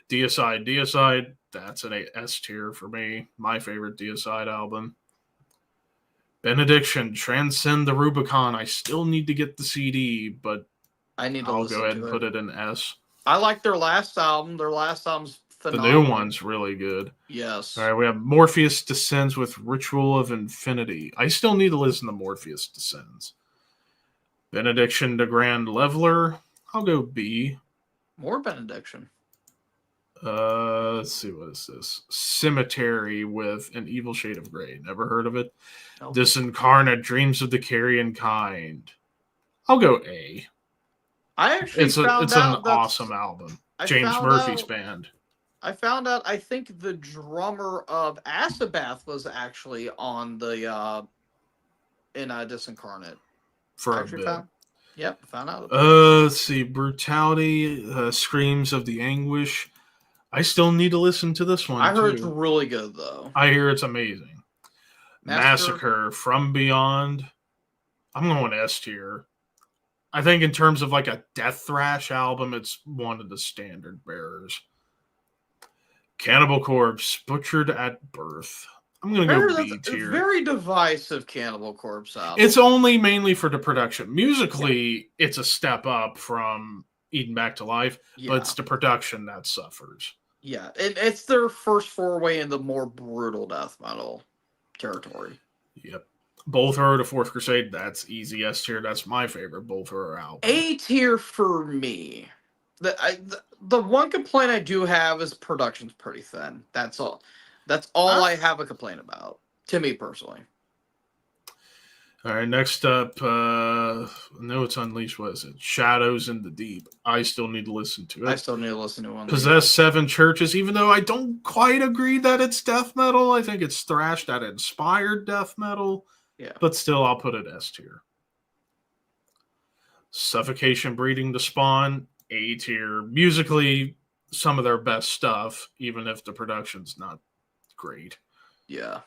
[SPEAKER 3] Deicide. That's an S tier for me. My favorite Deicide album. Benediction, Transcend the Rubicon. I still need to get the CD, but I'll go ahead and put it in S.
[SPEAKER 2] I like their last album. Their last album's phenomenal.
[SPEAKER 3] The new one's really good.
[SPEAKER 2] Yes.
[SPEAKER 3] All right, we have Morpheus Descends with Ritual of Infinity. I still need to listen to Morpheus Descends. Benediction the Grand Leveler. I'll go B.
[SPEAKER 2] More Benediction.
[SPEAKER 3] Let's see, what is this? Cemetery with An Evil Shade of Grey. Never heard of it.
[SPEAKER 2] Nope.
[SPEAKER 3] Disincarnate Dreams of the Carrion Kind. I'll go A.
[SPEAKER 2] I actually
[SPEAKER 3] it's an awesome album. James Murphy's band.
[SPEAKER 2] I found out. I think the drummer of Asabath was actually on the in Disincarnate
[SPEAKER 3] for a bit.
[SPEAKER 2] Found out.
[SPEAKER 3] Let's see. Brutality, Screams of the Anguish. I still need to listen to this one.
[SPEAKER 2] I heard it's really good though.
[SPEAKER 3] I hear it's amazing. Massacre From Beyond. I'm going S tier. I think in terms of like a death thrash album, it's one of the standard bearers. Cannibal Corpse, Butchered at Birth. I'm going to go B tier.
[SPEAKER 2] Very divisive Cannibal Corpse album.
[SPEAKER 3] It's only mainly for the production. Musically, it's a step up from Eden Back to Life, but it's the production that suffers.
[SPEAKER 2] Yeah, it's their first foray into more brutal death metal territory.
[SPEAKER 3] Yep. Bull Thrower to Fourth Crusade, that's easy S tier. That's my favorite Bull Thrower album.
[SPEAKER 2] A tier for me. The one complaint I do have is production's pretty thin. That's all. That's all I have a complaint about, to me personally.
[SPEAKER 3] All right, next up, No, it's Unleashed. What is it? Shadows in the Deep. I still need to listen to it.
[SPEAKER 2] I still need to listen to one.
[SPEAKER 3] Possess Seven Churches, even though I don't quite agree that it's death metal. I think it's thrash that inspired death metal.
[SPEAKER 2] Yeah.
[SPEAKER 3] But still, I'll put it S tier. Suffocation Breeding the Spawn, A tier. Musically, some of their best stuff, even if the production's not great.
[SPEAKER 2] Yeah.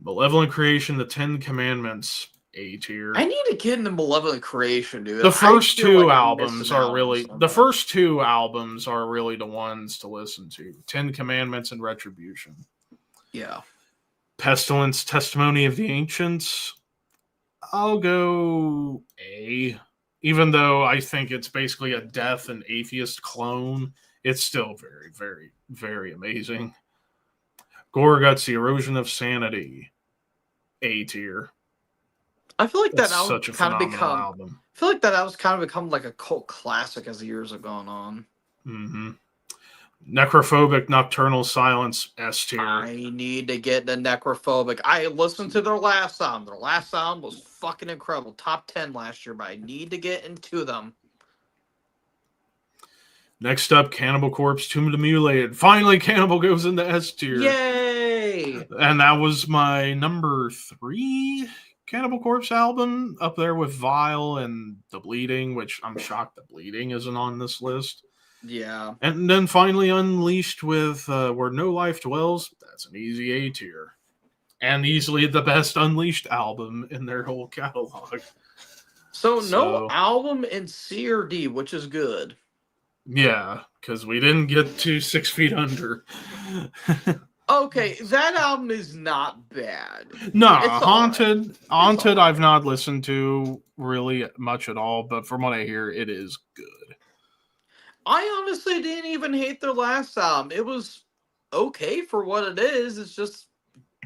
[SPEAKER 3] Malevolent Creation, The Ten Commandments. A tier.
[SPEAKER 2] I need to get into Malevolent Creation, dude.
[SPEAKER 3] The
[SPEAKER 2] I
[SPEAKER 3] first
[SPEAKER 2] feel
[SPEAKER 3] two
[SPEAKER 2] like I'm
[SPEAKER 3] albums
[SPEAKER 2] missing
[SPEAKER 3] are
[SPEAKER 2] out on
[SPEAKER 3] really
[SPEAKER 2] something.
[SPEAKER 3] the first two albums are really the ones to listen to. 10 Commandments and Retribution.
[SPEAKER 2] Yeah.
[SPEAKER 3] Pestilence, Testimony of the Ancients. I'll go A. Even though I think it's basically a death and atheist clone, it's still very, very, very amazing. Gorguts, The Erosion of Sanity. A tier.
[SPEAKER 2] I feel like
[SPEAKER 3] That's
[SPEAKER 2] that album
[SPEAKER 3] such a
[SPEAKER 2] kind of
[SPEAKER 3] phenomenal
[SPEAKER 2] become.
[SPEAKER 3] album.
[SPEAKER 2] I feel like that album's kind of become like a cult classic as the years have gone on.
[SPEAKER 3] Mm-hmm. Necrophobic, Nocturnal Silence, S tier.
[SPEAKER 2] I need to get the Necrophobic. I listened to their last album. Their last album was fucking incredible. Top 10 last year, but I need to get into them.
[SPEAKER 3] Next up, Cannibal Corpse, Tomb of the Mutilated. Finally, Cannibal goes into S tier.
[SPEAKER 2] Yay!
[SPEAKER 3] And that was my number 3 Cannibal Corpse album, up there with Vile and The Bleeding, which I'm shocked The Bleeding isn't on this list.
[SPEAKER 2] Yeah.
[SPEAKER 3] And then finally Unleashed with Where No Life Dwells. That's an easy A tier. And easily the best Unleashed album in their whole catalog.
[SPEAKER 2] So no album in C or D, which is good.
[SPEAKER 3] Yeah, because we didn't get to 6 Feet Under.
[SPEAKER 2] Okay, that album is not bad.
[SPEAKER 3] No,
[SPEAKER 2] It's
[SPEAKER 3] Haunted.
[SPEAKER 2] all right.
[SPEAKER 3] Haunted, I've not listened to really much at all, but from what I hear, it is good.
[SPEAKER 2] I honestly didn't even hate their last album. It was okay for what it is. It's just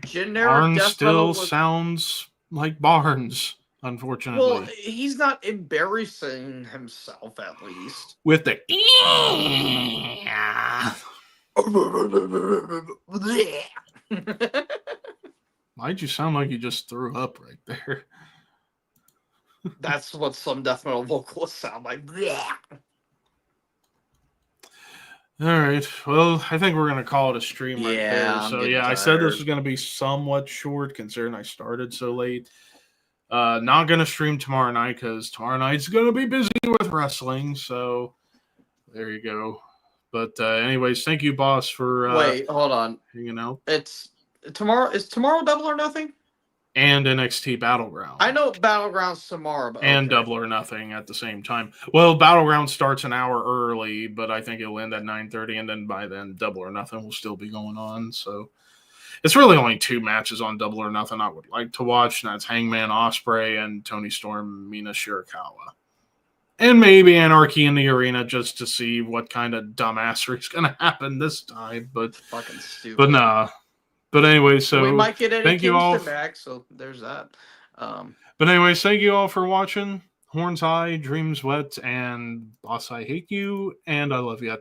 [SPEAKER 2] generic
[SPEAKER 3] Barnes
[SPEAKER 2] death
[SPEAKER 3] still
[SPEAKER 2] metal with...
[SPEAKER 3] sounds like Barnes, unfortunately.
[SPEAKER 2] Well, he's not embarrassing himself, at least.
[SPEAKER 3] With the Why'd you sound like you just threw up right there?
[SPEAKER 2] That's what some death metal vocalists sound like.
[SPEAKER 3] All right. Well, I think we're going to call it a stream right there. So, yeah, I said this was going to be somewhat short considering I started so late. Not going to stream tomorrow night because tomorrow night's going to be busy with wrestling. So, there you go. But anyways, thank you, boss, for
[SPEAKER 2] wait, hold on.
[SPEAKER 3] Hanging out.
[SPEAKER 2] It's tomorrow. Is tomorrow Double or Nothing?
[SPEAKER 3] And NXT Battleground.
[SPEAKER 2] I know Battleground's tomorrow, but
[SPEAKER 3] and Double or Nothing at the same time. Well, Battleground starts an hour early, but I think it'll end at 9:30, and then by then Double or Nothing will still be going on. So it's really only 2 matches on Double or Nothing I would like to watch, and that's Hangman Ospreay and Tony Storm Mina Shirakawa. And maybe Anarchy in the Arena just to see what kind of dumbassery is going to happen this time. But
[SPEAKER 2] fucking stupid.
[SPEAKER 3] But nah. But anyway, so
[SPEAKER 2] we might get Eddie
[SPEAKER 3] thank you all
[SPEAKER 2] back, so there's that.
[SPEAKER 3] But anyways, thank you all for watching. Horns High, Dreams Wet, and Boss, I Hate You, and I love you.